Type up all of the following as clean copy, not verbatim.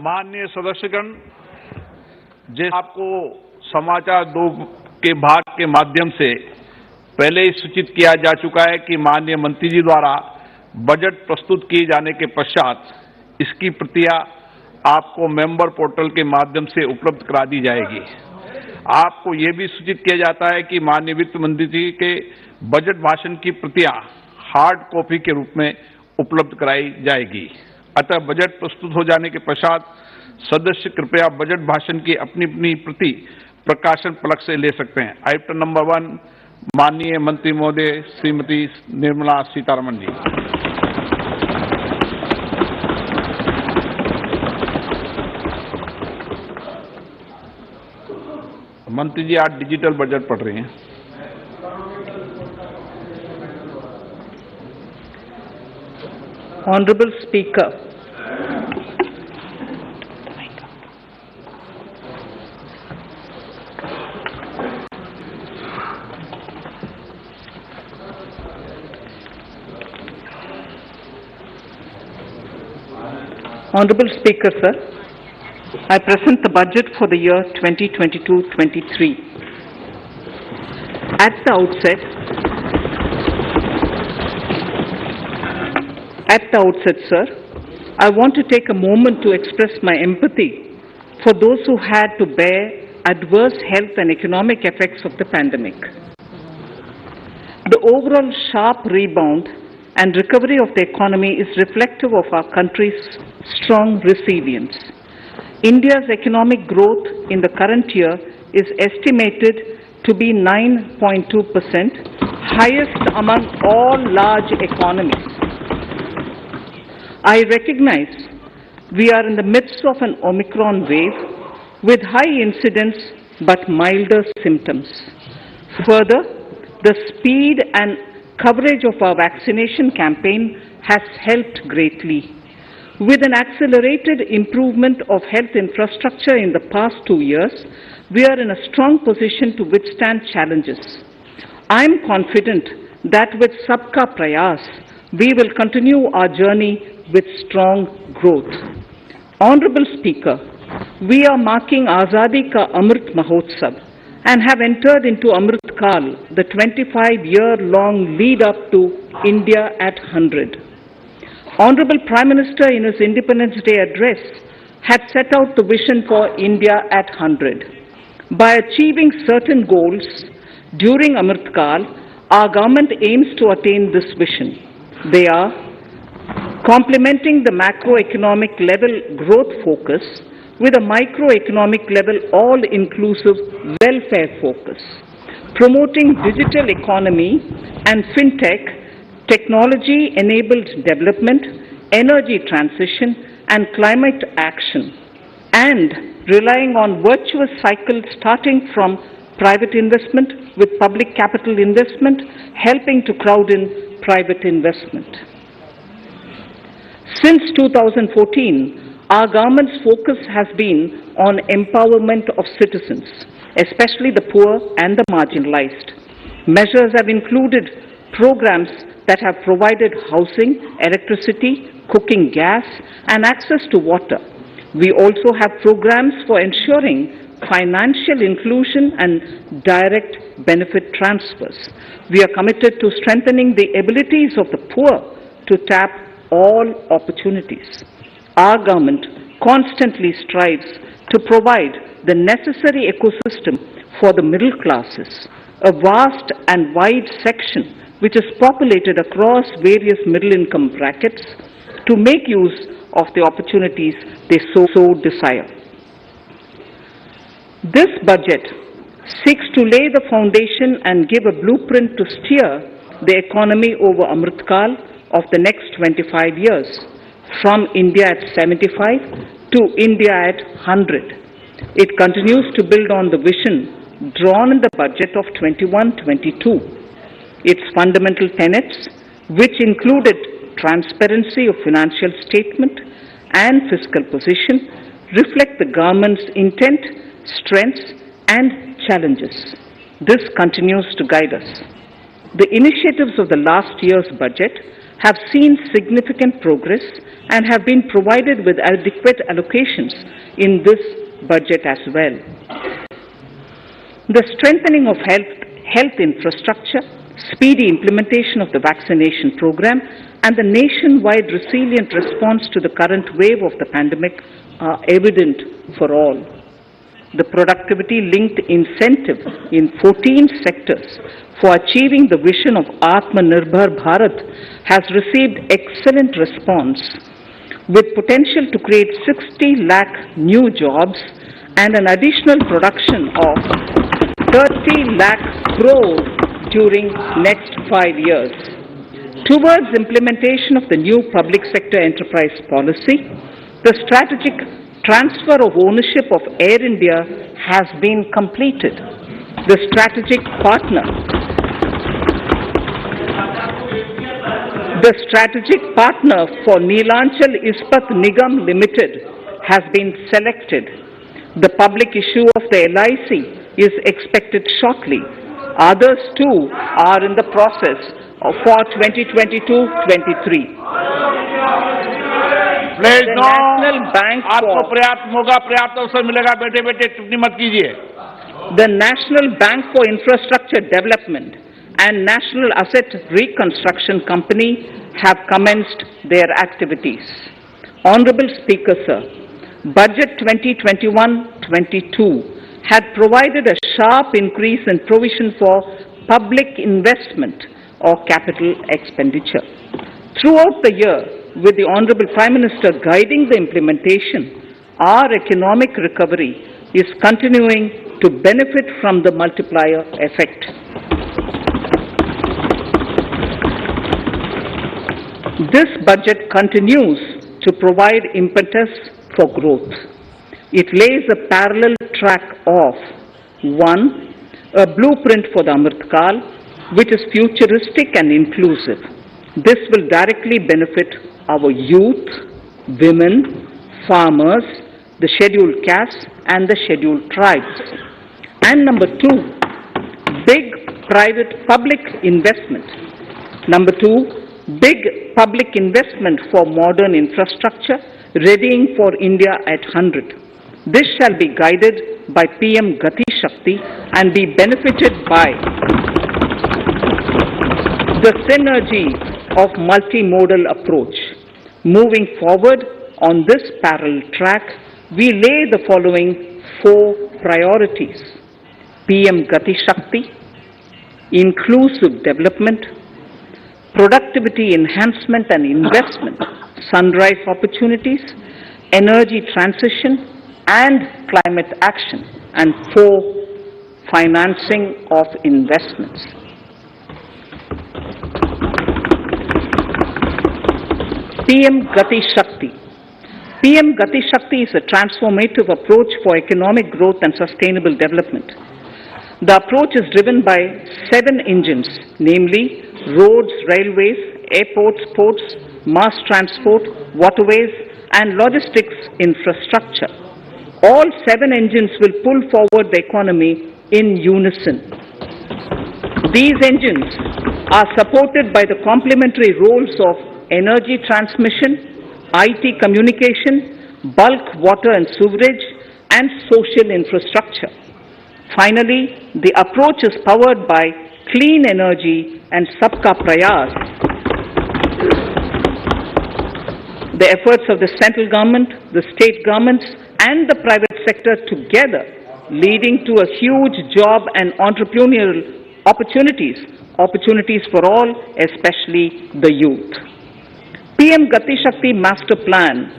माननीय सदस्यगण, जैसे आपको समाचार 2 के भाग के माध्यम से पहले ही सूचित किया जा चुका है कि माननीय मंत्री जी द्वारा बजट प्रस्तुत किए जाने के पश्चात इसकी प्रतियां आपको मेंबर पोर्टल के माध्यम से उपलब्ध करा दी जाएगी। आपको ये भी सूचित किया जाता है कि माननीय वित्त मंत्री जी के बजट भाषण की प्रतियां हार्ड कॉपी के रूप में उपलब्ध कराई जाएगी। अतः बजट प्रस्तुत हो जाने के पश्चात सदस्य कृपया बजट भाषण की अपनी अपनी प्रति प्रकाशन फलक से ले सकते हैं। आइटम नंबर 1, माननीय मंत्री महोदय श्रीमती निर्मला सीतारमण जी। मंत्री जी आज डिजिटल बजट पढ़ रहे हैं। Honorable Speaker, Honorable Speaker, sir, I present the budget for the year 2022-23. At the outset, sir, I want to take a moment to express my empathy for those who had to bear adverse health and economic effects of the pandemic. The overall sharp rebound and recovery of the economy is reflective of our country's strong resilience. India's economic growth in the current year is estimated to be 9.2%, highest among all large economies. I recognize we are in the midst of an Omicron wave with high incidence but milder symptoms. Further, the speed and coverage of our vaccination campaign has helped greatly. With an accelerated improvement of health infrastructure in the past 2 years, we are in a strong position to withstand challenges. I am confident that with Sabka Prayas, we will continue our journey with strong growth. Honorable Speaker, we are marking Azadi Ka Amrit Mahotsav and have entered into Amrit Kal, the 25-year-long lead up to India at 100. Honorable Prime Minister in his Independence Day address had set out the vision for India at 100. By achieving certain goals during Amrit Kal, our government aims to attain this vision. They are complementing the macroeconomic level growth focus with a microeconomic level all-inclusive welfare focus, promoting digital economy and fintech, technology-enabled development, energy transition, and climate action, and relying on virtuous cycles starting from private investment with public capital investment, helping to crowd in private investment. Since 2014, our government's focus has been on empowerment of citizens, especially the poor and the marginalized. Measures have included programs that have provided housing, electricity, cooking gas, and access to water. We also have programs for ensuring financial inclusion and direct benefit transfers. We are committed to strengthening the abilities of the poor to tap all opportunities. Our government constantly strives to provide the necessary ecosystem for the middle classes, a vast and wide section which is populated across various middle income brackets, to make use of the opportunities they so desire. This budget seeks to lay the foundation and give a blueprint to steer the economy over Amrit Kal of the next 25 years, from India at 75 to India at 100. It continues to build on the vision drawn in the budget of 21-22. Its fundamental tenets, which included transparency of financial statement and fiscal position, reflect the government's intent, strengths, and challenges. This continues to guide us. The initiatives of the last year's budget have seen significant progress and have been provided with adequate allocations in this budget as well. The strengthening of health infrastructure, speedy implementation of the vaccination program, and the nationwide resilient response to the current wave of the pandemic are evident for all. The productivity-linked incentive in 14 sectors for achieving the vision of Atmanirbhar Bharat has received excellent response, with potential to create 60 lakh new jobs and an additional production of 30 lakh crores during next 5 years. Towards implementation of the new public sector enterprise policy, the strategic transfer of ownership of Air India has been completed. The strategic partner for Neelanchal Ispat Nigam Limited has been selected. The public issue of the LIC is expected shortly. Others too are in the process for 2022-23. Please note, National Bank आपको पर्याप्त मौका, पर्याप्त अवसर मिलेगा, बेटे बेटे टिप्पणी मत कीजिए. The National Bank for Infrastructure Development and National Asset Reconstruction Company have commenced their activities. Honorable Speaker, sir, Budget 2021-22 had provided a sharp increase in provision for public investment or capital expenditure. Throughout the year, with the Honorable Prime Minister guiding the implementation, our economic recovery is continuing to benefit from the multiplier effect. This budget continues to provide impetus for growth. It lays a parallel track of 1. A blueprint for the Amrit Kaal, which is futuristic and inclusive. This will directly benefit our youth, women, farmers, the scheduled castes and the scheduled tribes. And number 2, big private public investment. Number 2, big public investment for modern infrastructure, readying for India at 100. This shall be guided by PM Gati Shakti and be benefited by the synergy of multimodal approach. Moving forward on this parallel track, we lay the following 4 priorities: PM Gati Shakti, inclusive development, productivity enhancement and investment, sunrise opportunities, energy transition and climate action, and 4, financing of investments. PM Gati Shakti. PM Gati Shakti is a transformative approach for economic growth and sustainable development. The approach is driven by 7 engines, namely roads, railways, airports, ports, mass transport, waterways, and logistics infrastructure. All 7 engines will pull forward the economy in unison. These engines are supported by the complementary roles of energy transmission, IT communication, bulk water and sewerage, and social infrastructure. Finally, the approach is powered by clean energy and Sabka Prayas. The efforts of the central government, the state governments, and the private sector together, leading to a huge job and entrepreneurial opportunities for all, especially the youth. PM Gati Shakti Master Plan,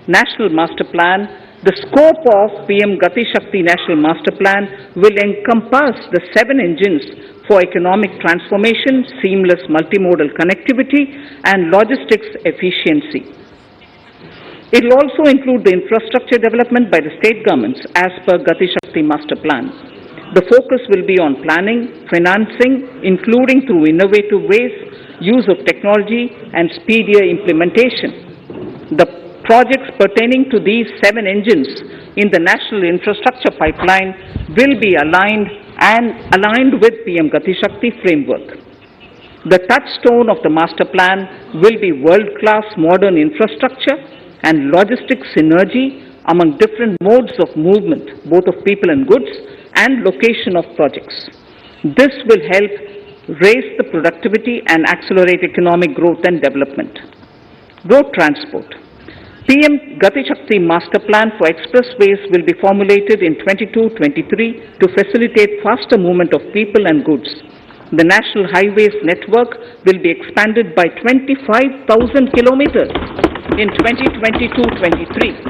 National Master Plan. The scope of PM Gati Shakti National Master Plan will encompass the 7 engines for economic transformation, seamless multimodal connectivity, and logistics efficiency. It will also include the infrastructure development by the state governments as per Gati Shakti Master Plan. The focus will be on planning, financing, including through innovative ways, use of technology, and speedier implementation. The projects pertaining to these 7 engines in the national infrastructure pipeline will be aligned with PM Gati Shakti framework. The touchstone of the master plan will be world-class modern infrastructure and logistic synergy among different modes of movement, both of people and goods, and location of projects. This will help raise the productivity and accelerate economic growth and development. Road transport. PM Gati Shakti Master Plan for expressways will be formulated in 22-23 to facilitate faster movement of people and goods. The National Highways network will be expanded by 25,000 kilometers in 2022-23.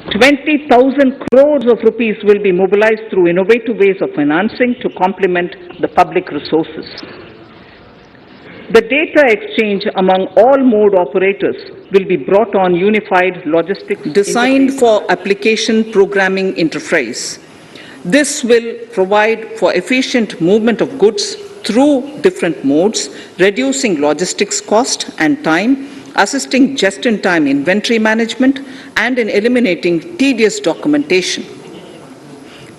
20,000 crores of rupees will be mobilized through innovative ways of financing to complement the public resources. The data exchange among all mode operators will be brought on unified logistics designed for application programming interface. This will provide for efficient movement of goods through different modes, reducing logistics cost and time, assisting just-in-time inventory management, and in eliminating tedious documentation.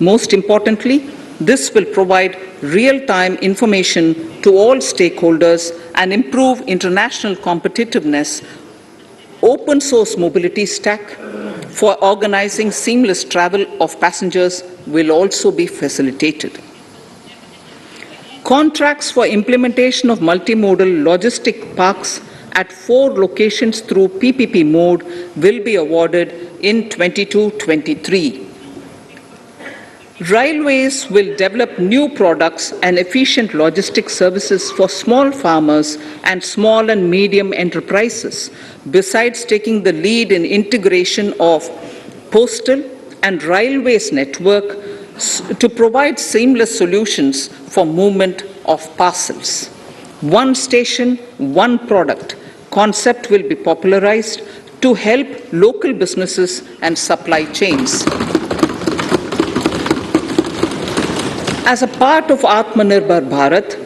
Most importantly, this will provide real-time information to all stakeholders and improve international competitiveness. Open source mobility stack for organizing seamless travel of passengers will also be facilitated. Contracts for implementation of multimodal logistic parks at 4 locations through PPP mode will be awarded in 22-23. Railways will develop new products and efficient logistics services for small farmers and small and medium enterprises, besides taking the lead in integration of postal and railways network to provide seamless solutions for movement of parcels. One station, one product concept will be popularized to help local businesses and supply chains. As a part of Atmanirbhar Bharat,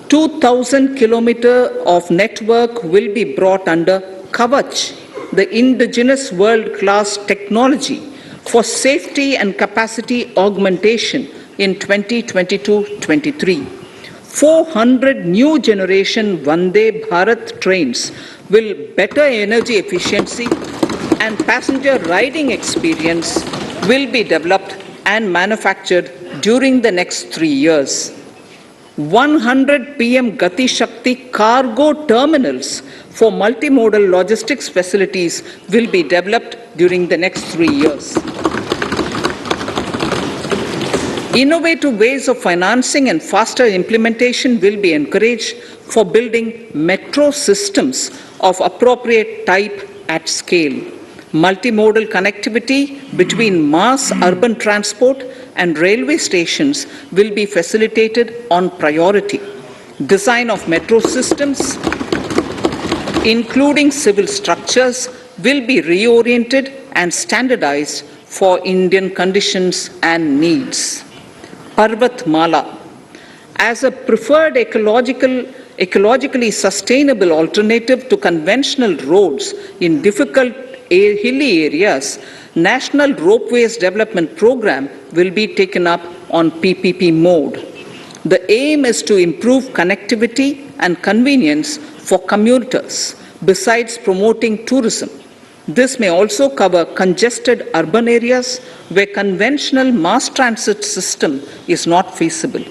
2,000 kilometers of network will be brought under Kavach, the indigenous world-class technology for safety and capacity augmentation in 2022-23. 400 new generation Vande Bharat trains will better energy efficiency and passenger riding experience will be developed and manufactured during the next 3 years. 100 PM Gati Shakti cargo terminals for multimodal logistics facilities will be developed during the next 3 years. Innovative ways of financing and faster implementation will be encouraged for building metro systems of appropriate type at scale. Multimodal connectivity between mass urban transport and railway stations will be facilitated on priority. Design of metro systems, including civil structures, will be reoriented and standardized for Indian conditions and needs. Parvatmala, as a preferred ecologically sustainable alternative to conventional roads in difficult hilly areas, National Ropeways Development Program will be taken up on PPP mode. The aim is to improve connectivity and convenience for commuters, besides promoting tourism. This may also cover congested urban areas where conventional mass transit system is not feasible.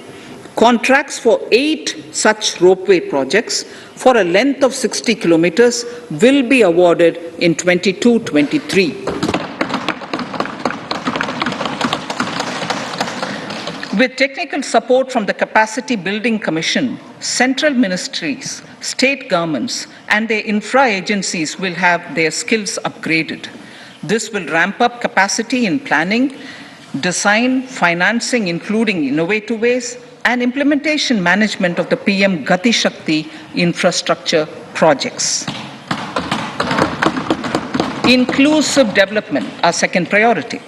Contracts for 8 such ropeway projects for a length of 60 kilometers will be awarded in 22-23. With technical support from the Capacity Building Commission, central ministries, state governments, and their infra agencies will have their skills upgraded. This will ramp up capacity in planning, design, financing, including innovative ways, and implementation management of the PM Gati Shakti infrastructure projects. Inclusive development, our second priority.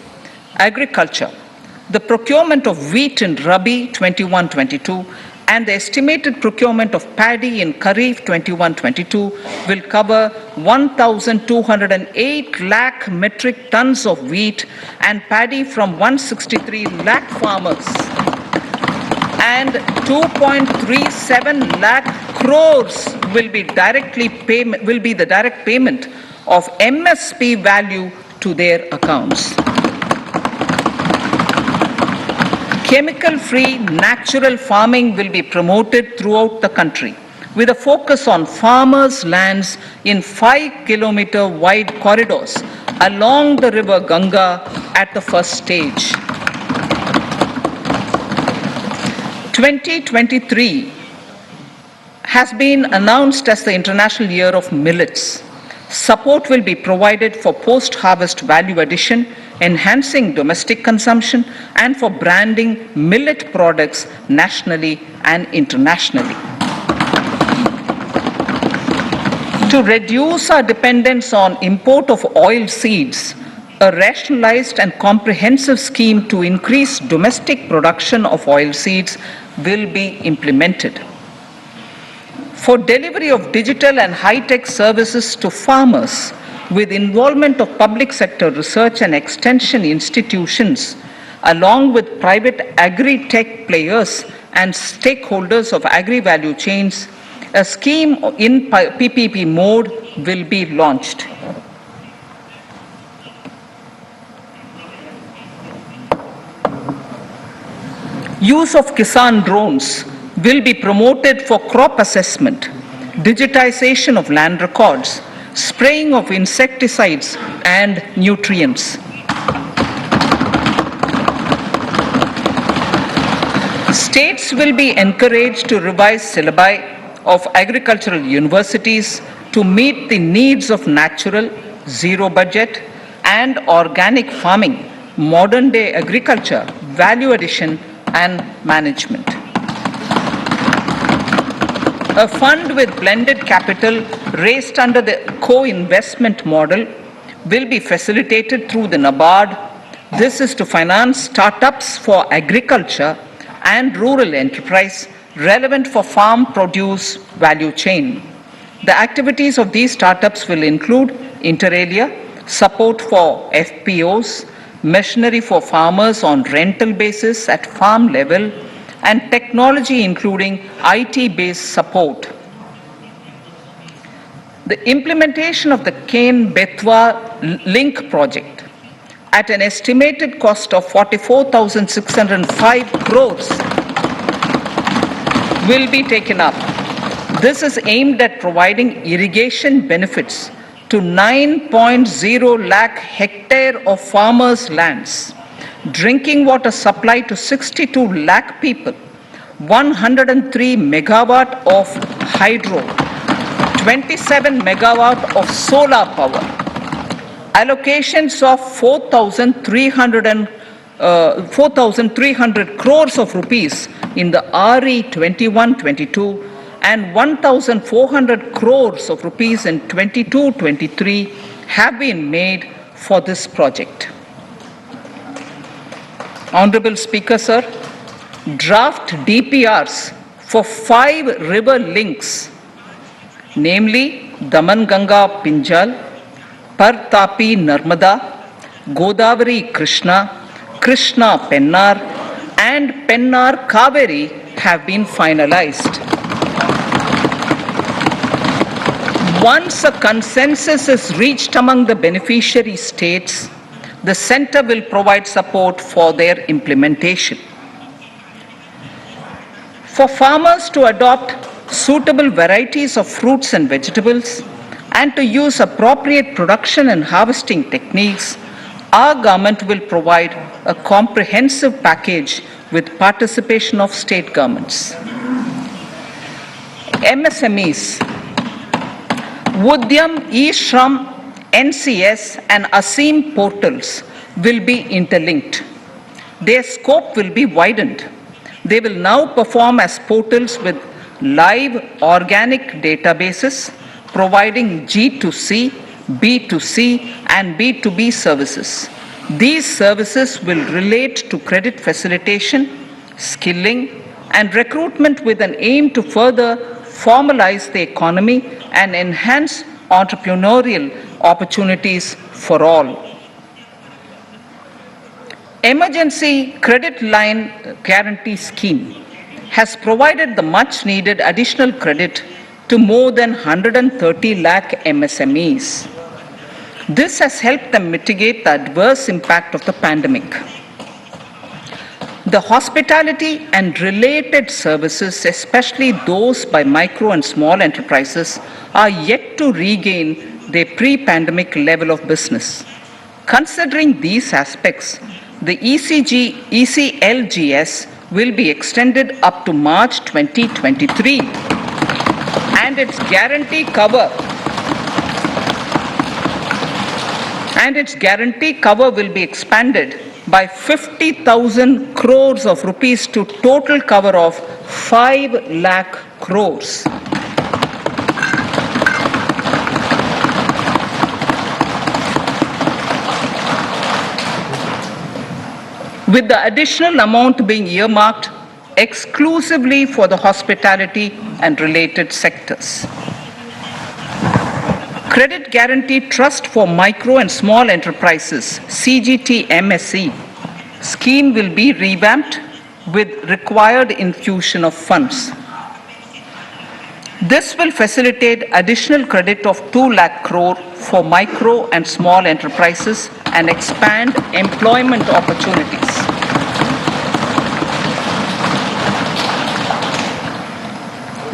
Agriculture. The procurement of wheat in Rabi 21-22 and the estimated procurement of paddy in Kharif 21-22 will cover 1,208 lakh metric tons of wheat and paddy from 163 lakh farmers. and 2.37 lakh crores will be the direct payment of MSP value to their accounts. Chemical-free natural farming will be promoted throughout the country with a focus on farmers' lands in 5-kilometer wide corridors along the river Ganga at the first stage. 2023 has been announced as the International Year of Millets. Support will be provided for post-harvest value addition, enhancing domestic consumption, and for branding millet products nationally and internationally. To reduce our dependence on import of oil seeds, a rationalized and comprehensive scheme to increase domestic production of oil seeds will be implemented. For delivery of digital and high-tech services to farmers with involvement of public sector research and extension institutions, along with private agri-tech players and stakeholders of agri-value chains, a scheme in PPP mode will be launched. Use of Kisan drones will be promoted for crop assessment, digitization of land records, spraying of insecticides and nutrients. States will be encouraged to revise syllabi of agricultural universities to meet the needs of natural, zero budget, and organic farming, modern day agriculture, value addition, and management. A fund with blended capital raised under the co-investment model will be facilitated through the NABARD. This is to finance startups for agriculture and rural enterprise relevant for farm produce value chain. The activities of these startups will include inter alia, support for FPOs, machinery for farmers on rental basis at farm level, and technology including IT-based support. The implementation of the Ken-Betwa link project at an estimated cost of 44,605 crores will be taken up. This is aimed at providing irrigation benefits to 9.0 lakh hectare of farmers' lands, drinking water supply to 62 lakh people, 103 megawatt of hydro, 27 megawatt of solar power, allocations of 4,300 crores of rupees in the RE 21-22 and 1,400 crores of rupees in 22-23 have been made for this project. Honorable Speaker, sir, draft DPRs for 5 river links, namely Daman Ganga Pinjal, Partapi Narmada, Godavari Krishna, Krishna Pennar, and Pennar Kaveri have been finalized. Once a consensus is reached among the beneficiary states, the Centre will provide support for their implementation. For farmers to adopt suitable varieties of fruits and vegetables and to use appropriate production and harvesting techniques, our government will provide a comprehensive package with participation of state governments. MSMEs, Udyam, eShram, NCS and ASEEM portals will be interlinked. Their scope will be widened. They will now perform as portals with live organic databases, providing G2C, B2C and B2B services. These services will relate to credit facilitation, skilling and recruitment with an aim to further formalize the economy and enhance entrepreneurial opportunities for all. Emergency Credit Line Guarantee Scheme has provided the much needed additional credit to more than 130 lakh MSMEs. This has helped them mitigate the adverse impact of the pandemic. The hospitality and related services, especially those by micro and small enterprises, are yet to regain their pre-pandemic level of business. Considering these aspects, the ECLGS will be extended up to March 2023, and its guarantee cover will be expanded by 50,000 crores of rupees to total cover of 5 lakh crores. With the additional amount being earmarked exclusively for the hospitality and related sectors. Credit Guarantee Trust for Micro and Small Enterprises, CGT-MSE, scheme will be revamped with required infusion of funds. This will facilitate additional credit of 2 lakh crore for micro and small enterprises and expand employment opportunities.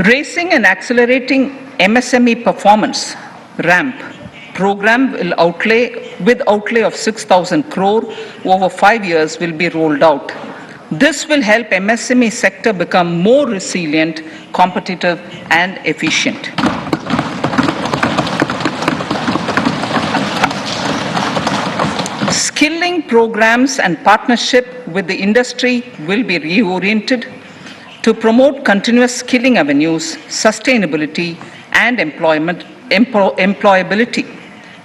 Raising and accelerating MSME performance, RAMP, program will with outlay of 6,000 crore over 5 years will be rolled out. This will help MSME sector become more resilient, competitive and efficient. Skilling programs and partnership with the industry will be reoriented to promote continuous skilling avenues, sustainability and employability.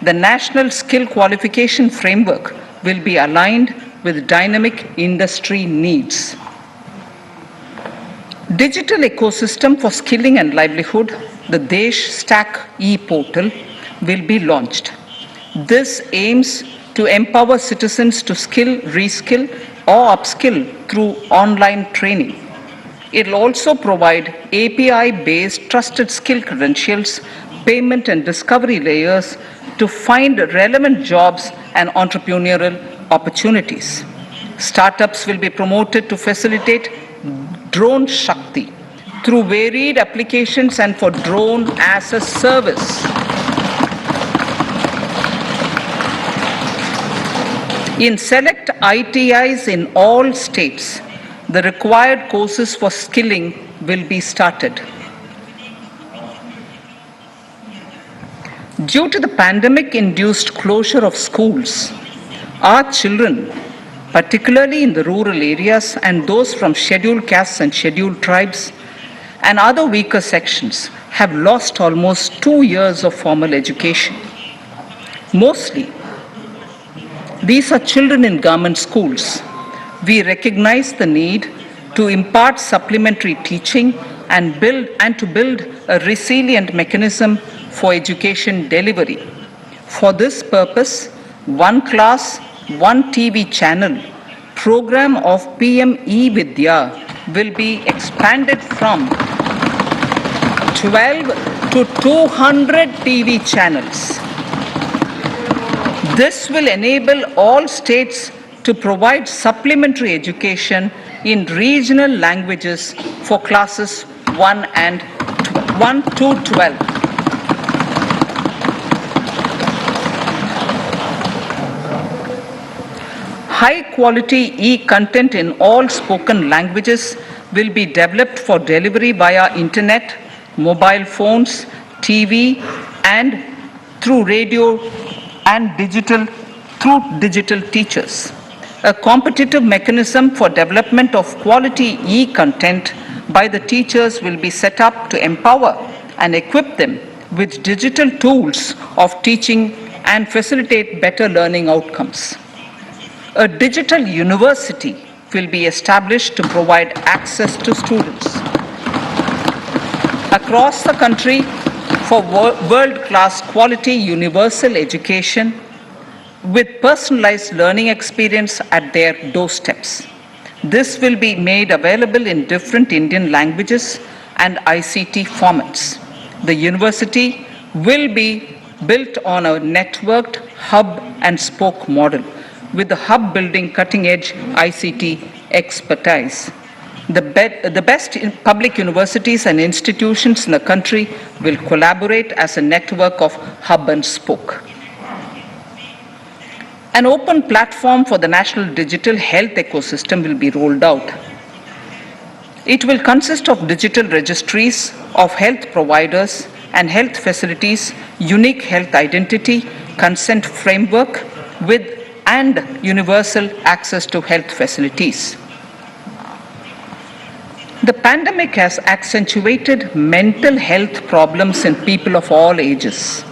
The National Skill Qualification Framework will be aligned with dynamic industry needs. Digital ecosystem for skilling and livelihood, the Desh Stack e-portal, will be launched. This aims to empower citizens to skill, reskill or upskill through online training. It will also provide API-based trusted skill credentials, payment and discovery layers to find relevant jobs and entrepreneurial opportunities. Startups will be promoted to facilitate Drone Shakti through varied applications and for drone as a service. In select ITIs in all states, the required courses for skilling will be started. Due to the pandemic-induced closure of schools, our children, particularly in the rural areas and those from scheduled castes and scheduled tribes and other weaker sections, have lost almost 2 years of formal education. Mostly, these are children in government schools. We recognize the need to impart supplementary teaching and to build a resilient mechanism for education delivery. For this purpose, One Class, One TV channel program of PM E-Vidya will be expanded from 12 to 200 TV channels. This will enable all states to provide supplementary education in regional languages for classes 1 to 12. High quality e-content in all spoken languages will be developed for delivery via internet, mobile phones, TV and through radio and digital teachers. A competitive mechanism for development of quality e-content by the teachers will be set up to empower and equip them with digital tools of teaching and facilitate better learning outcomes. A digital university will be established to provide access to students across the country for world-class quality universal education with personalized learning experience at their doorsteps. This will be made available in different Indian languages and ICT formats. The university will be built on a networked hub and spoke model, with the hub building cutting-edge ICT expertise. The best public universities and institutions in the country will collaborate as a network of hub and spoke. An open platform for the national digital health ecosystem will be rolled out. It will consist of digital registries of health providers and health facilities, unique health identity, consent framework, and universal access to health facilities. The pandemic has accentuated mental health problems in people of all ages.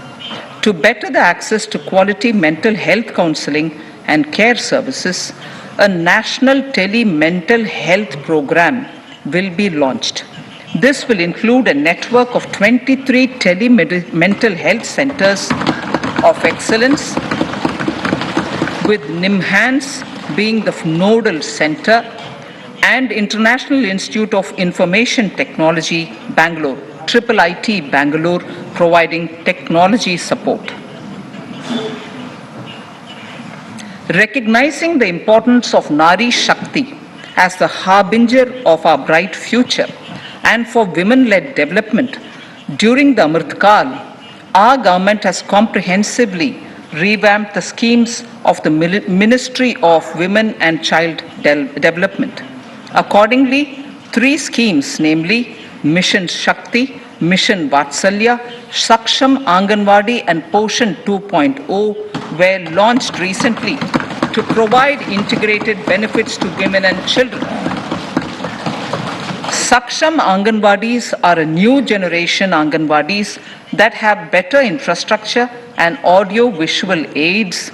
To better the access to quality mental health counseling and care services, a national Tele mental health program will be launched. This will include a network of 23 Tele mental health centers of excellence, with NIMHANS being the nodal center, and International Institute of Information Technology, Bangalore, IIIT Bangalore, providing technology support. Recognizing the importance of Nari Shakti as the harbinger of our bright future and for women-led development, during the Amritkal, our government has comprehensively revamped the schemes of the Ministry of Women and Child Development. Accordingly, 3 schemes, namely Mission Shakti, Mission Vatsalya, Saksham Anganwadi and Poshan 2.0 were launched recently to provide integrated benefits to women and children. Saksham Anganwadis are a new generation Anganwadis that have better infrastructure and audio-visual aids,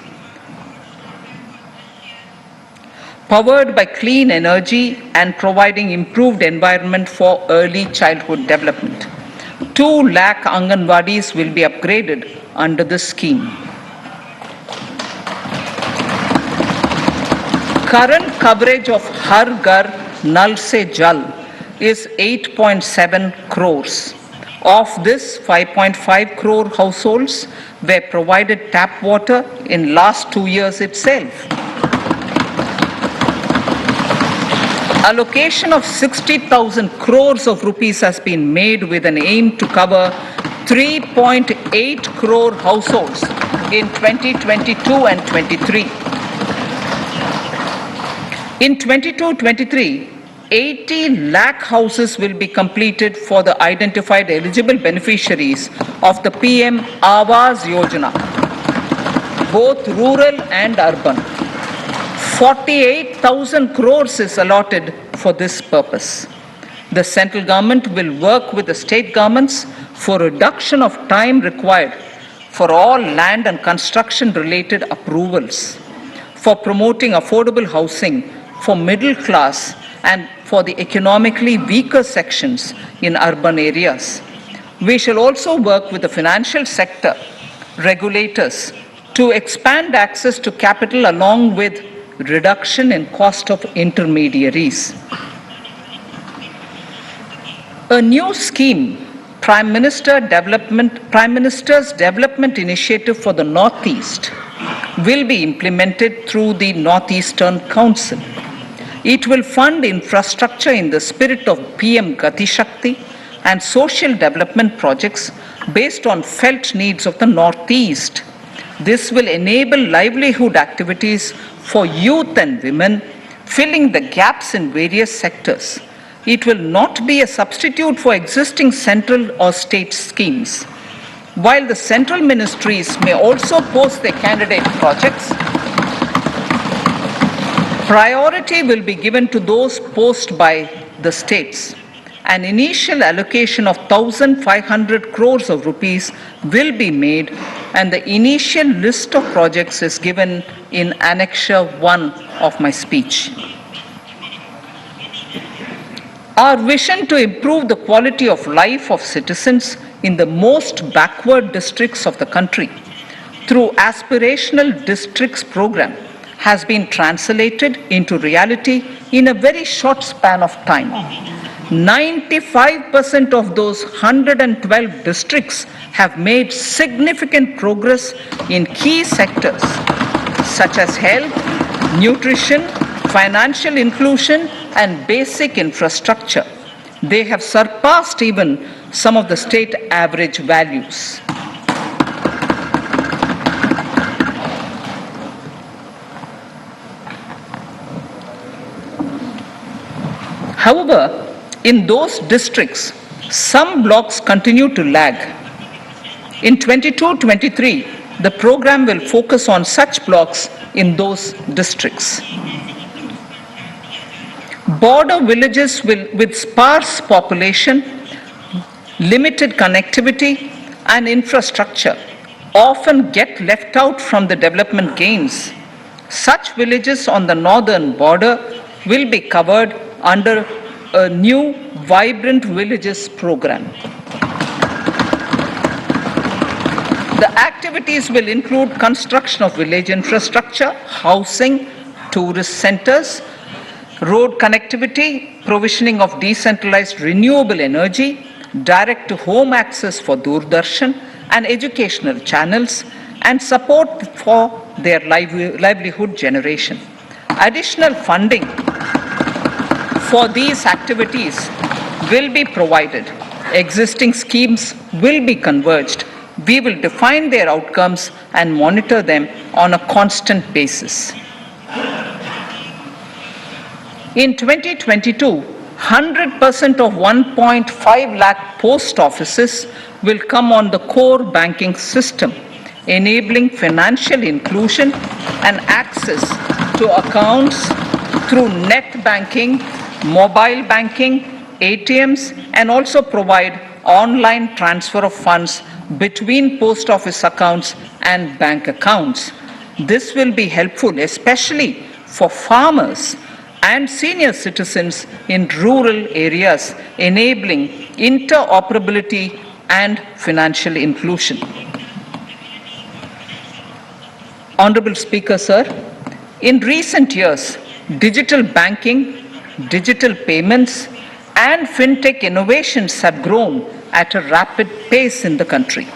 powered by clean energy and providing improved environment for early childhood development. 2 lakh Anganwadis will be upgraded under this scheme. Current coverage of Har Ghar Nal Se Jal is 8.7 crores. Of this, 5.5 crore households were provided tap water in last 2 years itself. Allocation of 60,000 crores of rupees has been made with an aim to cover 3.8 crore households in 2022 and 23. In 22-23, 80 lakh houses will be completed for the identified eligible beneficiaries of the PM Awas Yojana, both rural and urban. 48,000 crores is allotted for this purpose. The central government will work with the state governments for reduction of time required for all land and construction related approvals, for promoting affordable housing for middle class and for the economically weaker sections in urban areas. We shall also work with the financial sector, regulators, to expand access to capital along with reduction in cost of intermediaries. A new scheme, Prime Minister's Development Initiative for the Northeast, will be implemented through the Northeastern Council. It will fund infrastructure in the spirit of PM Gati Shakti and social development projects based on felt needs of the Northeast. This will enable livelihood activities for youth and women, filling the gaps in various sectors. It will not be a substitute for existing central or state schemes. While the central ministries may also post their candidate projects, priority will be given to those posted by the states. An initial allocation of 1,500 crores of rupees will be made, and the initial list of projects is given in Annexure 1 of my speech. Our vision to improve the quality of life of citizens in the most backward districts of the country through aspirational districts program has been translated into reality in a very short span of time. 95% of those 112 districts have made significant progress in key sectors such as health, nutrition, financial inclusion, and basic infrastructure. They have surpassed even some of the state average values. However, in those districts, some blocks continue to lag. In 22-23, the program will focus on such blocks in those districts. Border villages with sparse population, limited connectivity, and infrastructure often get left out from the development gains. Such villages on the northern border will be covered under a new Vibrant Villages program. The activities will include construction of village infrastructure, housing, tourist centers, road connectivity, provisioning of decentralized renewable energy, direct-to-home access for Doordarshan and educational channels, and support for their livelihood generation. Additional funding for these activities will be provided. Existing schemes will be converged. We will define their outcomes and monitor them on a constant basis. In 2022, 100% of 1.5 lakh post offices will come on the core banking system, enabling financial inclusion and access to accounts through net banking, mobile banking, ATMs, and also provide online transfer of funds between post office accounts and bank accounts. This will be helpful, especially for farmers and senior citizens in rural areas, enabling interoperability and financial inclusion. Honorable Speaker, sir, in recent years, digital banking, digital payments, and fintech innovations have grown at a rapid pace in the country.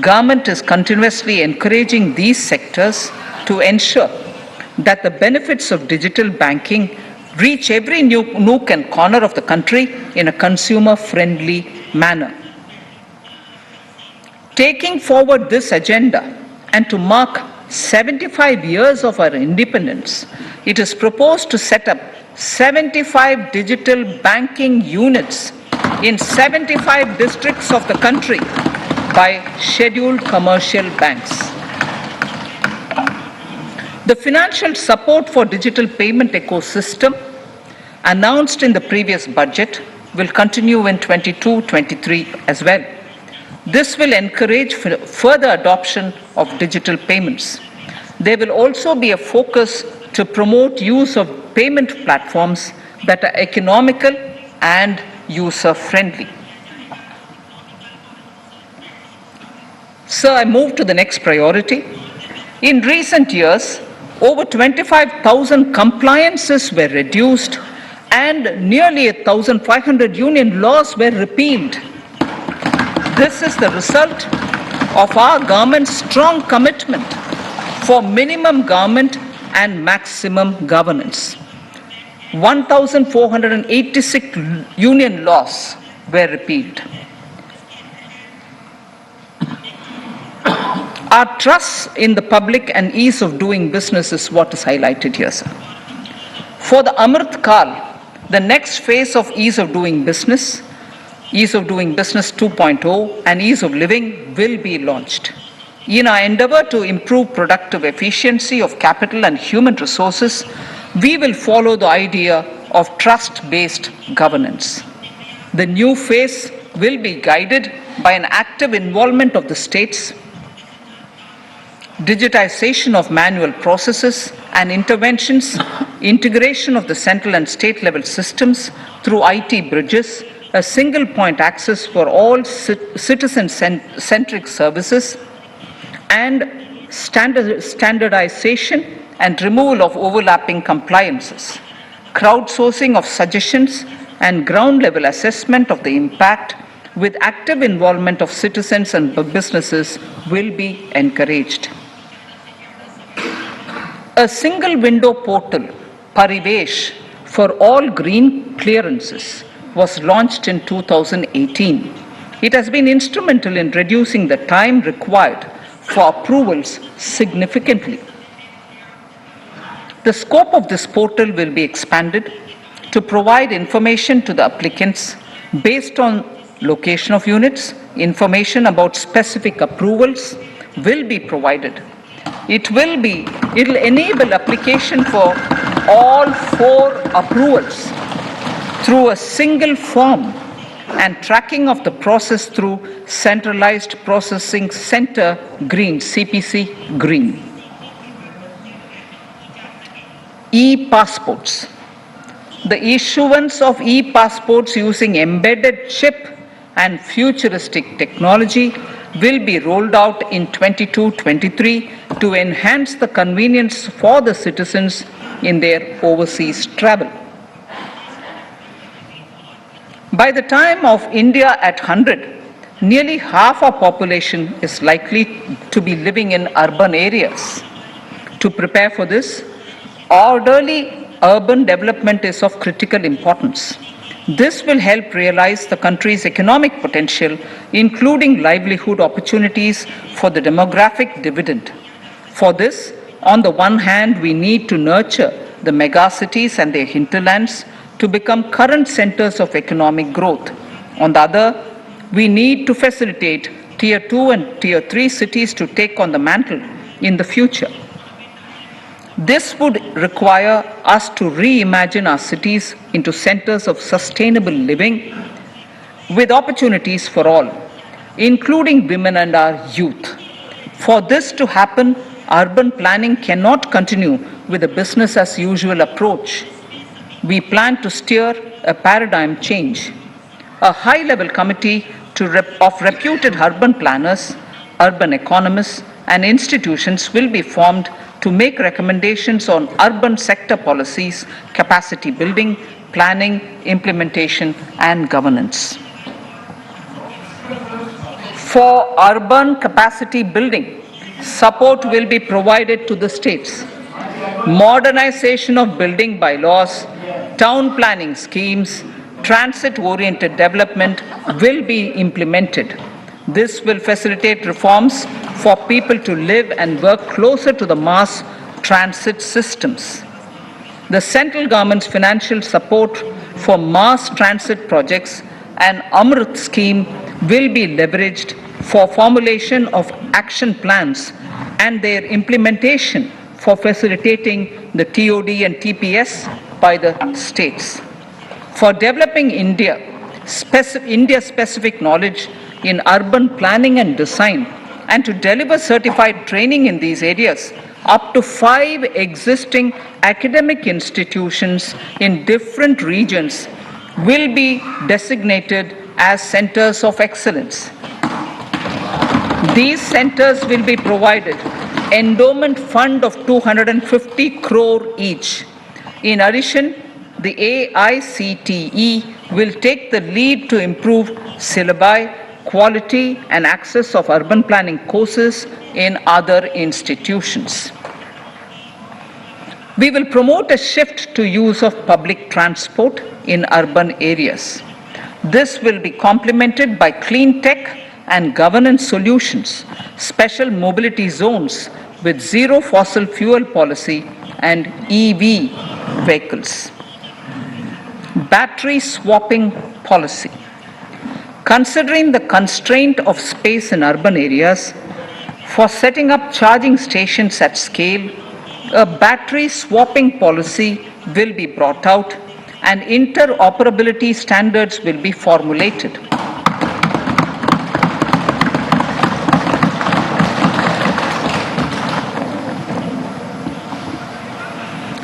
Government is continuously encouraging these sectors to ensure that the benefits of digital banking reach every nook and corner of the country in a consumer-friendly manner. Taking forward this agenda and to mark 75 years of our independence, it is proposed to set up 75 digital banking units in 75 districts of the country by scheduled commercial banks. The financial support for digital payment ecosystem announced in the previous budget will continue in 22-23 as well. This will encourage further adoption of digital payments. There will also be a focus to promote use of payment platforms that are economical and user-friendly. Sir, I move to the next priority. In recent years, over 25,000 compliances were reduced and nearly 1,500 union laws were repealed. This is the result of our government's strong commitment for minimum government and maximum governance. 1,486 union laws were repealed. Our trust in the public and ease of doing business is what is highlighted here, sir. For the Amrit Kal, the next phase of ease of doing business 2.0 and ease of living will be launched. In our endeavor to improve productive efficiency of capital and human resources, we will follow the idea of trust-based governance. The new phase will be guided by an active involvement of the states, digitization of manual processes and interventions, integration of the central and state level systems through IT bridges, a single point access for all citizen-centric services, and standardization and removal of overlapping compliances. Crowdsourcing of suggestions and ground-level assessment of the impact with active involvement of citizens and businesses will be encouraged. A single window portal, Parivesh, for all green clearances was launched in 2018. It has been instrumental in reducing the time required for approvals significantly. The scope of this portal will be expanded to provide information to the applicants based on location of units. Information about specific approvals will be provided. It will enable application for all 4 approvals through a single form and tracking of the process through Centralized Processing Center Green, CPC Green. E-passports. The issuance of e-passports using embedded chip and futuristic technology will be rolled out in 22-23 to enhance the convenience for the citizens in their overseas travel. By the time of India at 100, nearly half our population is likely to be living in urban areas. To prepare for this, orderly urban development is of critical importance. This will help realize the country's economic potential, including livelihood opportunities for the demographic dividend. For this, on the one hand, we need to nurture the megacities and their hinterlands to become current centers of economic growth. On the other, we need to facilitate Tier 2 and Tier 3 cities to take on the mantle in the future. This would require us to reimagine our cities into centers of sustainable living with opportunities for all, including women and our youth. For this to happen, urban planning cannot continue with a business as usual approach. We plan to steer a paradigm change. A high-level committee of reputed urban planners, urban economists, and institutions will be formed to make recommendations on urban sector policies, capacity building, planning, implementation, and governance. For urban capacity building, support will be provided to the states. Modernization of building bylaws, town planning schemes, transit-oriented development will be implemented. This will facilitate reforms for people to live and work closer to the mass transit systems. The central government's financial support for mass transit projects and Amrit scheme will be leveraged for formulation of action plans and their implementation for facilitating the TOD and TPS by the states. For developing India-specific knowledge in urban planning and design, and to deliver certified training in these areas, up to 5 existing academic institutions in different regions will be designated as centers of excellence. These centers will be provided endowment fund of 250 crore each. In addition, the AICTE will take the lead to improve syllabi, quality and access of urban planning courses in other institutions. We will promote a shift to use of public transport in urban areas. This will be complemented by clean tech and governance solutions, special mobility zones with zero fossil fuel policy and EV vehicles. Battery swapping policy. Considering the constraint of space in urban areas, for setting up charging stations at scale, a battery swapping policy will be brought out and interoperability standards will be formulated.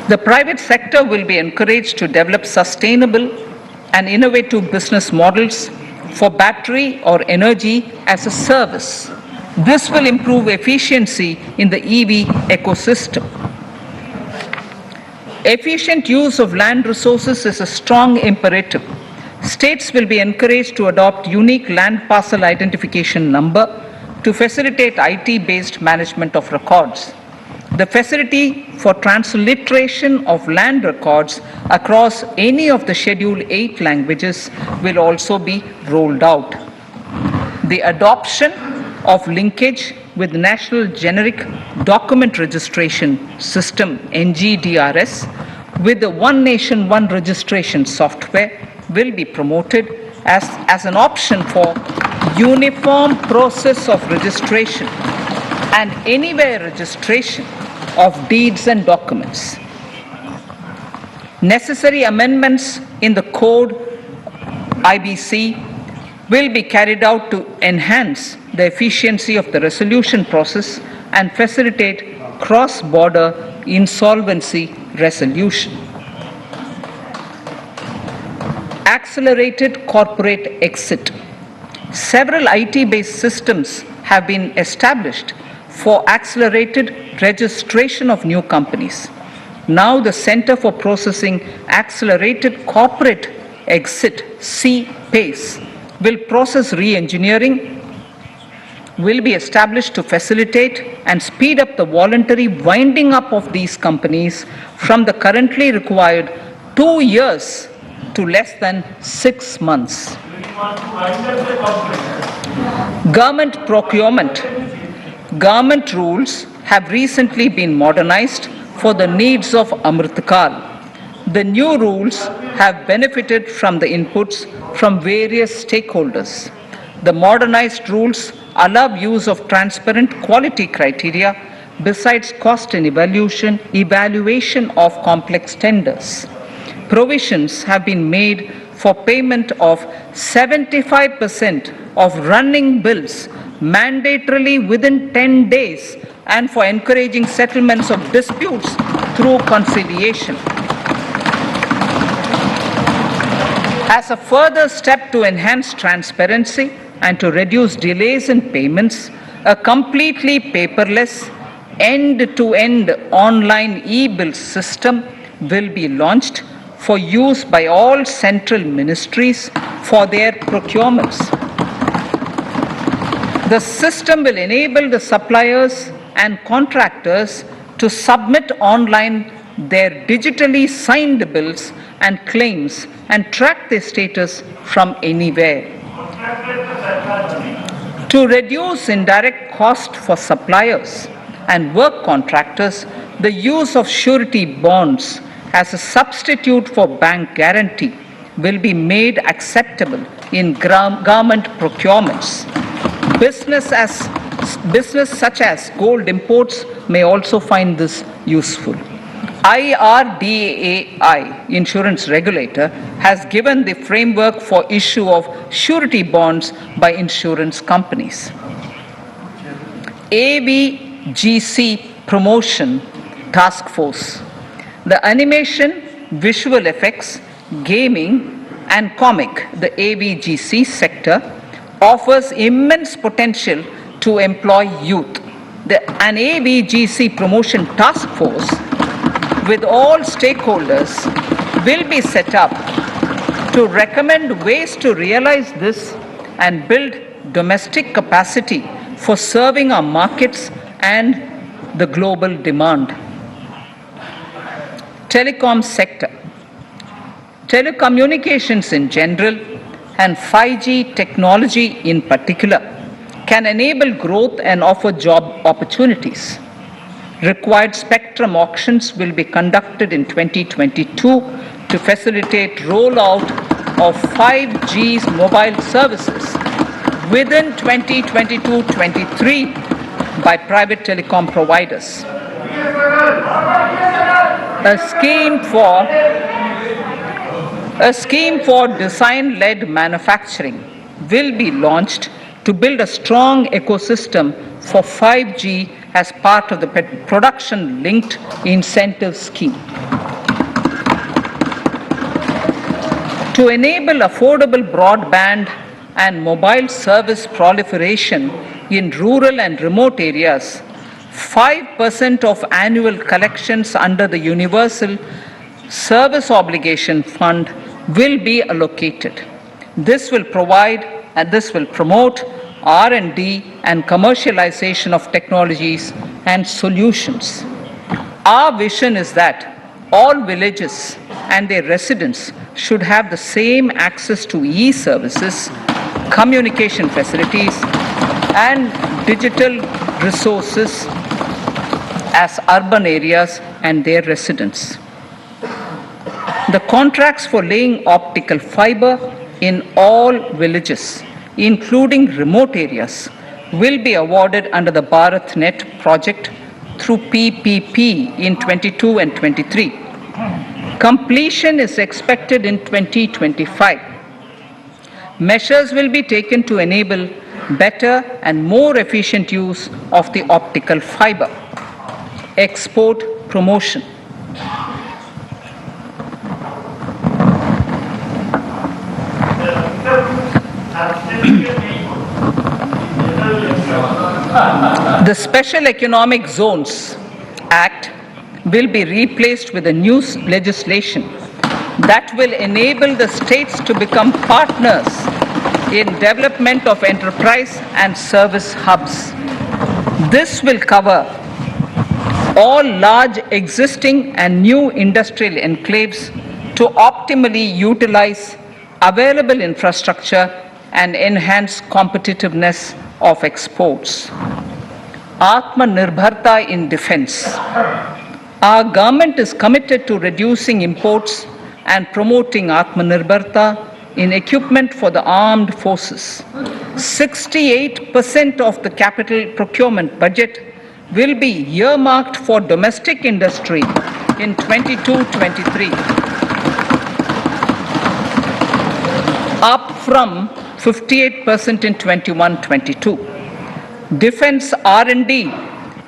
The private sector will be encouraged to develop sustainable and innovative business models for battery or energy as a service. This will improve efficiency in the EV ecosystem. Efficient use of land resources is a strong imperative. States will be encouraged to adopt unique land parcel identification number to facilitate IT-based management of records. The facility for transliteration of land records across any of the Schedule 8 languages will also be rolled out. The adoption of linkage with National Generic Document Registration System (NGDRS) with the One Nation, One Registration software will be promoted as an option for uniform process of registration and anywhere registration of deeds and documents. Necessary amendments in the code IBC will be carried out to enhance the efficiency of the resolution process and facilitate cross-border insolvency resolution. Accelerated corporate exit. Several IT-based systems have been established for accelerated registration of new companies. Now the Center for Processing Accelerated Corporate Exit, CPACE, will process re-engineering, will be established to facilitate and speed up the voluntary winding up of these companies from the currently required 2 years to less than 6 months. Government procurement. Government rules have recently been modernized for the needs of Amritkal. The new rules have benefited from the inputs from various stakeholders. The modernized rules allow use of transparent quality criteria besides cost and evaluation of complex tenders. Provisions have been made for payment of 75% of running bills mandatorily within 10 days and for encouraging settlements of disputes through conciliation. As a further step to enhance transparency and to reduce delays in payments, a completely paperless, end-to-end online e-bill system will be launched for use by all central ministries for their procurements. The system will enable the suppliers and contractors to submit online their digitally signed bills and claims and track their status from anywhere. To reduce indirect cost for suppliers and work contractors, the use of surety bonds as a substitute for bank guarantee will be made acceptable in government procurements. Business such as gold imports may also find this useful. IRDAI, insurance regulator, has given the framework for issue of surety bonds by insurance companies. AVGC Promotion Task Force. The animation, visual effects, gaming, and comic, the AVGC sector, offers immense potential to employ youth. An AVGC Promotion Task Force with all stakeholders will be set up to recommend ways to realize this and build domestic capacity for serving our markets and the global demand. Telecom sector. Telecommunications in general and 5G technology in particular can enable growth and offer job opportunities. Required spectrum auctions will be conducted in 2022 to facilitate rollout of 5G mobile services within 2022-23 by private telecom providers. A scheme for design-led manufacturing will be launched to build a strong ecosystem for 5G as part of the production-linked incentive scheme. To enable affordable broadband and mobile service proliferation in rural and remote areas, 5% of annual collections under the Universal Service Obligation Fund will be allocated. This will promote R&D and commercialization of technologies and solutions. Our vision is that all villages and their residents should have the same access to e-services, communication facilities, and digital resources as urban areas and their residents. The contracts for laying optical fiber in all villages, including remote areas, will be awarded under the BharatNet project through PPP in 22 and 23. Completion is expected in 2025. Measures will be taken to enable better and more efficient use of the optical fiber. Export promotion. The Special Economic Zones Act will be replaced with a new legislation that will enable the states to become partners in development of enterprise and service hubs. This will cover all large existing and new industrial enclaves to optimally utilize available infrastructure and enhance competitiveness of exports. Atmanirbharta in defense. Our government is committed to reducing imports and promoting Atmanirbharta in equipment for the armed forces. 68% of the capital procurement budget will be earmarked for domestic industry in 22-23, up from 58% in 21-22. Defense R&D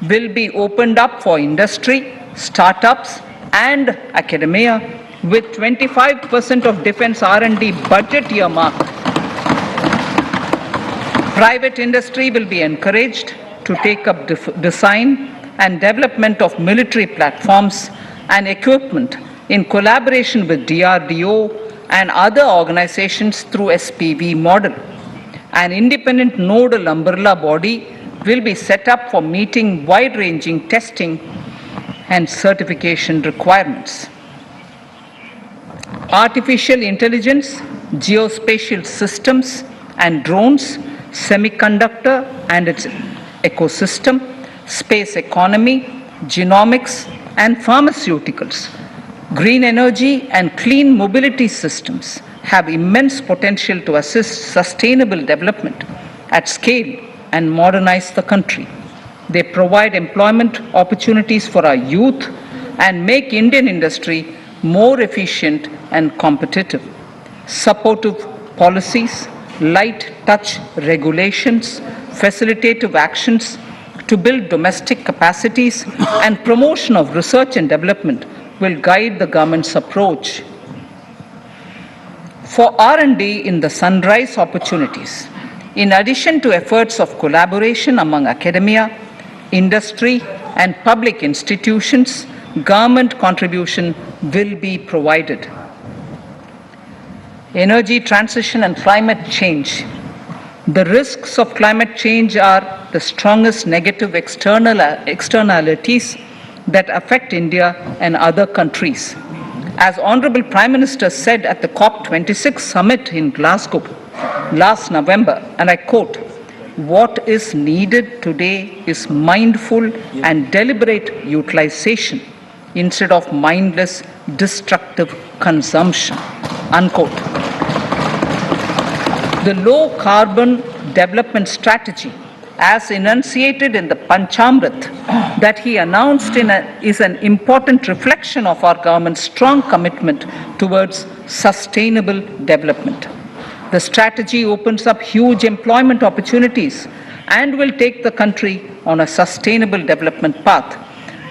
will be opened up for industry, startups, and academia, with 25% of defense R&D budget earmarked. Private industry will be encouraged to take up design and development of military platforms and equipment in collaboration with DRDO and other organizations through SPV model. An independent nodal umbrella body will be set up for meeting wide-ranging testing and certification requirements. Artificial intelligence, geospatial systems and drones, semiconductor and its ecosystem, space economy, genomics and pharmaceuticals, green energy and clean mobility systems have immense potential to assist sustainable development at scale and modernize the country. They provide employment opportunities for our youth and make Indian industry more efficient and competitive. Supportive policies, light touch regulations, facilitative actions to build domestic capacities and promotion of research and development will guide the government's approach. For R&D in the sunrise opportunities, in addition to efforts of collaboration among academia, industry and public institutions, government contribution will be provided. Energy transition and climate change. The risks of climate change are the strongest negative externalities that affect India and other countries. As Honorable Prime Minister said at the COP26 summit in Glasgow last November, and I quote, "What is needed today is mindful and deliberate utilization instead of mindless, destructive consumption," unquote. The low carbon development strategy, as enunciated in the Panchamrit that he announced is an important reflection of our government's strong commitment towards sustainable development. The strategy opens up huge employment opportunities and will take the country on a sustainable development path.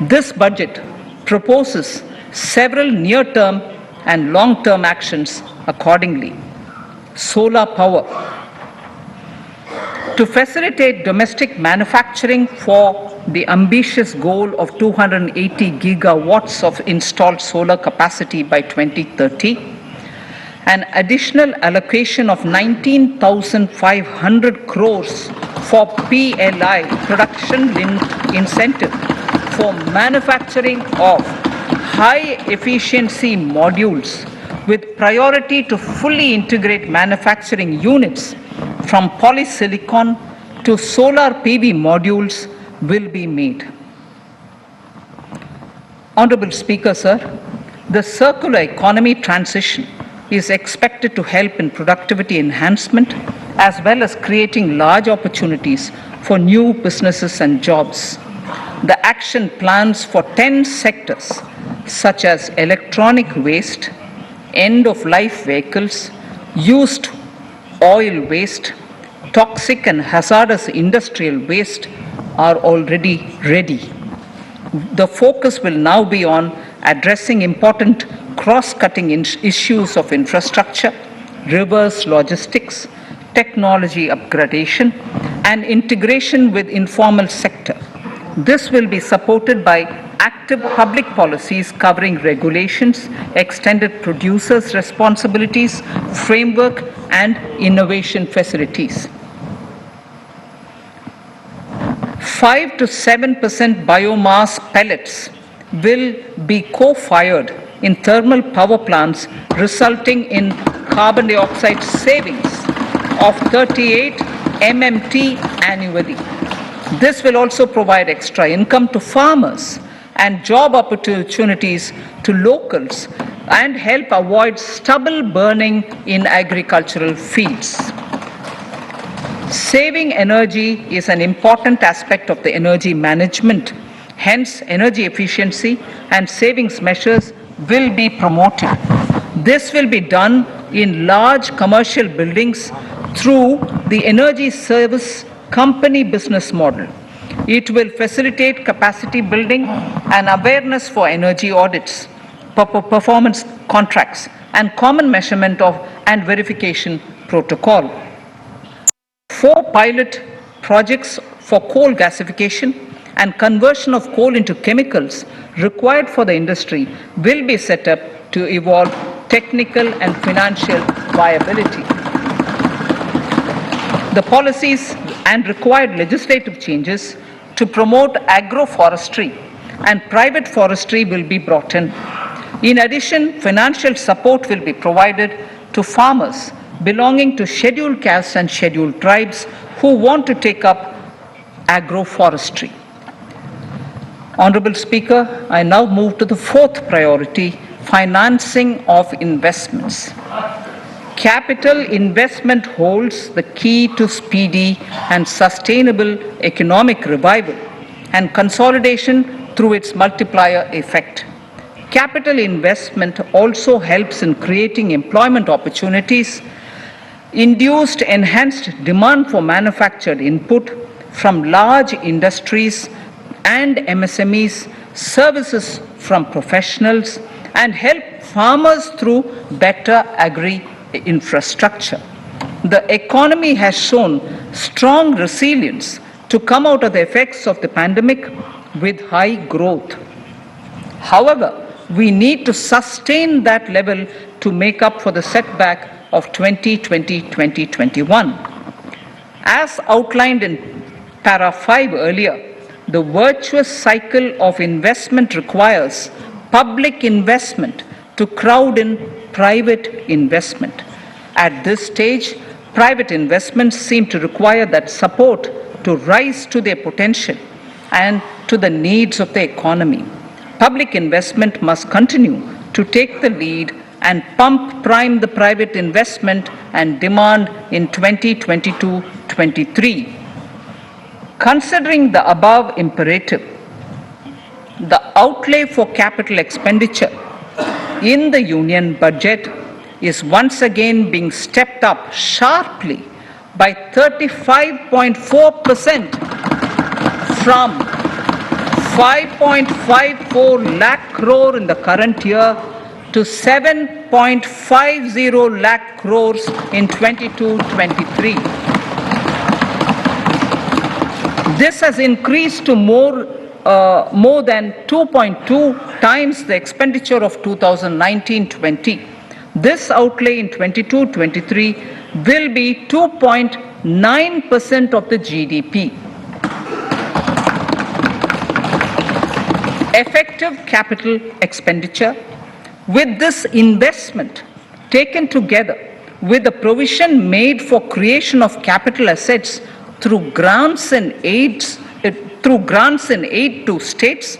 This budget proposes several near-term and long-term actions accordingly. Solar power. To facilitate domestic manufacturing for the ambitious goal of 280 gigawatts of installed solar capacity by 2030, an additional allocation of 19,500 crores for PLI, production-linked incentive, for manufacturing of high-efficiency modules with priority to fully integrate manufacturing units from polysilicon to solar PV modules will be made. Honorable Speaker, sir, the circular economy transition is expected to help in productivity enhancement as well as creating large opportunities for new businesses and jobs. The action plans for 10 sectors such as electronic waste, end-of-life vehicles, used oil waste, toxic and hazardous industrial waste are already ready. The focus will now be on addressing important cross-cutting issues of infrastructure, reverse logistics, technology upgradation, and integration with informal sector. This will be supported by active public policies covering regulations, extended producers' responsibilities, framework, and innovation facilities. 5 to 7% biomass pellets will be co-fired in thermal power plants, resulting in carbon dioxide savings of 38 MMT annually. This will also provide extra income to farmers and job opportunities to locals and help avoid stubble burning in agricultural fields. Saving energy is an important aspect of the energy management. Hence, energy efficiency and savings measures will be promoted. This will be done in large commercial buildings through the energy service company business model. It will facilitate capacity building and awareness for energy audits, performance contracts, and common measurement of and verification protocol. 4 pilot projects for coal gasification and conversion of coal into chemicals required for the industry will be set up to evolve technical and financial viability. The policies and required legislative changes to promote agroforestry and private forestry will be brought in. In addition, financial support will be provided to farmers belonging to scheduled castes and scheduled tribes who want to take up agroforestry. Honorable Speaker, I now move to the 4th priority, financing of investments. Capital investment holds the key to speedy and sustainable economic revival and consolidation through its multiplier effect. Capital investment also helps in creating employment opportunities, induced enhanced demand for manufactured input from large industries and MSMEs, services from professionals, and help farmers through better agri-infrastructure. The economy has shown strong resilience to come out of the effects of the pandemic with high growth. However, we need to sustain that level to make up for the setback of 2020-2021. As outlined in para 5 earlier, the virtuous cycle of investment requires public investment to crowd in private investment. At this stage, private investments seem to require that support to rise to their potential and to the needs of the economy. Public investment must continue to take the lead and pump prime the private investment and demand in 2022-23. Considering the above imperative, the outlay for capital expenditure in the union budget is once again being stepped up sharply by 35.4% from 5.54 lakh crore in the current year to 7.50 lakh crores in 22-23. This has increased to more than 2.2 times the expenditure of 2019-20. This outlay in 22-23 will be 2.9% of the GDP. Effective capital expenditure. With this investment taken together with the provision made for creation of capital assets through grants and aid to states,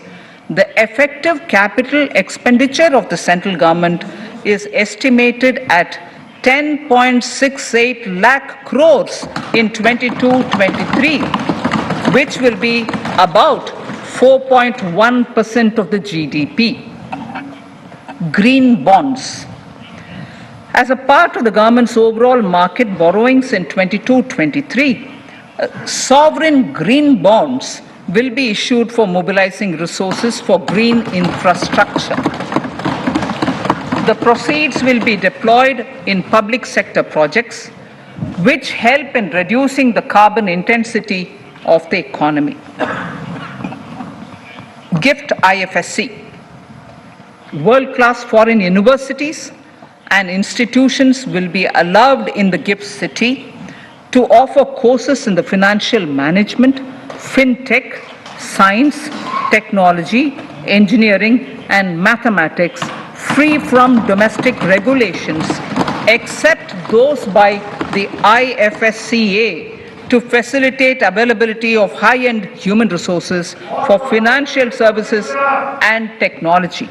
the effective capital expenditure of the central government is estimated at 10.68 lakh crores in 22-23, which will be about 4.1% of the GDP. Green bonds. As a part of the government's overall market borrowings in 22-23, sovereign green bonds will be issued for mobilizing resources for green infrastructure. The proceeds will be deployed in public sector projects which help in reducing the carbon intensity of the economy. Gift IFSC. World-class foreign universities and institutions will be allowed in the gift city to offer courses in the financial management, fintech, science, technology, engineering, and mathematics free from domestic regulations except those by the IFSCA to facilitate availability of high-end human resources for financial services and technology.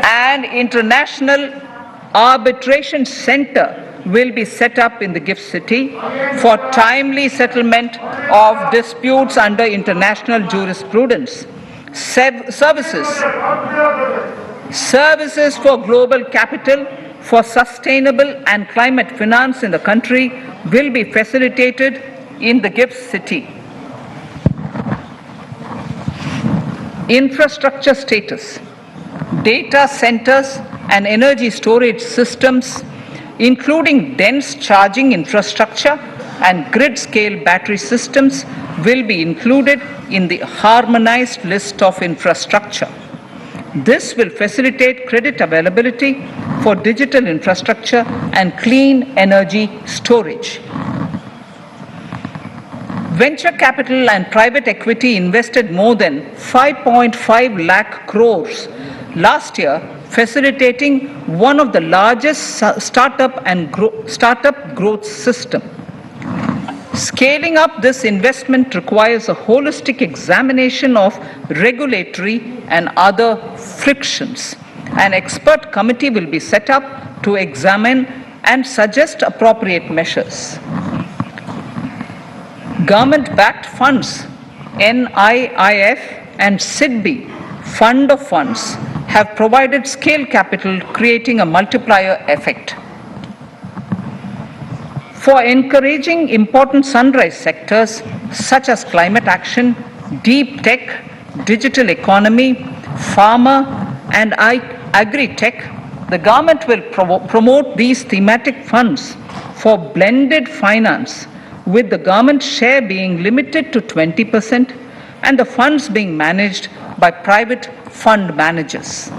An international arbitration center will be set up in the gift city for timely settlement of disputes under international jurisprudence. Services for global capital for sustainable and climate finance in the country will be facilitated in the gift city. Infrastructure status. Data centers and energy storage systems, including dense charging infrastructure and grid-scale battery systems, will be included in the harmonized list of infrastructure. This will facilitate credit availability for digital infrastructure and clean energy storage. Venture capital and private equity invested more than 5.5 lakh crores last year, facilitating one of the largest startup growth system. Scaling up this investment requires a holistic examination of regulatory and other frictions. An expert committee will be set up to examine and suggest appropriate measures. Government-backed funds, NIIF and SIDBI, fund of funds, have provided scale capital, creating a multiplier effect. For encouraging important sunrise sectors such as climate action, deep tech, digital economy, pharma, and agri-tech, the government will promote these thematic funds for blended finance, with the government share being limited to 20% and the funds being managed by private fund managers.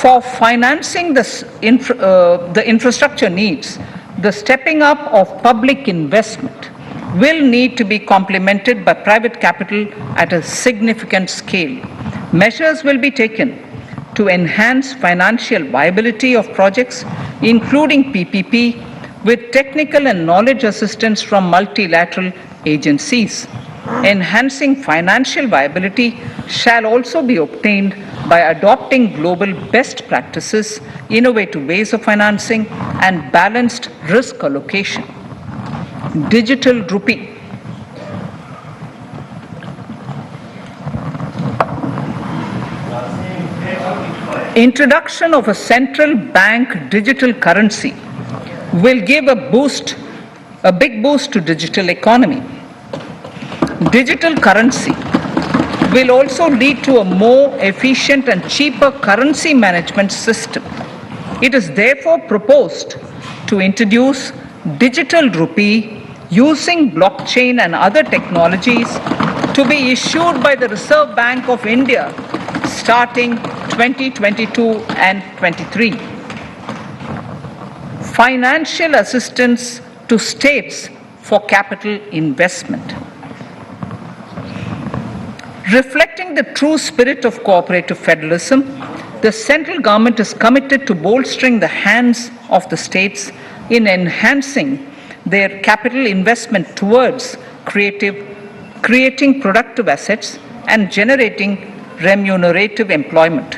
For financing the infrastructure needs, the stepping up of public investment will need to be complemented by private capital at a significant scale. Measures will be taken to enhance financial viability of projects, including PPP, with technical and knowledge assistance from multilateral agencies. Enhancing financial viability shall also be obtained by adopting global best practices, innovative ways of financing, and balanced risk allocation. Digital rupee. Introduction of a central bank digital currency will give a big boost to digital economy. Digital currency will also lead to a more efficient and cheaper currency management system. It is therefore proposed to introduce digital rupee using blockchain and other technologies to be issued by the Reserve Bank of India starting 2022 and 23. Financial assistance to states for capital investment. Reflecting the true spirit of cooperative federalism, the central government is committed to bolstering the hands of the states in enhancing their capital investment towards creating productive assets and generating remunerative employment.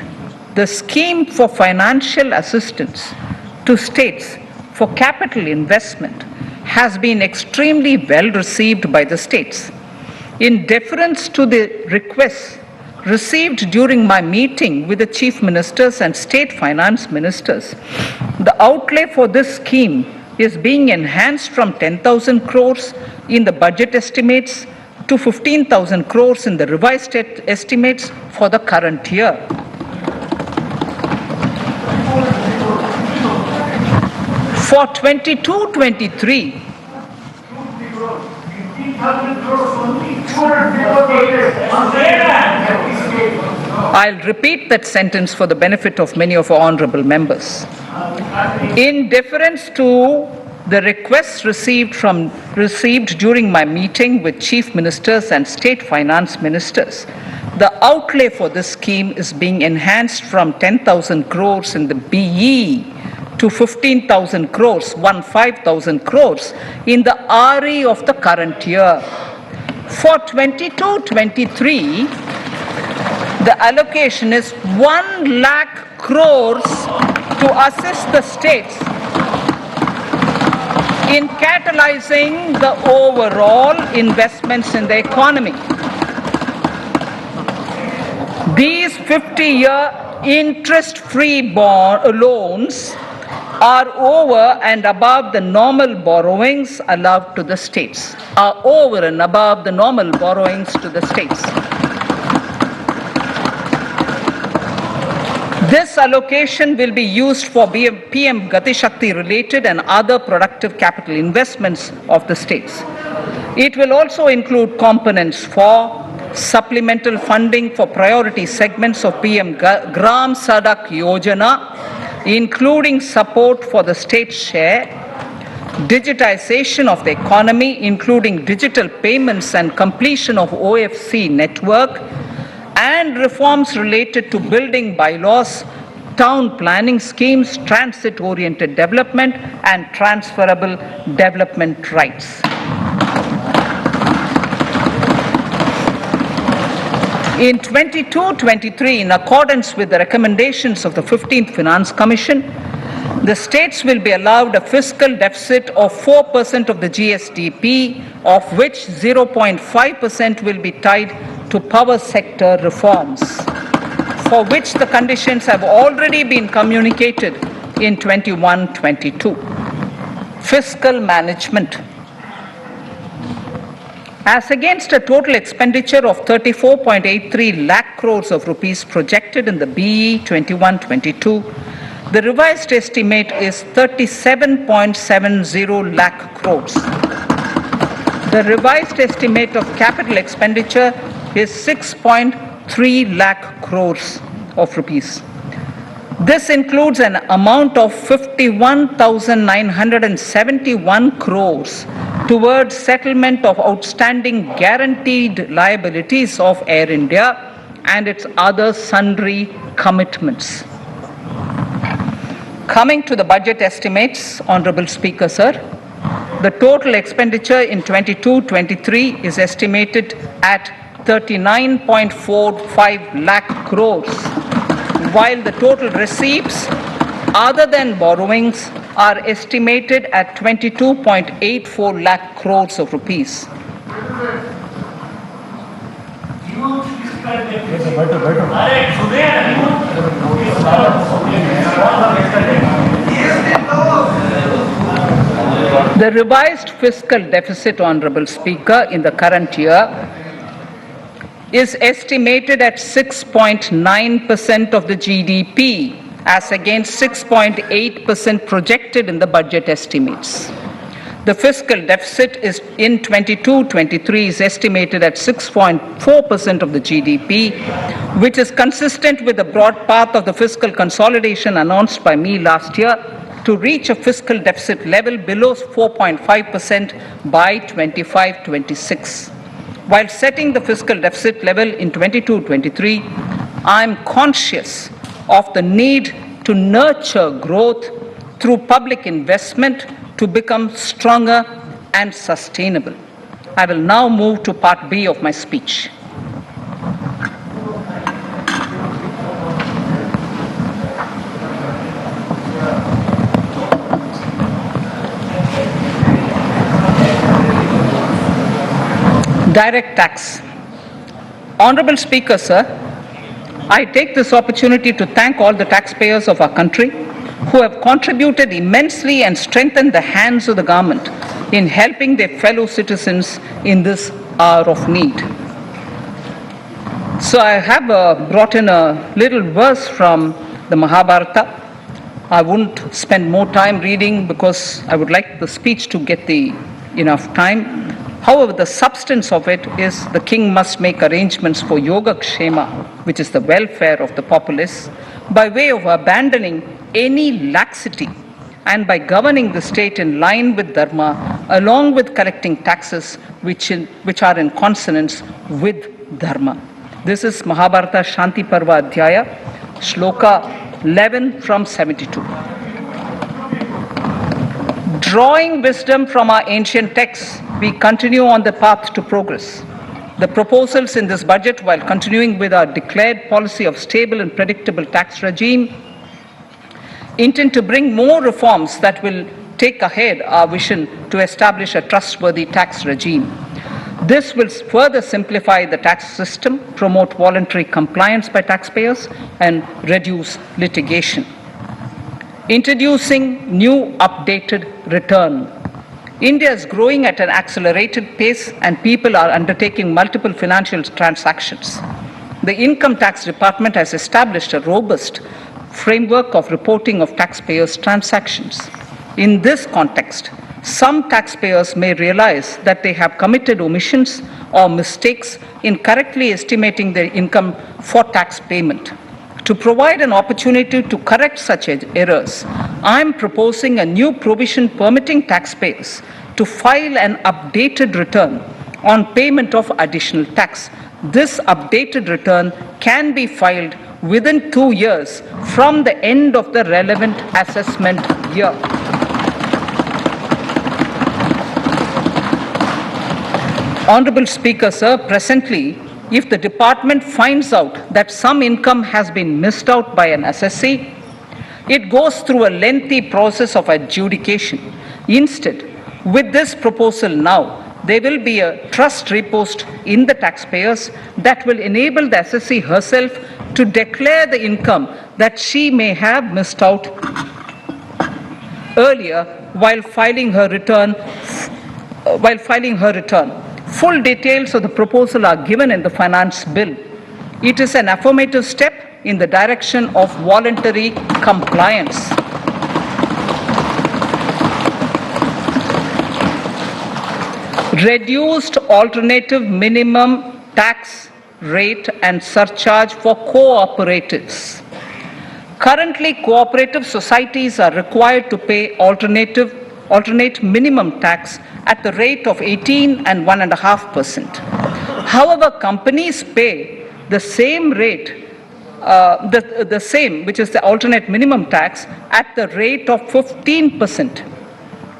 The scheme for financial assistance to states for capital investment has been extremely well received by the states. In deference to the requests received during my meeting with the chief ministers and state finance ministers, the outlay for this scheme is being enhanced from 10,000 crores in the budget estimates to 15,000 crores in the revised estimates for the current year. For 22-23, I'll repeat that sentence for the benefit of many of our honorable members. In deference to the requests received during my meeting with chief ministers and state finance ministers, the outlay for this scheme is being enhanced from 10,000 crores in the BE to 15,000 crores, 15,000 crores in the RE of the current year. For 22-23, the allocation is 1 lakh crores to assist the states in catalyzing the overall investments in the economy. These 50-year interest-free loans are over and above the normal borrowings allowed to the states, are over and above the normal borrowings to the states. This allocation will be used for PM Gati Shakti related and other productive capital investments of the states. It will also include components for supplemental funding for priority segments of PM Gram Sadak Yojana, including support for the state share, digitization of the economy, including digital payments and completion of OFC network, and reforms related to building bylaws, town planning schemes, transit-oriented development, and transferable development rights. In 22-23, in accordance with the recommendations of the 15th Finance Commission, the states will be allowed a fiscal deficit of 4% of the GSDP, of which 0.5% will be tied to power sector reforms, for which the conditions have already been communicated in 21-22. Fiscal management. As against a total expenditure of 34.83 lakh crores of rupees projected in the BE 21-22, the revised estimate is 37.70 lakh crores. The revised estimate of capital expenditure is 6.3 lakh crores of rupees. This includes an amount of 51,971 crores towards settlement of outstanding guaranteed liabilities of Air India and its other sundry commitments. Coming to the budget estimates, Honorable Speaker, sir, the total expenditure in 22-23 is estimated at 39.45 lakh crores, while the total receipts other than borrowings are estimated at 22.84 lakh crores of rupees. The revised fiscal deficit, Honorable Speaker, in the current year is estimated at 6.9% of the GDP, as against 6.8% projected in the budget estimates. The fiscal deficit is in 22-23 is estimated at 6.4% of the GDP, which is consistent with the broad path of the fiscal consolidation announced by me last year to reach a fiscal deficit level below 4.5% by 25-26. While setting the fiscal deficit level in 22-23, I am conscious of the need to nurture growth through public investment to become stronger and sustainable. I will now move to part B of my speech. Direct tax. Honorable Speaker, sir, I take this opportunity to thank all the taxpayers of our country who have contributed immensely and strengthened the hands of the government in helping their fellow citizens in this hour of need. So I have brought in a little verse from the Mahabharata. I won't spend more time reading because I would like the speech to get enough time. However, the substance of it is the king must make arrangements for yoga kshema, which is the welfare of the populace, by way of abandoning any laxity and by governing the state in line with dharma, along with collecting taxes which are in consonance with dharma. This is Mahabharata Shanti Parva Adhyaya, Shloka 11 from 72. Drawing wisdom from our ancient texts, we continue on the path to progress. The proposals in this budget, while continuing with our declared policy of stable and predictable tax regime, intend to bring more reforms that will take ahead our vision to establish a trustworthy tax regime. This will further simplify the tax system, promote voluntary compliance by taxpayers, and reduce litigation. Introducing new updated return. India is growing at an accelerated pace and people are undertaking multiple financial transactions. The Income Tax Department has established a robust framework of reporting of taxpayers' transactions. In this context, some taxpayers may realize that they have committed omissions or mistakes in correctly estimating their income for tax payment. To provide an opportunity to correct such errors, I am proposing a new provision permitting taxpayers to file an updated return on payment of additional tax. This updated return can be filed within 2 years from the end of the relevant assessment year. Honorable Speaker, sir, presently, if the department finds out that some income has been missed out by an assessee, it goes through a lengthy process of adjudication. Instead, with this proposal now, there will be a trust repost in the taxpayers that will enable the assessee herself to declare the income that she may have missed out earlier while filing her return. Full details of the proposal are given in the finance bill. It is an affirmative step in the direction of voluntary compliance. Reduced alternative minimum tax rate and surcharge for cooperatives. Currently, cooperative societies are required to pay alternate minimum tax at the rate of 18 and 1.5%. However, companies pay the same rate, the same, which is the alternate minimum tax, at the rate of 15%.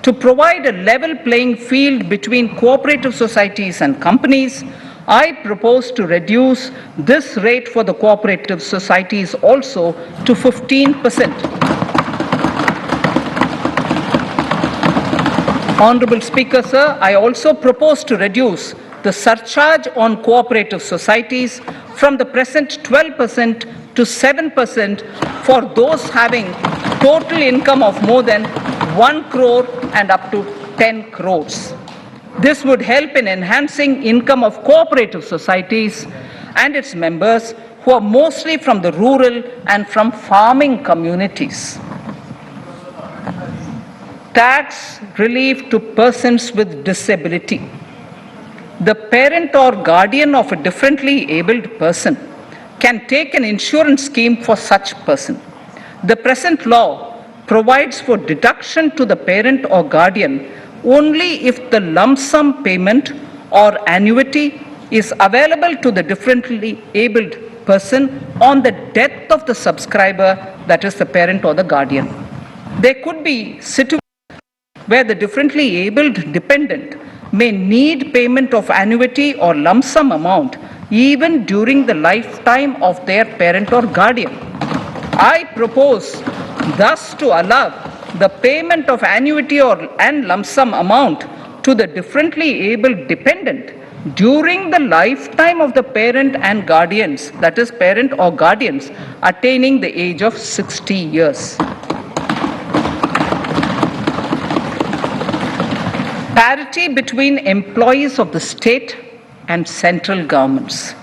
To provide a level playing field between cooperative societies and companies, I propose to reduce this rate for the cooperative societies also to 15%. Honorable Speaker, sir, I also propose to reduce the surcharge on cooperative societies from the present 12% to 7% for those having total income of more than 1 crore and up to 10 crores. This would help in enhancing income of cooperative societies and its members who are mostly from the rural and from farming communities. tax relief to persons with disability. The parent or guardian of a differently abled person can take an insurance scheme for such person. The present law provides for deduction to the parent or guardian only if the lump sum payment or annuity is available to the differently abled person on the death of the subscriber, that is the parent or the guardian. There could be situations where the differently abled dependent may need payment of annuity or lump sum amount even during the lifetime of their parent or guardian. I propose thus to allow the payment of annuity and lump sum amount to the differently abled dependent during the lifetime of the parent and guardians, that is parent or guardians, attaining the age of 60 years. Parity between employees of the state and central governments.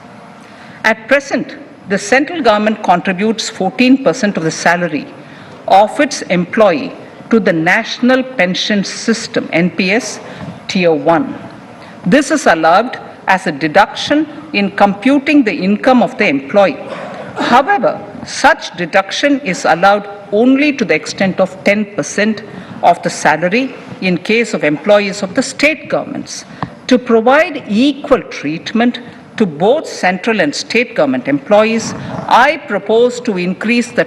At present, the central government contributes 14% of the salary of its employee to the National Pension System, NPS, Tier 1. This is allowed as a deduction in computing the income of the employee. However, such deduction is allowed only to the extent of 10% of the salary in case of employees of the state governments. To provide equal treatment to both central and state government employees, I propose to increase the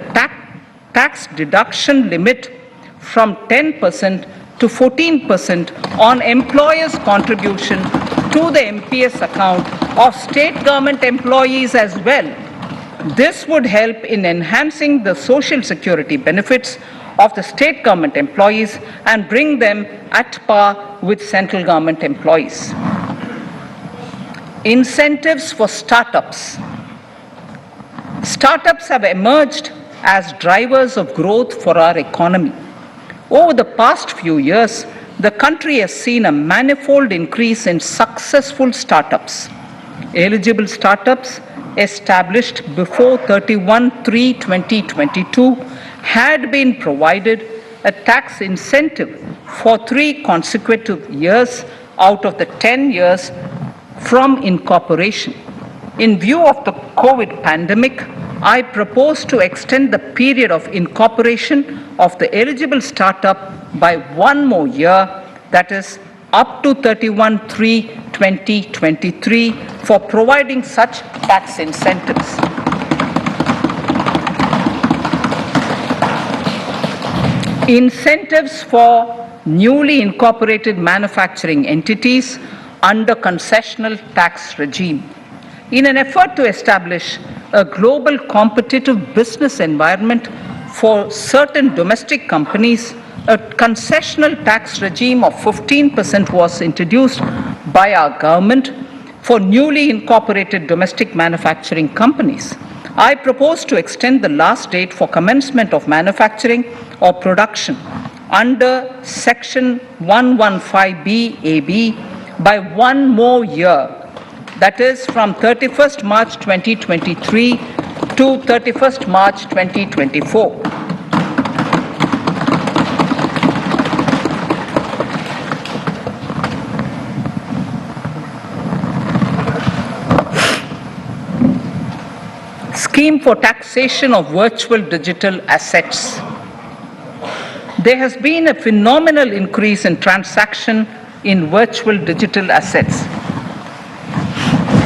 tax deduction limit from 10% to 14% on employers' contribution to the MPS account of state government employees as well. This would help in enhancing the social security benefits of the state government employees and bring them at par with central government employees. Incentives for startups. Startups have emerged as drivers of growth for our economy. Over the past few years, the country has seen a manifold increase in successful startups. Eligible startups established before 31/3/2022 had been provided a tax incentive for 3 consecutive years out of the 10 years from incorporation. In view of the COVID pandemic, I propose to extend the period of incorporation of the eligible startup by 1 more year, that is up to 31/3/2023, for providing such tax incentives. Incentives for newly incorporated manufacturing entities under concessional tax regime. In an effort to establish a global competitive business environment for certain domestic companies, a concessional tax regime of 15% was introduced by our government for newly incorporated domestic manufacturing companies. I propose to extend the last date for commencement of manufacturing or production under Section 115B(ab) by 1 more year, that is from 31st March 2023 to 31st March 2024. Scheme for taxation of virtual digital assets. There has been a phenomenal increase in transaction in virtual digital assets.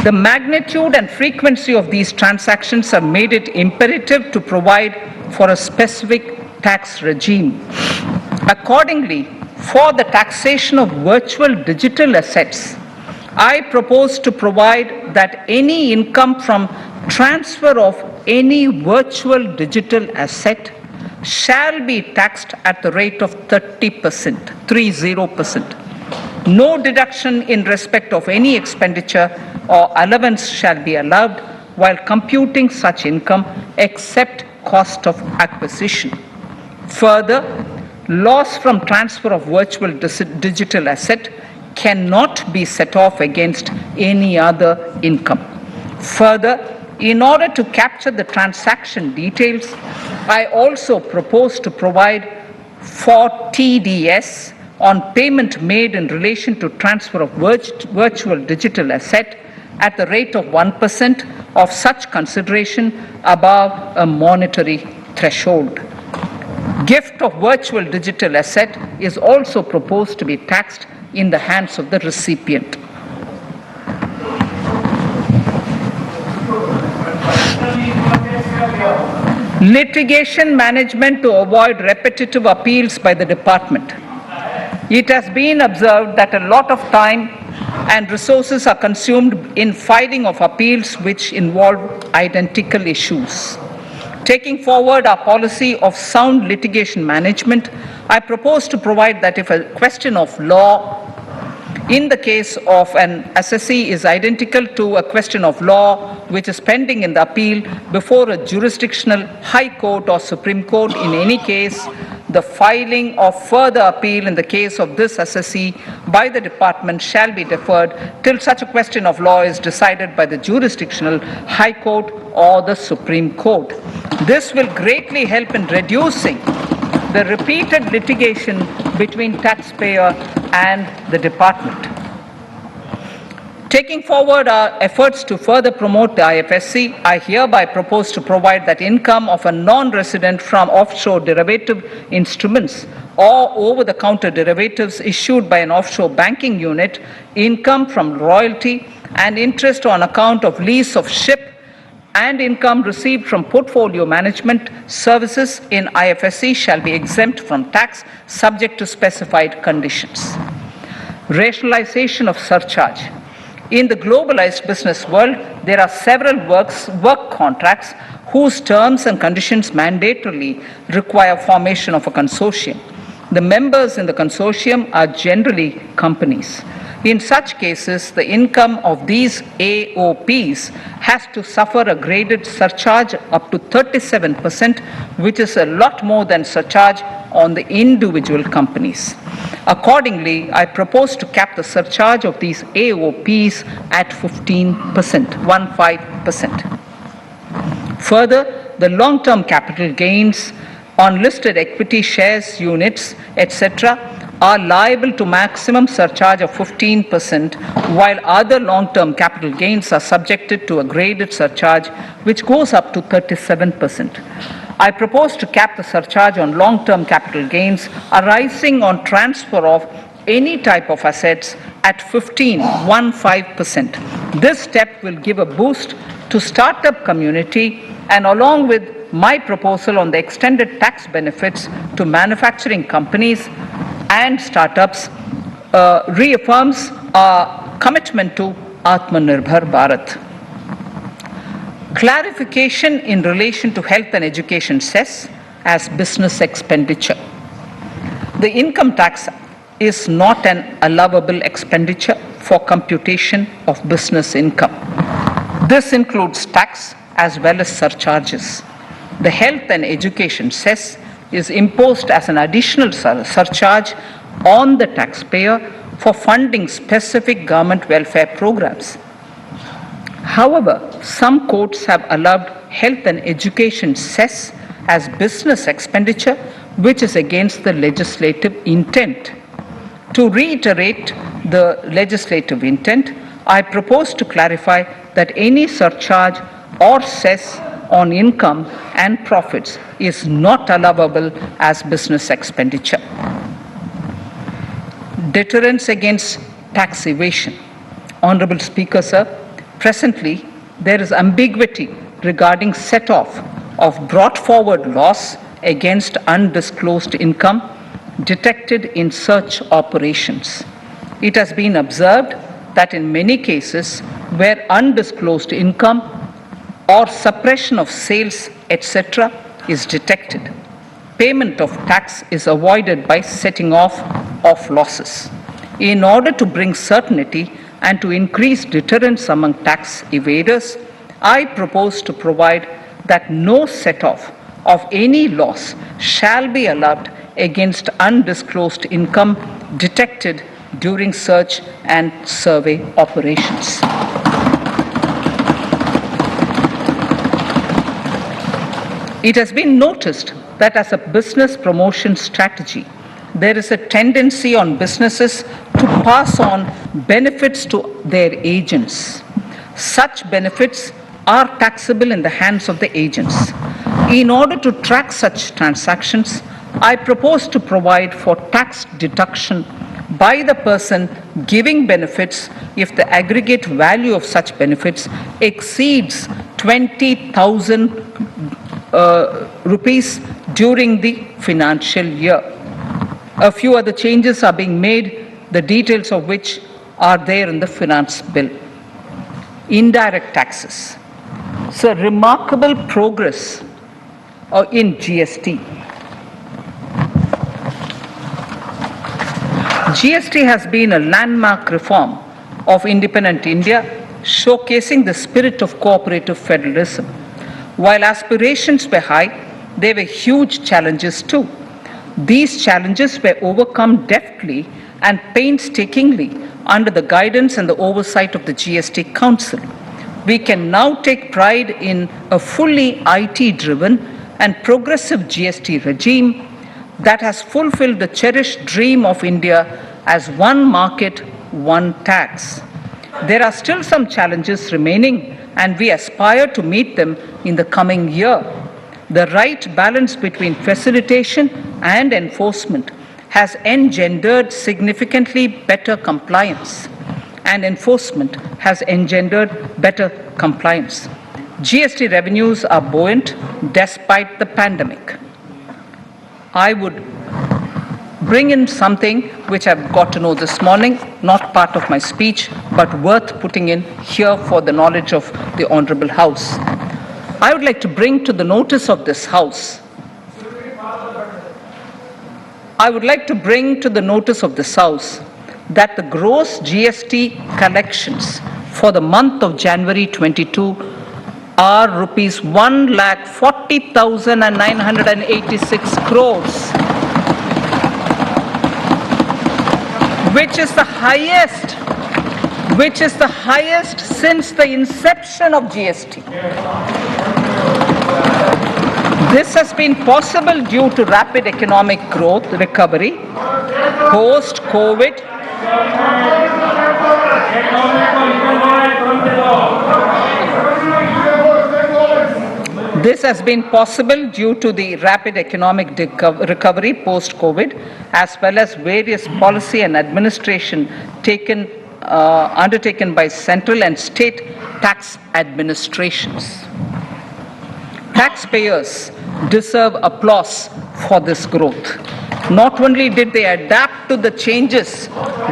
The magnitude and frequency of these transactions have made it imperative to provide for a specific tax regime. Accordingly, for the taxation of virtual digital assets, I propose to provide that any income from transfer of any virtual digital asset shall be taxed at the rate of 30%, 30%. No deduction in respect of any expenditure or allowance shall be allowed while computing such income except cost of acquisition. Further, loss from transfer of virtual digital asset cannot be set off against any other income. Further, in order to capture the transaction details, I also propose to provide for TDS on payment made in relation to transfer of virtual digital asset at the rate of 1% of such consideration above a monetary threshold. Gift of virtual digital asset is also proposed to be taxed in the hands of the recipient. Litigation management to avoid repetitive appeals by the department. It has been observed that a lot of time and resources are consumed in filing of appeals which involve identical issues. Taking forward our policy of sound litigation management, I propose to provide that if a question of law in the case of an assessee is identical to a question of law which is pending in the appeal before a jurisdictional high court or Supreme Court, in any case, the filing of further appeal in the case of this assessee by the department shall be deferred till such a question of law is decided by the jurisdictional high court or the Supreme Court. This will greatly help in reducing the repeated litigation between taxpayer and the department. Taking forward our efforts to further promote the IFSC, I hereby propose to provide that income of a non-resident from offshore derivative instruments or over-the-counter derivatives issued by an offshore banking unit, income from royalty and interest on account of lease of ship, and income received from portfolio management services in IFSC shall be exempt from tax subject to specified conditions. Rationalization of surcharge. In the globalized business world, there are several work contracts whose terms and conditions mandatorily require formation of a consortium. The members in the consortium are generally companies. In such cases, the income of these AOPs has to suffer a graded surcharge up to 37%, which is a lot more than surcharge on the individual companies. Accordingly, I propose to cap the surcharge of these AOPs at 15%. Further, the long-term capital gains on listed equity shares, units, etc., are liable to maximum surcharge of 15%, while other long-term capital gains are subjected to a graded surcharge which goes up to 37%. I propose to cap the surcharge on long-term capital gains arising on transfer of any type of assets at 15%. This step will give a boost to startup community, and along with my proposal on the extended tax benefits to manufacturing companies and startups, reaffirms our commitment to Atmanirbhar Bharat. Clarification in relation to health and education cess as business expenditure. The income tax is not an allowable expenditure for computation of business income. This includes tax as well as surcharges. The health and education cess is imposed as an additional surcharge on the taxpayer for funding specific government welfare programs. However, some courts have allowed health and education cess as business expenditure, which is against the legislative intent. To reiterate the legislative intent, I propose to clarify that any surcharge or cess on income and profits is not allowable as business expenditure. Deterrence against tax evasion. Honorable Speaker, sir, presently there is ambiguity regarding set-off of brought forward loss against undisclosed income detected in such operations. It has been observed that in many cases where undisclosed income or suppression of sales, etc., is detected, payment of tax is avoided by setting off of losses. In order to bring certainty and to increase deterrence among tax evaders, I propose to provide that no set-off of any loss shall be allowed against undisclosed income detected during search and survey operations. It has been noticed that as a business promotion strategy, there is a tendency on businesses to pass on benefits to their agents. Such benefits are taxable in the hands of the agents. In order to track such transactions, I propose to provide for tax deduction by the person giving benefits if the aggregate value of such benefits exceeds 20,000 rupees during the financial year. A few other changes are being made, the details of which are there in the finance bill. Indirect taxes. So remarkable progress in GST. GST has been a landmark reform of independent India, showcasing the spirit of cooperative federalism. While aspirations were high, there were huge challenges too. These challenges were overcome deftly and painstakingly under the guidance and the oversight of the GST Council. We can now take pride in a fully IT-driven and progressive GST regime that has fulfilled the cherished dream of India as one market, one tax. There are still some challenges remaining, and we aspire to meet them in the coming year. The right balance between facilitation and enforcement has engendered significantly better compliance, and enforcement has engendered better compliance. GST revenues are buoyant despite the pandemic. I would bring in something which I've got to know this morning, not part of my speech, but worth putting in here for the knowledge of the Honorable House. I would like to bring to the notice of this House that the gross GST collections for the month of January 22 are rupees 1,40,986 crores, which is the highest since the inception of GST. This has been possible due to rapid economic growth, recovery, post-COVID. This has been possible due to the rapid economic recovery post-COVID, as well as various policy and administration undertaken by central and state tax administrations. Taxpayers deserve applause for this growth. Not only did they adapt to the changes,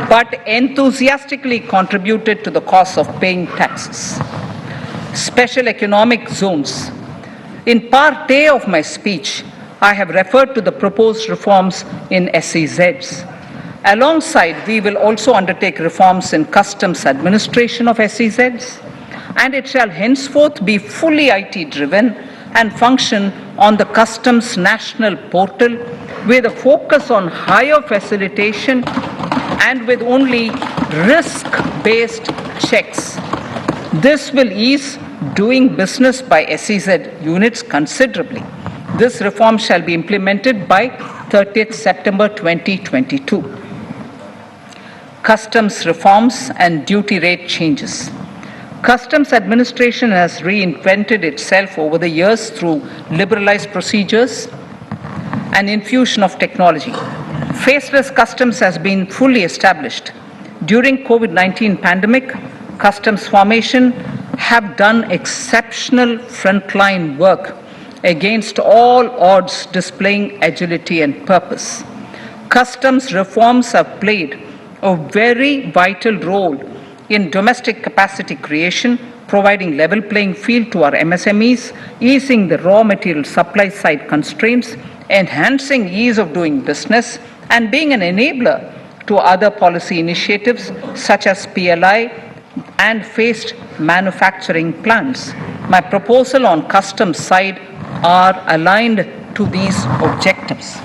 but enthusiastically contributed to the cost of paying taxes. Special economic zones. In part A of my speech, I have referred to the proposed reforms in SEZs. Alongside, we will also undertake reforms in customs administration of SEZs, and it shall henceforth be fully IT-driven and function on the customs national portal with a focus on higher facilitation and with only risk-based checks. This will ease doing business by SEZ units considerably. This reform shall be implemented by 30th September 2022. Customs reforms and duty rate changes. Customs administration has reinvented itself over the years through liberalized procedures and infusion of technology. Faceless customs has been fully established. During COVID-19 pandemic, customs formation have done exceptional frontline work against all odds, displaying agility and purpose. Customs reforms have played a very vital role in domestic capacity creation, providing level playing field to our MSMEs, easing the raw material supply side constraints, enhancing ease of doing business, and being an enabler to other policy initiatives such as PLI and phased manufacturing plans. My proposal on customs side are aligned to these objectives.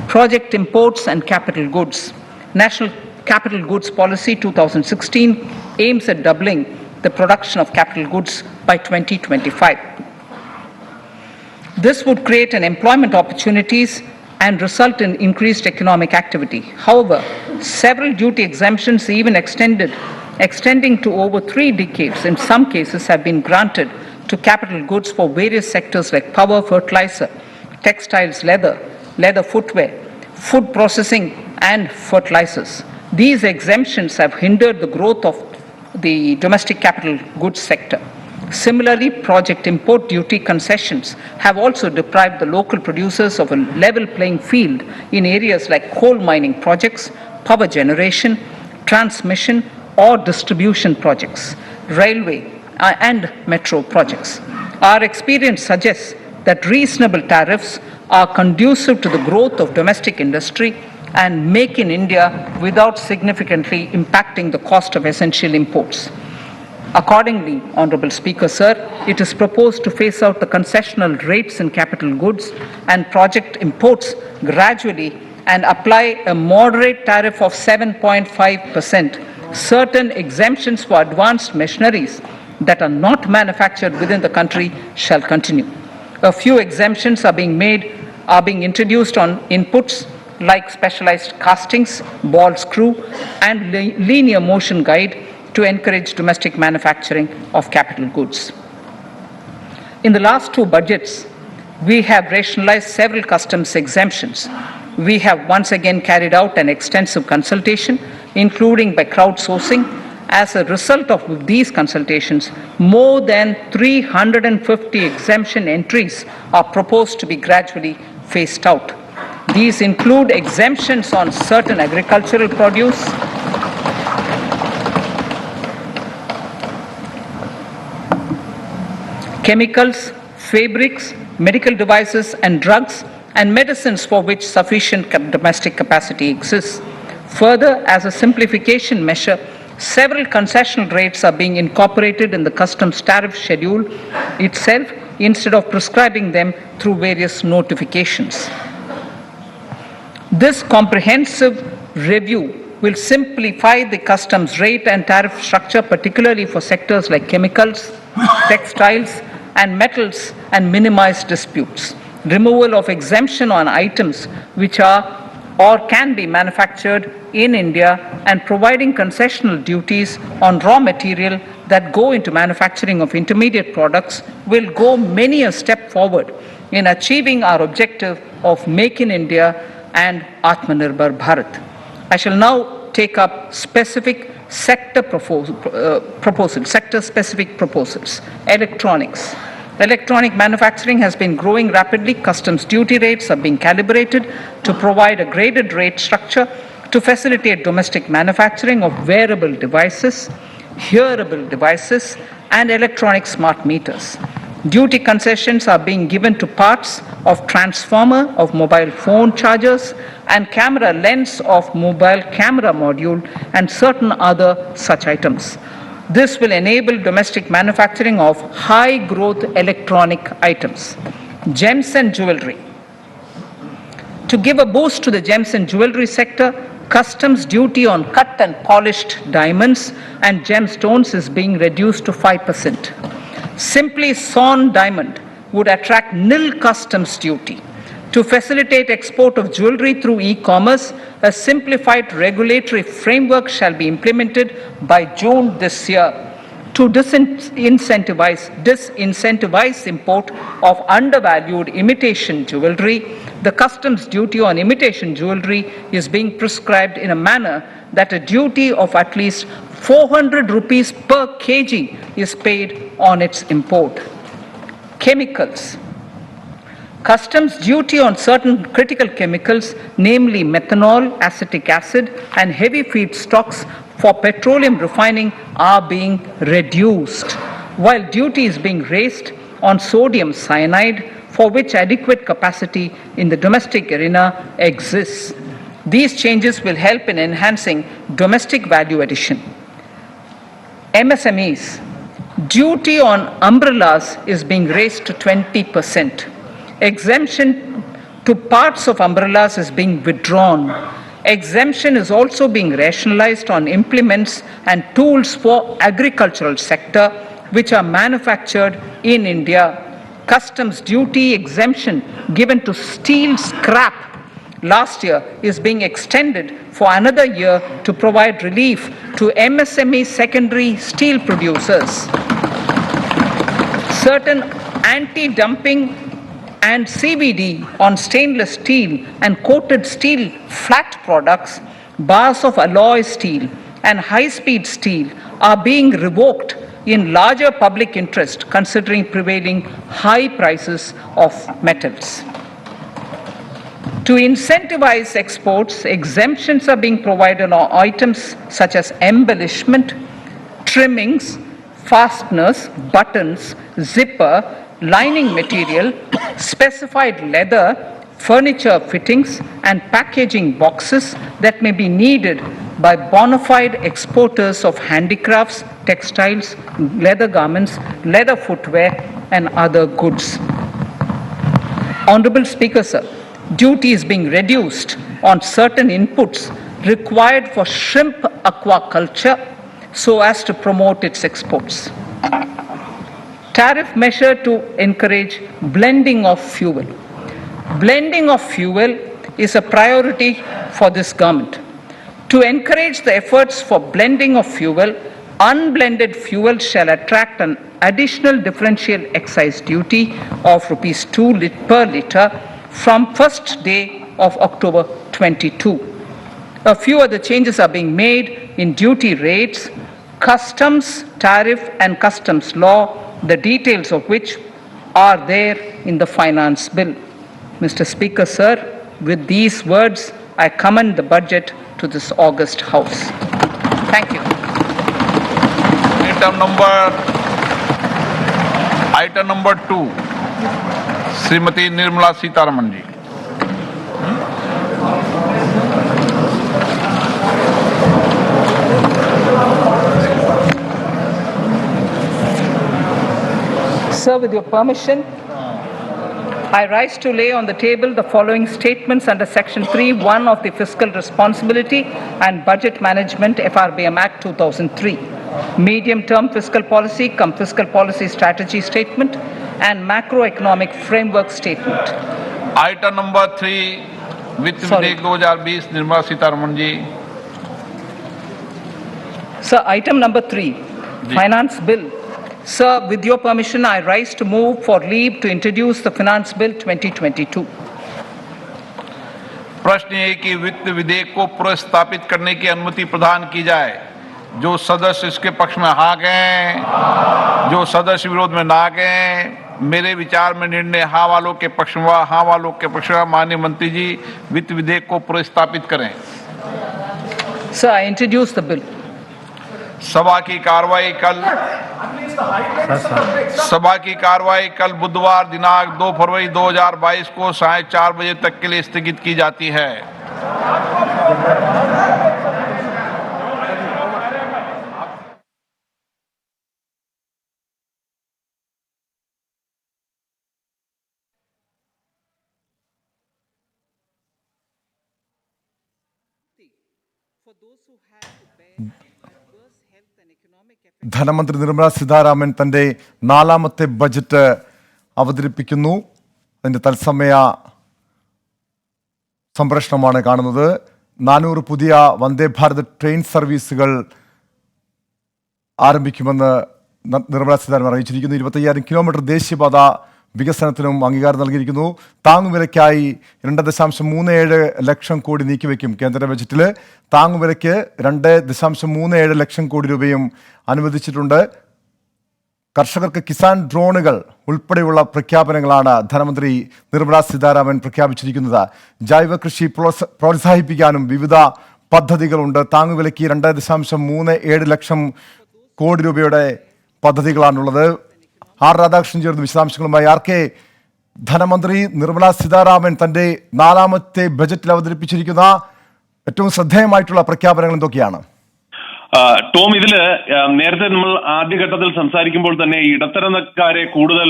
Project imports and capital goods. National Capital Goods Policy 2016 aims at doubling the production of capital goods by 2025. This would create an employment opportunities and result in increased economic activity. However, several duty exemptions, even extending to over 3 decades in some cases, have been granted to capital goods for various sectors like power, fertilizer, textiles, leather footwear, food processing, and fertilizers. These exemptions have hindered the growth of the domestic capital goods sector. Similarly, project import duty concessions have also deprived the local producers of a level playing field in areas like coal mining projects, power generation, transmission or distribution projects, railway and metro projects. Our experience suggests that reasonable tariffs are conducive to the growth of domestic industry and make in India without significantly impacting the cost of essential imports. Accordingly, Honourable Speaker, Sir, it is proposed to phase out the concessional rates in capital goods and project imports gradually and apply a moderate tariff of 7.5%. Certain exemptions for advanced machineries that are not manufactured within the country shall continue. A few exemptions are being introduced on inputs like specialized castings, ball screw, and linear motion guide to encourage domestic manufacturing of capital goods. In the last 2 budgets, we have rationalized several customs exemptions. We have once again carried out an extensive consultation, including by crowdsourcing. As a result of these consultations, more than 350 exemption entries are proposed to be gradually phased out. These include exemptions on certain agricultural produce, chemicals, fabrics, medical devices and drugs, and medicines for which sufficient domestic capacity exists. Further, as a simplification measure, several concessional rates are being incorporated in the customs tariff schedule itself instead of prescribing them through various notifications. This comprehensive review will simplify the customs rate and tariff structure, particularly for sectors like chemicals, textiles, and metals, and minimize disputes. Removal of exemption on items which are or can be manufactured in India and providing concessional duties on raw material that go into manufacturing of intermediate products will go many a step forward in achieving our objective of Make in India and Atmanirbhar Bharat. I shall now take up specific sector-specific proposals. Electronics. Electronic manufacturing has been growing rapidly. Customs duty rates are being calibrated to provide a graded rate structure to facilitate domestic manufacturing of wearable devices, hearable devices, and electronic smart meters. Duty concessions are being given to parts of transformer of mobile phone chargers and camera lens of mobile camera module and certain other such items. This will enable domestic manufacturing of high-growth electronic items. Gems and jewelry. To give a boost to the gems and jewelry sector, customs duty on cut and polished diamonds and gemstones is being reduced to 5%. Simply sawn diamond would attract nil customs duty. To facilitate export of jewelry through e-commerce, a simplified regulatory framework shall be implemented by June this year. To disincentivize import of undervalued imitation jewelry, the customs duty on imitation jewelry is being prescribed in a manner that a duty of at least 400 rupees per kg is paid on its import. Chemicals. Customs duty on certain critical chemicals, namely methanol, acetic acid, and heavy feedstocks for petroleum refining are being reduced, while duty is being raised on sodium cyanide, for which adequate capacity in the domestic arena exists. These changes will help in enhancing domestic value addition. MSMEs. Duty on umbrellas is being raised to 20%. Exemption to parts of umbrellas is being withdrawn. Exemption is also being rationalized on implements and tools for agricultural sector which are manufactured in India. customs duty exemption given to steel scrap last year is being extended for another year to provide relief to MSME secondary steel producers. Certain anti-dumping and CVD on stainless steel and coated steel flat products, bars of alloy steel and high-speed steel are being revoked in larger public interest considering prevailing high prices of metals. To incentivize exports, exemptions are being provided on items such as embellishment, trimmings, fasteners, buttons, zipper, lining material, specified leather, furniture fittings, and packaging boxes that may be needed by bona fide exporters of handicrafts, textiles, leather garments, leather footwear, and other goods. Honorable Speaker, sir, duty is being reduced on certain inputs required for shrimp aquaculture so as to promote its exports. Tariff measure to encourage blending of fuel. Blending of fuel is a priority for this government. To encourage the efforts for blending of fuel, unblended fuel shall attract an additional differential excise duty of rupees 2 per litre from first day of October 22. A few other changes are being made in duty rates, customs, tariff and customs law, the details of which are there in the finance bill. Mr. Speaker, sir, with these words, I commend the budget to this august House. Thank you. Item number 2, Srimati Nirmala Sitharaman ji. Sir, with your permission, I rise to lay on the table the following statements under Section 3(1) of the Fiscal Responsibility and Budget Management FRBM Act 2003. Medium-term fiscal policy cum fiscal policy strategy statement and macroeconomic framework statement. Item number 3, Vitt Videk 2020, Nirmala Sitharaman ji. Sir, item number 3, Finance Bill. Sir, with your permission, I rise to move for leave to introduce the Finance Bill 2022. प्रश्न ये कि वित्त विधेयक को प्रस्तावित करने की अनुमति प्रदान की जाए। जो सदस्य इसके पक्ष में हाँ गए, जो सदस्य विरोध में ना गए, मेरे विचार में निर्णय हाँ वालों के पक्ष में, हाँ वालों के पक्ष में। माननीय मंत्री जी, वित्त विधेयक को प्रस्तावित करें। Sir, I introduce the bill. सभा की कार्रवाई कल बुधवार दिनांक 2 फरवरी 2022 को 4:30 बजे तक के लिए स्थगित की जाती है। ധനമന്ത്രി നിർമ്മല സീതാരാമൻ തന്റെ 4ാമത്തെ ബജറ്റ് അവതരിപ്പിക്കുന്നു. അതിന്റെ തത്സമയ സംപ്രേഷണമാണ് കാണുന്നത്. 400 പുതിയ വന്ദേ ഭാരത് ട്രെയിൻ സർവീസുകൾ ആരംഭിക്കുമെന്ന് നിർമ്മല സീതാരാമൻ അറിയിച്ചിരിക്കുന്നു. 25,000 കിലോമീറ്റർ ദേശീയപാത വികസനത്തിനും അംഗീകാരം നൽകിയിരിക്കുന്നു. താങ്ങുവിലയ്ക്കായി 2.37 ലക്ഷം കോടി നീക്കിവെക്കും. കേന്ദ്ര ബജറ്റിൽ താങ്ങുവിലയ്ക്ക് 2.37 ലക്ഷം കോടി രൂപയും അനുവദിച്ചിട്ടുണ്ട്. കർഷകർക്ക് കിസാൻ ഡ്രോണുകൾ ഉൾപ്പെടെയുള്ള പ്രഖ്യാപനങ്ങളാണ് ധനമന്ത്രി നിർമ്മല സീതാരാമൻ പ്രഖ്യാപിച്ചിരിക്കുന്നത്. ജൈവ കൃഷി പ്രോത്സാഹിപ്പിക്കാനും വിവിധ പദ്ധതികളുണ്ട്. താങ്ങുവിലയ്ക്ക് 2.37 ലക്ഷം കോടി രൂപയുടെ പദ്ധതികളാണുള്ളത്. ആർ രാധാകൃഷ്ണൻ ചേർന്ന് വിശദാംശങ്ങളുമായി. ആർക്കെ, ധനമന്ത്രി നിർമ്മല സീതാരാമൻ തന്റെ 4ാമത്തെ ബജറ്റിൽ അവതരിപ്പിച്ചിരിക്കുന്ന ഏറ്റവും ശ്രദ്ധേയമായിട്ടുള്ള പ്രഖ്യാപനങ്ങൾ എന്തൊക്കെയാണ്? ടോം, ഇതില് നേരത്തെ നമ്മൾ ആദ്യഘട്ടത്തിൽ സംസാരിക്കുമ്പോൾ തന്നെ ഇടത്തരക്കാരെ കൂടുതൽ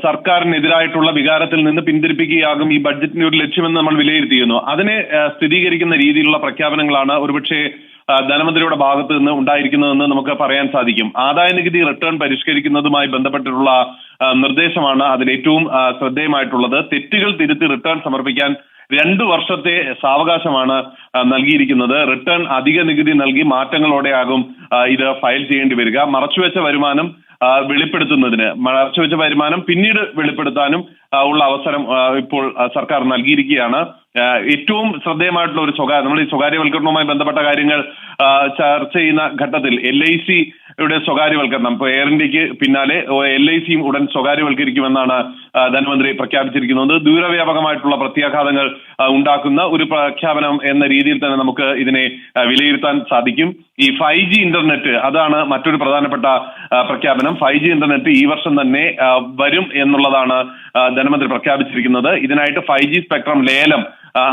സർക്കാരിനെതിരായിട്ടുള്ള വികാരത്തിൽ നിന്ന് പിന്തിരിപ്പിക്കുകയാകും ഈ ബഡ്ജറ്റിന്റെ ഒരു ലക്ഷ്യമെന്ന് നമ്മൾ വിലയിരുത്തിയിരുന്നു. അതിനെ സ്ഥിരീകരിക്കുന്ന രീതിയിലുള്ള പ്രഖ്യാപനങ്ങളാണ് ഒരുപക്ഷെ ധനമന്ത്രിയുടെ ഭാഗത്ത് നിന്ന് ഉണ്ടായിരിക്കുന്നതെന്ന് നമുക്ക് പറയാൻ സാധിക്കും. ആദായ നികുതി റിട്ടേൺ പരിഷ്കരിക്കുന്നതുമായി ബന്ധപ്പെട്ടിട്ടുള്ള നിർദ്ദേശമാണ് അതിൽ ഏറ്റവും ശ്രദ്ധേയമായിട്ടുള്ളത്. തെറ്റുകൾ തിരുത്തി റിട്ടേൺ സമർപ്പിക്കാൻ 2 വർഷത്തെ സാവകാശമാണ് നൽകിയിരിക്കുന്നത്. റിട്ടേൺ അധിക നികുതി നൽകി മാറ്റങ്ങളോടെയാകും ഇത് ഫയൽ ചെയ്യേണ്ടി വരിക. മറച്ചുവെച്ച വരുമാനം മറച്ചുവെച്ച വരുമാനം പിന്നീട് വെളിപ്പെടുത്താനും ഉള്ള അവസരം ഇപ്പോൾ സർക്കാർ നൽകിയിരിക്കുകയാണ്. ഏറ്റവും ശ്രദ്ധേയമായിട്ടുള്ള ഒരു നമ്മൾ ഈ സ്വകാര്യവൽക്കരണവുമായി ബന്ധപ്പെട്ട കാര്യങ്ങൾ ചർച്ച ചെയ്യുന്ന ഘട്ടത്തിൽ LICയുടെ സ്വകാര്യവൽക്കരണം, ഇപ്പോൾ എയർ ഇന്ത്യക്ക് പിന്നാലെ LICയും ഉടൻ സ്വകാര്യവൽക്കരിക്കുമെന്നാണ് ധനമന്ത്രി പ്രഖ്യാപിച്ചിരിക്കുന്നത്. ദൂരവ്യാപകമായിട്ടുള്ള പ്രത്യാഘാതങ്ങൾ ഉണ്ടാക്കുന്ന ഒരു പ്രഖ്യാപനം എന്ന രീതിയിൽ തന്നെ നമുക്ക് ഇതിനെ വിലയിരുത്താൻ സാധിക്കും. ഈ 5G ഇന്റർനെറ്റ്, അതാണ് മറ്റൊരു പ്രധാനപ്പെട്ട പ്രഖ്യാപനം. 5G ഇന്റർനെറ്റ് ഈ വർഷം തന്നെ വരും എന്നുള്ളതാണ് ധനമന്ത്രി പ്രഖ്യാപിച്ചിരിക്കുന്നത്. ഇതിനായിട്ട് 5G സ്പെക്ട്രം ലേലം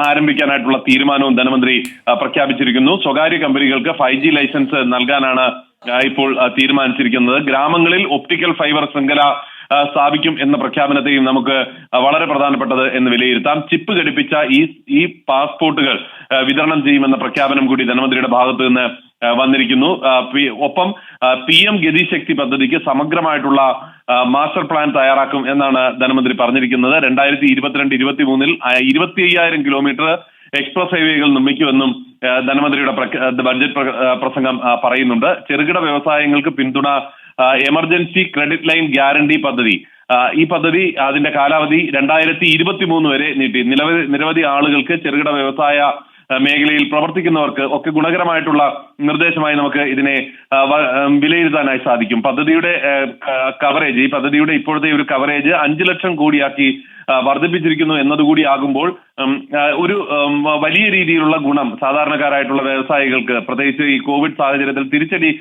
ആരംഭിക്കാനായിട്ടുള്ള തീരുമാനവും ധനമന്ത്രി പ്രഖ്യാപിച്ചിരിക്കുന്നു. സ്വകാര്യ കമ്പനികൾക്ക് 5G ലൈസൻസ് നൽകാനാണ് ഇപ്പോൾ തീരുമാനിച്ചിരിക്കുന്നത്. ഗ്രാമങ്ങളിൽ ഒപ്റ്റിക്കൽ ഫൈബർ ശൃംഖല സ്ഥാപിക്കും എന്ന പ്രഖ്യാപനത്തെയും നമുക്ക് വളരെ പ്രധാനപ്പെട്ടത് എന്ന് വിലയിരുത്താം. ചിപ്പ് ഘടിപ്പിച്ച ഈ പാസ്പോർട്ടുകൾ വിതരണം ചെയ്യുമെന്ന പ്രഖ്യാപനം കൂടി ധനമന്ത്രിയുടെ ഭാഗത്ത് നിന്ന് വന്നിരിക്കുന്നു. ഒപ്പം PM ഗതിശക്തി പദ്ധതിക്ക് സമഗ്രമായിട്ടുള്ള മാസ്റ്റർ പ്ലാൻ തയ്യാറാക്കും എന്നാണ് ധനമന്ത്രി പറഞ്ഞിരിക്കുന്നത്. 2022-23 25,000 കിലോമീറ്റർ എക്സ്പ്രസ് ഹൈവേകൾ നിർമ്മിക്കുമെന്നും ധനമന്ത്രിയുടെ ബഡ്ജറ്റ് പ്രസംഗം പറയുന്നുണ്ട്. ചെറുകിട വ്യവസായങ്ങൾക്ക് പിന്തുണ എമർജൻസി ക്രെഡിറ്റ് ലൈൻ ഗ്യാരണ്ടി പദ്ധതി, ഈ പദ്ധതി അതിന്റെ കാലാവധി 2023 വരെ നീട്ടി. നിരവധി ആളുകൾക്ക്, ചെറുകിട വ്യവസായ മേഖലയിൽ പ്രവർത്തിക്കുന്നവർക്ക് ഒക്കെ ഗുണകരമായിട്ടുള്ള നിർദ്ദേശമായി നമുക്ക് ഇതിനെ വിലയിരുത്താനായി സാധിക്കും. പദ്ധതിയുടെ കവറേജ്, ഈ പദ്ധതിയുടെ ഇപ്പോഴത്തെ ഒരു കവറേജ് 5 ലക്ഷം കോടിയാക്കി വർദ്ധിപ്പിച്ചിരിക്കുന്നു എന്നതുകൂടി ആകുമ്പോൾ ഒരു വലിയ രീതിയിലുള്ള ഗുണം സാധാരണക്കാരായിട്ടുള്ള വ്യവസായികൾക്ക്, പ്രത്യേകിച്ച് ഈ കോവിഡ് സാഹചര്യത്തിൽ തിരിച്ചടി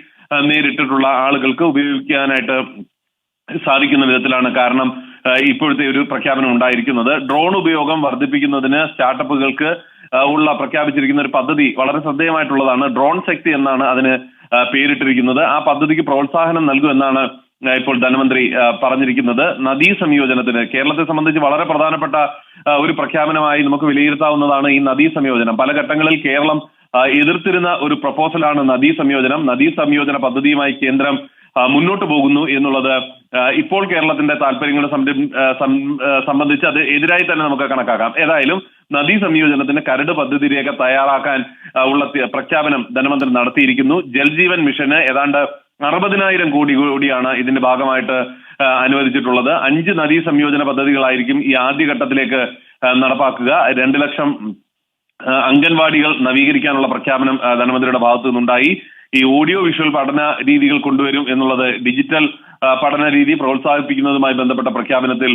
നേരിട്ടിട്ടുള്ള ആളുകൾക്ക് ഉപയോഗിക്കാനായിട്ട് സാധിക്കുന്ന വിധത്തിലാണ്. കാരണം ഇപ്പോഴത്തെ ഒരു പ്രഖ്യാപനം ഉണ്ടായിരിക്കുന്നത്. ഡ്രോൺ ഉപയോഗം വർദ്ധിപ്പിക്കുന്നതിന് സ്റ്റാർട്ടപ്പുകൾക്ക് പ്രഖ്യാപിച്ചിരിക്കുന്ന ഒരു പദ്ധതി വളരെ ശ്രദ്ധേയമായിട്ടുള്ളതാണ്. ഡ്രോൺ ശക്തി എന്നാണ് അതിന് പേരിട്ടിരിക്കുന്നത്. ആ പദ്ധതിക്ക് പ്രോത്സാഹനം നൽകുമെന്നാണ് ഇപ്പോൾ ധനമന്ത്രി പറഞ്ഞിരിക്കുന്നത്. നദീ സംയോജനത്തിന് കേരളത്തെ സംബന്ധിച്ച് വളരെ പ്രധാനപ്പെട്ട ഒരു പ്രഖ്യാപനമായി നമുക്ക് വിലയിരുത്താവുന്നതാണ് ഈ നദീ സംയോജനം. പല ഘട്ടങ്ങളിൽ കേരളം എതിർത്തിരുന്ന ഒരു പ്രപ്പോസലാണ് നദീ സംയോജനം. നദീ സംയോജന പദ്ധതിയുമായി കേന്ദ്രം മുന്നോട്ട് പോകുന്നു എന്നുള്ളത് ഇപ്പോൾ കേരളത്തിന്റെ താല്പര്യങ്ങളെ സംബന്ധിച്ച് അത് എതിരായി തന്നെ നമുക്ക് കണക്കാക്കാം. ഏതായാലും നദീ സംയോജനത്തിന് കരട് പദ്ധതി രേഖ തയ്യാറാക്കാൻ ഉള്ള പ്രഖ്യാപനം ധനമന്ത്രി നടത്തിയിരിക്കുന്നു. ജൽജീവൻ മിഷന് ഏതാണ്ട് 60,000 കോടി കൂടിയാണ് ഇതിന്റെ ഭാഗമായിട്ട് അനുവദിച്ചിട്ടുള്ളത്. 5 നദീ സംയോജന പദ്ധതികളായിരിക്കും ഈ ആദ്യഘട്ടത്തിലേക്ക് നടപ്പാക്കുക. 2 ലക്ഷം അംഗൻവാടികൾ നവീകരിക്കാനുള്ള പ്രഖ്യാപനം ധനമന്ത്രിയുടെ ഭാഗത്തു നിന്നുണ്ടായി. ഈ ഓഡിയോ വിഷ്വൽ പഠന രീതികൾ കൊണ്ടുവരും എന്നുള്ളത് ഡിജിറ്റൽ പഠന രീതി പ്രോത്സാഹിപ്പിക്കുന്നതുമായി ബന്ധപ്പെട്ട പ്രഖ്യാപനത്തിൽ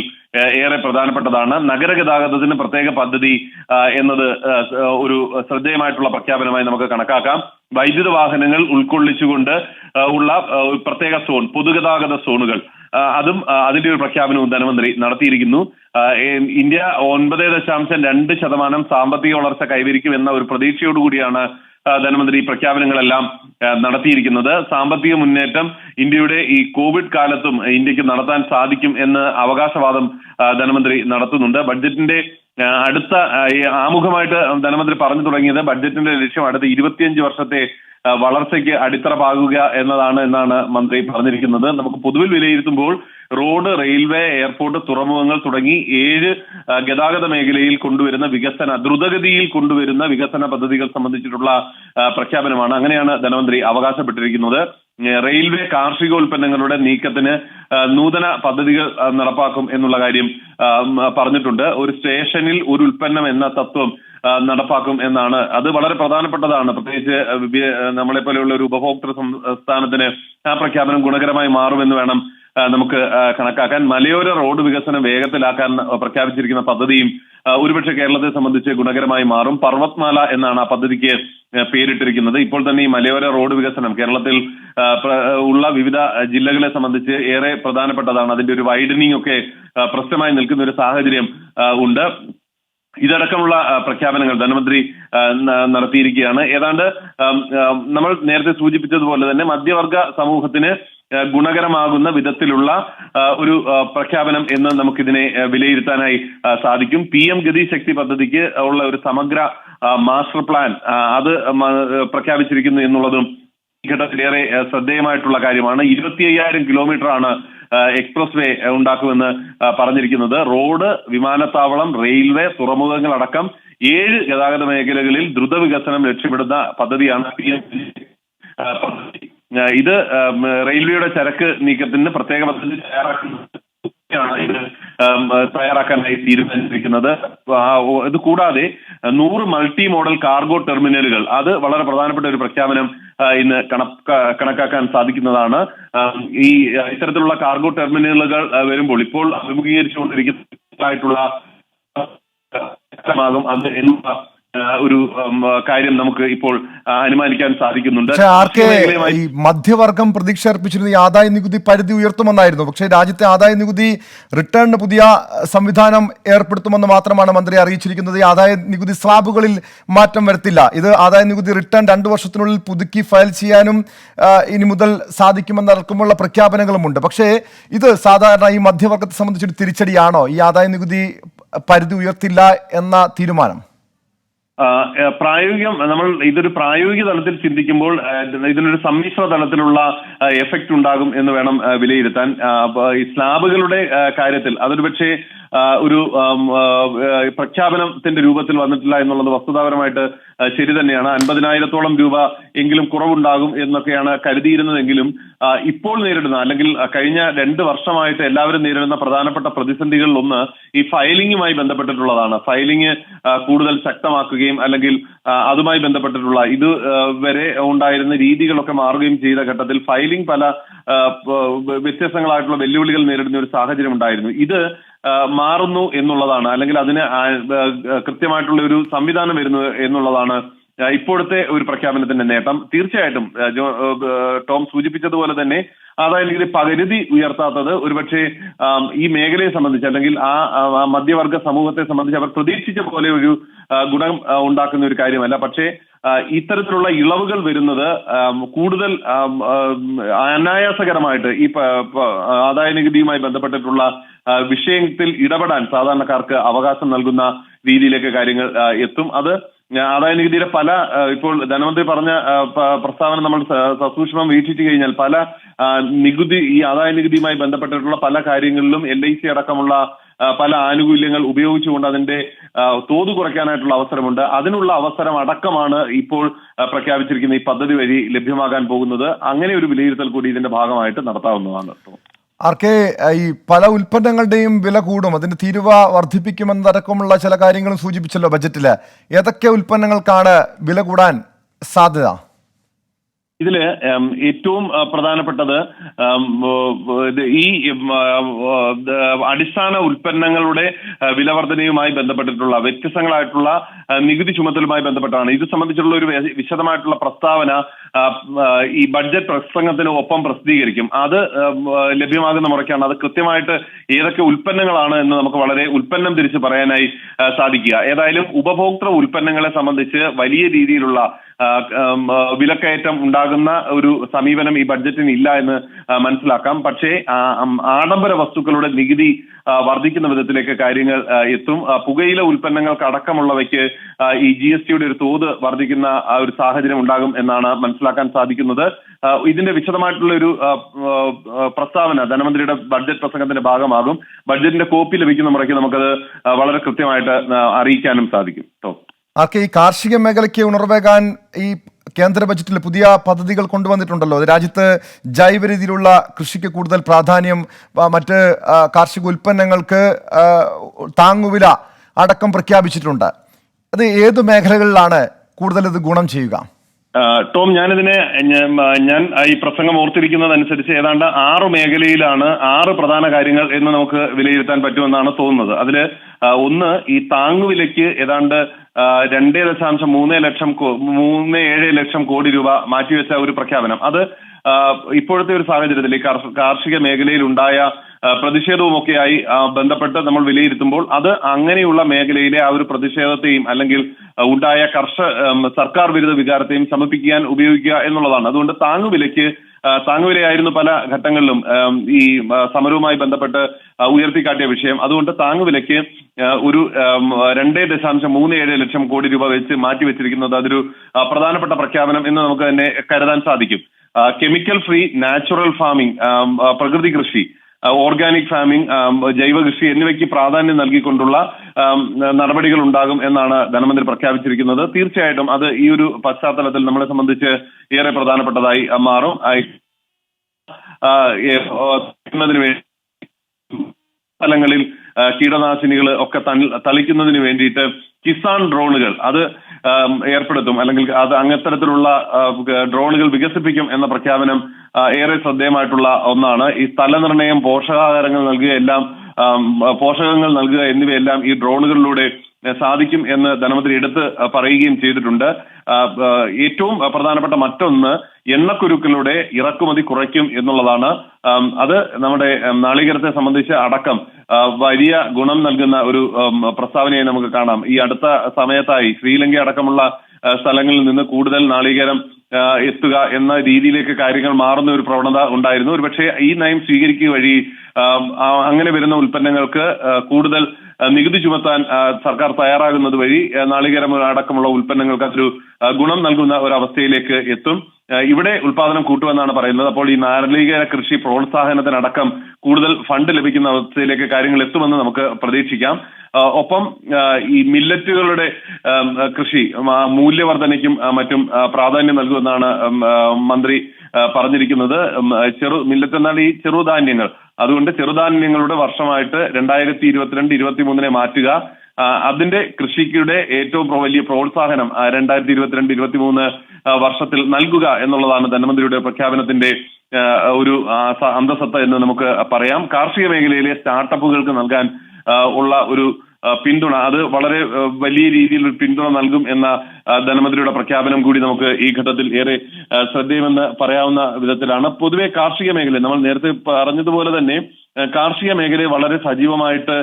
ഏറെ പ്രധാനപ്പെട്ടതാണ്. നഗരഗതാഗതത്തിന് പ്രത്യേക പദ്ധതി എന്നത് ഒരു ശ്രദ്ധേയമായിട്ടുള്ള പ്രഖ്യാപനമായി നമുക്ക് കണക്കാക്കാം. വൈദ്യുത വാഹനങ്ങൾ ഉൾക്കൊള്ളിച്ചുകൊണ്ട് ഉള്ള പ്രത്യേക സോൺ, പൊതുഗതാഗത സോണുകൾ, അതും അതിന്റെ ഒരു പ്രഖ്യാപനവും ധനമന്ത്രി നടത്തിയിരിക്കുന്നു. ഇന്ത്യ 9.2% സാമ്പത്തിക വളർച്ച കൈവരിക്കും എന്ന ഒരു പ്രതീക്ഷയോടുകൂടിയാണ് ധനമന്ത്രി ഈ പ്രഖ്യാപനങ്ങളെല്ലാം നടത്തിയിരിക്കുന്നത്. സാമ്പത്തിക മുന്നേറ്റം ഇന്ത്യയുടെ ഈ കോവിഡ് കാലത്തും ഇന്ത്യക്ക് നടത്താൻ സാധിക്കും എന്ന് അവകാശവാദം ധനമന്ത്രി നടത്തുന്നുണ്ട്. ബഡ്ജറ്റിന്റെ അടുത്ത ആമുഖമായിട്ട് ധനമന്ത്രി പറഞ്ഞു തുടങ്ങിയത് ബഡ്ജറ്റിന്റെ ലക്ഷ്യം അടുത്ത 25 വർഷത്തെ വളർച്ചയ്ക്ക് അടിത്തറ പാകുക എന്നാണ് മന്ത്രി പറഞ്ഞിരിക്കുന്നത്. നമുക്ക് പൊതുവിൽ വിലയിരുത്തുമ്പോൾ റോഡ്, റെയിൽവേ, എയർപോർട്ട്, തുറമുഖങ്ങൾ തുടങ്ങി 7 ഗതാഗത മേഖലയിൽ കൊണ്ടുവരുന്ന ദ്രുതഗതിയിൽ കൊണ്ടുവരുന്ന വികസന പദ്ധതികൾ സംബന്ധിച്ചിട്ടുള്ള പ്രഖ്യാപനമാണ്. അങ്ങനെയാണ് ധനമന്ത്രി അവകാശപ്പെട്ടിരിക്കുന്നത്. റെയിൽവേ കാർഷികോൽപ്പന്നങ്ങളുടെ നീക്കത്തിന് നൂതന പദ്ധതികൾ നടപ്പാക്കും എന്നുള്ള കാര്യം പറഞ്ഞിട്ടുണ്ട്. ഒരു സ്റ്റേഷനിൽ ഒരു ഉൽപ്പന്നം എന്ന തത്വം നടപ്പാക്കും എന്നാണ്. അത് വളരെ പ്രധാനപ്പെട്ടതാണ്. പ്രത്യേകിച്ച് നമ്മളെ പോലെയുള്ള ഒരു ഉപഭോക്തൃ സംസ്ഥാനത്തിന് ആ പ്രഖ്യാപനം ഗുണകരമായി മാറുമെന്ന് വേണം നമുക്ക് കണക്കാക്കാൻ. മലയോര റോഡ് വികസനം വേഗത്തിലാക്കാൻ പ്രഖ്യാപിച്ചിരിക്കുന്ന പദ്ധതിയും ഒരുപക്ഷെ കേരളത്തെ സംബന്ധിച്ച് ഗുണകരമായി മാറും. പർവത്മാല എന്നാണ് ആ പദ്ധതിക്ക് പേരിട്ടിരിക്കുന്നത്. ഇപ്പോൾ തന്നെ ഈ മലയോര റോഡ് വികസനം കേരളത്തിൽ ഉള്ള വിവിധ ജില്ലകളെ സംബന്ധിച്ച് ഏറെ പ്രധാനപ്പെട്ടതാണ്. അതിന്റെ ഒരു വൈഡനിങ് ഒക്കെ പ്രശ്നമായി നിൽക്കുന്ന ഒരു സാഹചര്യം ഉണ്ട്. ഇതടക്കമുള്ള പ്രഖ്യാപനങ്ങൾ ധനമന്ത്രി നടത്തിയിരിക്കുകയാണ്. ഏതാണ്ട് നമ്മൾ നേരത്തെ സൂചിപ്പിച്ചതുപോലെ തന്നെ മധ്യവർഗ സമൂഹത്തിന് ഗുണകരമാകുന്ന വിധത്തിലുള്ള ഒരു പ്രഖ്യാപനം എന്ന് നമുക്കിതിനെ വിലയിരുത്താനായി സാധിക്കും. PM ഗതി ശക്തി പദ്ധതിക്ക് ഉള്ള ഒരു സമഗ്ര മാസ്റ്റർ പ്ലാൻ അത് പ്രഖ്യാപിച്ചിരിക്കുന്നു എന്നുള്ളതും ഈ ഘട്ടത്തിലേറെ ശ്രദ്ധേയമായിട്ടുള്ള കാര്യമാണ്. 25,000 കിലോമീറ്ററാണ് എക്സ്പ്രസ് വേ ഉണ്ടാക്കുമെന്ന് പറഞ്ഞിരിക്കുന്നത്. റോഡ്, വിമാനത്താവളം, റെയിൽവേ, തുറമുഖങ്ങളടക്കം 7 ഗതാഗത മേഖലകളിൽ ദ്രുത വികസനം ലക്ഷ്യമിടുന്ന പദ്ധതിയാണ് PM പദ്ധതി. ഇത് റെയിൽവേയുടെ ചരക്ക് നീക്കത്തിന് പ്രത്യേക പദ്ധതി തയ്യാറാക്കാനായി തീരുമാനിച്ചിരിക്കുന്നത്. ഇത് കൂടാതെ 100 മൾട്ടി മോഡൽ കാർഗോ ടെർമിനലുകൾ, അത് വളരെ പ്രധാനപ്പെട്ട ഒരു പ്രഖ്യാപനം ഇന്ന് കണക്കാക്കാൻ സാധിക്കുന്നതാണ്. ഈ ഇത്തരത്തിലുള്ള കാർഗോ ടെർമിനലുകൾ വരുമ്പോൾ ഇപ്പോൾ അഭിമുഖീകരിച്ചുകൊണ്ടിരിക്കുന്നതായിട്ടുള്ള അത് എന്നുള്ള ഒരു കാര്യം നമുക്ക് ഇപ്പോൾ അനുമാനിക്കാൻ സാധിക്കുന്നുണ്ട്. ഈ മധ്യവർഗം പ്രതീക്ഷ അർപ്പിച്ചിരുന്ന ഈ ആദായ നികുതി പരിധി ഉയർത്തുമെന്നായിരുന്നു. പക്ഷേ രാജ്യത്തെ ആദായ നികുതി റിട്ടേണിന് പുതിയ സംവിധാനം ഏർപ്പെടുത്തുമെന്ന് മാത്രമാണ് മന്ത്രി അറിയിച്ചിരിക്കുന്നത്. ഈ ആദായ നികുതി സ്ലാബുകളിൽ മാറ്റം വരുത്തില്ല. ഇത് ആദായ നികുതി റിട്ടേൺ 2 വർഷത്തിനുള്ളിൽ പുതുക്കി ഫയൽ ചെയ്യാനും ഇനി മുതൽ സാധിക്കുമെന്നടക്കമുള്ള പ്രഖ്യാപനങ്ങളുമുണ്ട്. പക്ഷേ ഇത് സാധാരണ ഈ മധ്യവർഗത്തെ സംബന്ധിച്ചൊരു തിരിച്ചടിയാണോ ഈ ആദായ നികുതി പരിധി ഉയർത്തില്ല എന്ന തീരുമാനം? നമ്മൾ ഇതൊരു പ്രായോഗിക തലത്തിൽ ചിന്തിക്കുമ്പോൾ ഇതിനൊരു സമ്മിശ്ര തലത്തിലുള്ള എഫക്റ്റ് ഉണ്ടാകും എന്ന് വേണം വിലയിരുത്താൻ. ഈ സ്ലാബുകളുടെ കാര്യത്തിൽ അതൊരു പക്ഷേ ഒരു പ്രഖ്യാപനത്തിന്റെ രൂപത്തിൽ വന്നിട്ടില്ല എന്നുള്ളത് വസ്തുതാപരമായിട്ട് ശരി തന്നെയാണ്. 50,000-ഓളം രൂപ എങ്കിലും കുറവുണ്ടാകും എന്നൊക്കെയാണ് കരുതിയിരുന്നതെങ്കിലും ഇപ്പോൾ നേരിടുന്ന, അല്ലെങ്കിൽ കഴിഞ്ഞ 2 വർഷമായിട്ട് എല്ലാവരും നേരിടുന്ന പ്രധാനപ്പെട്ട പ്രതിസന്ധികളിൽ ഒന്ന് ഈ ഫയലിംഗുമായി ബന്ധപ്പെട്ടിട്ടുള്ളതാണ്. ഫയലിംഗ് കൂടുതൽ ശക്തമാക്കുകയും അല്ലെങ്കിൽ അതുമായി ബന്ധപ്പെട്ടിട്ടുള്ള ഇതുവരെ ഉണ്ടായിരുന്ന രീതികളൊക്കെ മാറുകയും ചെയ്ത ഘട്ടത്തിൽ ഫയലിംഗ് പല വ്യത്യസ്തങ്ങളായിട്ടുള്ള വെല്ലുവിളികൾ നേരിടുന്ന ഒരു സാഹചര്യം ഉണ്ടായിരുന്നു. ഇത് മാറുന്നു എന്നുള്ളതാണ്, അല്ലെങ്കിൽ അതിന് കൃത്യമായിട്ടുള്ള ഒരു സംവിധാനം വരുന്നു എന്നുള്ളതാണ് ഇപ്പോഴത്തെ ഒരു പ്രഖ്യാപനത്തിന്റെ നേട്ടം. തീർച്ചയായിട്ടും ടോം സൂചിപ്പിച്ചതുപോലെ തന്നെ ആദായ നികുതി പകുതി ഉയർത്താത്തത് ഒരുപക്ഷെ ഈ മേഖലയെ സംബന്ധിച്ച്, അല്ലെങ്കിൽ ആ മധ്യവർഗ സമൂഹത്തെ സംബന്ധിച്ച് അവർ പ്രതീക്ഷിച്ച പോലെ ഒരു ഗുണം ഉണ്ടാക്കുന്ന ഒരു കാര്യമല്ല. പക്ഷേ ഇത്തരത്തിലുള്ള ഇളവുകൾ വരുന്നത് കൂടുതൽ അനായാസകരമായിട്ട് ഈ ആദായ നികുതിയുമായി ബന്ധപ്പെട്ടിട്ടുള്ള വിഷയത്തിൽ ഇടപെടാൻ സാധാരണക്കാർക്ക് അവകാശം നൽകുന്ന രീതിയിലേക്ക് കാര്യങ്ങൾ എത്തും. അത് ആദായ നികുതിയുടെ പല, ഇപ്പോൾ ധനമന്ത്രി പറഞ്ഞ പ്രസ്താവന നമ്മൾ സസൂക്ഷ്മം വീക്ഷിച്ചു കഴിഞ്ഞാൽ പല ഈ ആദായ നികുതിയുമായി ബന്ധപ്പെട്ടിട്ടുള്ള പല കാര്യങ്ങളിലും LIC അടക്കമുള്ള പല ആനുകൂല്യങ്ങൾ ഉപയോഗിച്ചുകൊണ്ട് അതിന്റെ തോത് കുറയ്ക്കാനായിട്ടുള്ള അവസരമുണ്ട്. അതിനുള്ള അവസരം അടക്കമാണ് ഇപ്പോൾ പ്രഖ്യാപിച്ചിരിക്കുന്ന ഈ പദ്ധതി വഴി ലഭ്യമാകാൻ പോകുന്നത്. അങ്ങനെ ഒരു വിലയിരുത്തൽ കൂടി ഇതിന്റെ ഭാഗമായിട്ട് നടത്താവുന്നതാണ്. ഈ പല ഉൽപ്പന്നങ്ങളുടെയും വില കൂടും, അതിന്റെ തീരുവ വർദ്ധിപ്പിക്കുമെന്നടക്കമുള്ള ചില കാര്യങ്ങളും സൂചിപ്പിച്ചല്ലോ ബജറ്റില്. ഏതൊക്കെ ഉൽപ്പന്നങ്ങൾക്കാണ് വില കൂടാൻ സാധ്യത? ഇതില് ഏറ്റവും പ്രധാനപ്പെട്ടത് ഈ അടിസ്ഥാന ഉൽപ്പന്നങ്ങളുടെ വിലവർധനയുമായി ബന്ധപ്പെട്ടിട്ടുള്ള വ്യത്യസ്തങ്ങളായിട്ടുള്ള നികുതി ചുമത്തലുമായി ബന്ധപ്പെട്ടാണ്. ഇത് സംബന്ധിച്ചുള്ള ഒരു വിശദമായിട്ടുള്ള പ്രസ്താവന ഈ ബഡ്ജറ്റ് പ്രസംഗത്തിന് ഒപ്പം പ്രസിദ്ധീകരിക്കും. അത് ലഭ്യമാകുന്ന മുറയ്ക്കാണ് അത് കൃത്യമായിട്ട് ഏതൊക്കെ ഉൽപ്പന്നങ്ങളാണ് എന്ന് നമുക്ക് വളരെ ഉൽപ്പന്നം തിരിച്ച് പറയാനായി സാധിക്കുക. ഏതായാലും ഉപഭോക്തൃ ഉൽപ്പന്നങ്ങളെ സംബന്ധിച്ച് വലിയ രീതിയിലുള്ള വിലക്കയറ്റം ഉണ്ടാകുന്ന ഒരു സമീപനം ഈ ബഡ്ജറ്റിന് ഇല്ല എന്ന് മനസ്സിലാക്കാം. പക്ഷേ ആഡംബര വസ്തുക്കളുടെ നികുതി വർദ്ധിക്കുന്ന വിധത്തിലേക്ക് കാര്യങ്ങൾ എത്തും. പുകയില ഉൽപ്പന്നങ്ങൾക്ക് അടക്കമുള്ളവയ്ക്ക് ഈ GSTയുടെ ഒരു തോത് വർദ്ധിക്കുന്ന ഒരു സാഹചര്യം ഉണ്ടാകും എന്നാണ് മനസ്സിലാക്കാൻ സാധിക്കുന്നത്. ഇതിന്റെ വിശദമായിട്ടുള്ള ഒരു പ്രസ്താവന ധനമന്ത്രിയുടെ ബഡ്ജറ്റ് പ്രസംഗത്തിന്റെ ഭാഗമാകും. ബഡ്ജറ്റിന്റെ കോപ്പി ലഭിക്കുന്ന മുറയ്ക്ക് നമുക്കത് വളരെ കൃത്യമായിട്ട് അറിയിക്കാനും സാധിക്കും. ഈ കാർഷിക മേഖലയ്ക്ക് ഉണർവേകാൻ ഈ കേന്ദ്ര ബജറ്റിൽ പുതിയ പദ്ധതികൾ കൊണ്ടുവന്നിട്ടുണ്ടല്ലോ. രാജ്യത്ത് ജൈവ രീതിയിലുള്ള കൃഷിക്ക് കൂടുതൽ പ്രാധാന്യം, മറ്റ് കാർഷിക ഉൽപ്പന്നങ്ങൾക്ക് താങ്ങുവില അടക്കം പ്രഖ്യാപിച്ചിട്ടുണ്ട്. അത് ഏത് മേഖലകളിലാണ് കൂടുതൽ ഇത് ഗുണം ചെയ്യുക? ടോം, ഞാൻ ഈ പ്രസംഗം ഓർത്തിരിക്കുന്നതനുസരിച്ച് ഏതാണ്ട് 6 മേഖലയിലാണ് 6 പ്രധാന കാര്യങ്ങൾ എന്ന് നമുക്ക് വിലയിരുത്താൻ പറ്റുമെന്നാണ് തോന്നുന്നത്. അതില് ഒന്ന്, ഈ താങ്ങുവിലയ്ക്ക് ഏതാണ്ട് 2.37 ലക്ഷം കോടി രൂപ മാറ്റിവെച്ച ഒരു പ്രഖ്യാപനം. അത് ഇപ്പോഴത്തെ ഒരു സാഹചര്യത്തിൽ ഈ കാർഷിക മേഖലയിൽ ഉണ്ടായ പ്രതിഷേധവുമൊക്കെയായി ബന്ധപ്പെട്ട് നമ്മൾ വിലയിരുത്തുമ്പോൾ അത് അങ്ങനെയുള്ള മേഖലയിലെ ആ ഒരു പ്രതിഷേധത്തെയും അല്ലെങ്കിൽ ഉണ്ടായ സർക്കാർ വിരുദ്ധ വികാരത്തെയും ശമിപ്പിക്കാൻ ഉപയോഗിക്കുക എന്നുള്ളതാണ്. അതുകൊണ്ട് താങ്ങുവിലയായിരുന്നു പല ഘട്ടങ്ങളിലും ഈ സമരവുമായി ബന്ധപ്പെട്ട് ഉയർത്തിക്കാട്ടിയ വിഷയം. അതുകൊണ്ട് താങ്ങുവിലയ്ക്ക് ഒരു 2.37 ലക്ഷം കോടി രൂപ വെച്ച് മാറ്റിവെച്ചിരിക്കുന്നത് അതൊരു പ്രധാനപ്പെട്ട പ്രഖ്യാപനം എന്ന് നമുക്ക് തന്നെ കരുതാൻ സാധിക്കും. കെമിക്കൽ ഫ്രീ നാച്ചുറൽ ഫാമിംഗ്, പ്രകൃതി കൃഷി, ഓർഗാനിക് ഫാമിംഗ്, ജൈവ കൃഷി എന്നിവയ്ക്ക് പ്രാധാന്യം നൽകിക്കൊണ്ടുള്ള നടപടികൾ ഉണ്ടാകും എന്നാണ് ധനമന്ത്രി പ്രഖ്യാപിച്ചിരിക്കുന്നത്. തീർച്ചയായിട്ടും അത് ഈ ഒരു പശ്ചാത്തലത്തിൽ നമ്മളെ സംബന്ധിച്ച് ഏറെ പ്രധാനപ്പെട്ടതായി മാറും. വേണ്ടി സ്ഥലങ്ങളിൽ കീടനാശിനികൾ ഒക്കെ തളിക്കുന്നതിന് വേണ്ടിയിട്ട് കിസാൻ ഡ്രോണുകൾ അത് ഏർപ്പെടുത്തും, അല്ലെങ്കിൽ അത് അങ്ങത്തരത്തിലുള്ള ഡ്രോണുകൾ വികസിപ്പിക്കും എന്ന പ്രഖ്യാപനം ഏറെ ശ്രദ്ധേയമായിട്ടുള്ള ഒന്നാണ്. ഈ സ്ഥലനിർണയം, പോഷകാഹാരങ്ങൾ പോഷകങ്ങൾ നൽകുക എന്നിവയെല്ലാം ഈ ഡ്രോണുകളിലൂടെ സാധിക്കും എന്ന് ധനമന്ത്രി എടുത്ത് പറയുകയും ചെയ്തിട്ടുണ്ട്. ഏറ്റവും പ്രധാനപ്പെട്ട മറ്റൊന്ന് എണ്ണക്കുരുക്കളുടെ ഇറക്കുമതി കുറയ്ക്കും എന്നുള്ളതാണ്. അത് നമ്മുടെ നാളികേരത്തെ സംബന്ധിച്ച് അടക്കം വലിയ ഗുണം നൽകുന്ന ഒരു പ്രസ്താവനയെ നമുക്ക് കാണാം. ഈ അടുത്ത സമയത്തായി ശ്രീലങ്ക അടക്കമുള്ള സ്ഥലങ്ങളിൽ നിന്ന് കൂടുതൽ നാളികേരം എത്തുക എന്ന രീതിയിലേക്ക് കാര്യങ്ങൾ മാറുന്ന ഒരു പ്രവണത ഉണ്ടായിരുന്നു. ഒരുപക്ഷെ ഈ നയം സ്വീകരിക്കുക വഴി അങ്ങനെ വരുന്ന ഉൽപ്പന്നങ്ങൾക്ക് കൂടുതൽ നികുതി ചുമത്താൻ സർക്കാർ തയ്യാറാകുന്നത് വഴി നാളികേരം അടക്കമുള്ള ഉൽപ്പന്നങ്ങൾക്ക് അതൊരു ഗുണം നൽകുന്ന ഒരു അവസ്ഥയിലേക്ക് എത്തും. ഇവിടെ ഉൽപാദനം കൂട്ടുമെന്നാണ് പറയുന്നത്. അപ്പോൾ ഈ നാളികേര കൃഷി പ്രോത്സാഹനത്തിനടക്കം കൂടുതൽ ഫണ്ട് ലഭിക്കുന്ന അവസ്ഥയിലേക്ക് കാര്യങ്ങൾ എത്തുമെന്ന് നമുക്ക് പ്രതീക്ഷിക്കാം. ഒപ്പം ഈ മില്ലറ്റുകളുടെ കൃഷി മൂല്യവർദ്ധനയ്ക്കും മറ്റും പ്രാധാന്യം നൽകുമെന്നാണ് മന്ത്രി പറഞ്ഞിരിക്കുന്നത്. മില്ലറ്റ് എന്നാൽ ഈ ചെറുധാന്യങ്ങൾ. അതുകൊണ്ട് ചെറുധാന്യങ്ങളുടെ വർഷമായിട്ട് 2022-23 മാറ്റുക, അതിന്റെ കൃഷിയുടെ ഏറ്റവും വലിയ പ്രോത്സാഹനം 2022-23 വർഷത്തിൽ നൽകുക എന്നുള്ളതാണ് ധനമന്ത്രിയുടെ പ്രഖ്യാപനത്തിന്റെ ഒരു അന്തസത്ത എന്ന് നമുക്ക് പറയാം. കാർഷിക മേഖലയിലെ സ്റ്റാർട്ടപ്പുകൾക്ക് നൽകാൻ ഉള്ള ഒരു പിന്തുണ, അത് വളരെ വലിയ രീതിയിൽ ഒരു പിന്തുണ നൽകും എന്ന ധനമന്ത്രിയുടെ പ്രഖ്യാപനം കൂടി നമുക്ക് ഈ ഘട്ടത്തിൽ ഏറെ ശ്രദ്ധേയമെന്ന് പറയാവുന്ന വിധത്തിലാണ്. പൊതുവെ കാർഷിക മേഖല നമ്മൾ നേരത്തെ പറഞ്ഞതുപോലെ തന്നെ കാർഷിക മേഖലയെ വളരെ സജീവമായിട്ട്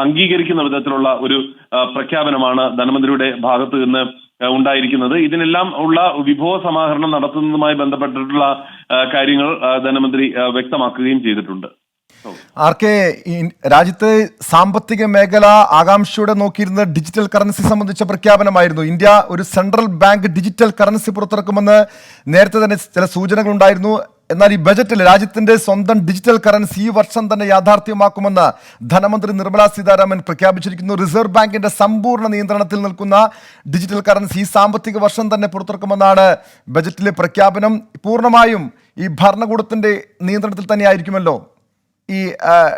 അംഗീകരിക്കുന്ന വിധത്തിലുള്ള ഒരു പ്രഖ്യാപനമാണ് ധനമന്ത്രിയുടെ ഭാഗത്ത് നിന്ന് ഉണ്ടായിരിക്കുന്നത്. ഇതിനെല്ലാം ഉള്ള വിഭവ സമാഹരണം നടത്തുന്നതുമായി ബന്ധപ്പെട്ടിട്ടുള്ള കാര്യങ്ങൾ ധനമന്ത്രി വ്യക്തമാക്കുകയും ചെയ്തിട്ടുണ്ട്. ആർ.കെ., രാജ്യത്തെ സാമ്പത്തിക മേഖല ആകാംക്ഷയോടെ നോക്കിയിരുന്ന ഡിജിറ്റൽ കറൻസി സംബന്ധിച്ച പ്രഖ്യാപനമായിരുന്നു. ഇന്ത്യ ഒരു സെൻട്രൽ ബാങ്ക് ഡിജിറ്റൽ കറൻസി പുറത്തിറക്കുമെന്ന് നേരത്തെ തന്നെ ചില സൂചനകൾ ഉണ്ടായിരുന്നു. എന്നാൽ ഈ ബജറ്റിൽ രാജ്യത്തിന്റെ സ്വന്തം ഡിജിറ്റൽ കറൻസി ഈ വർഷം തന്നെ യാഥാർത്ഥ്യമാക്കുമെന്ന് ധനമന്ത്രി നിർമ്മല സീതാരാമൻ പ്രഖ്യാപിച്ചിരിക്കുന്നു. റിസർവ് ബാങ്കിന്റെ സമ്പൂർണ്ണ നിയന്ത്രണത്തിൽ നിൽക്കുന്ന ഡിജിറ്റൽ കറൻസി ഈ സാമ്പത്തിക വർഷം തന്നെ പുറത്തിറക്കുമെന്നാണ് ബജറ്റിലെ പ്രഖ്യാപനം. പൂർണ്ണമായും ഈ ഭരണകൂടത്തിന്റെ നിയന്ത്രണത്തിൽ തന്നെയായിരിക്കുമല്ലോ ഈ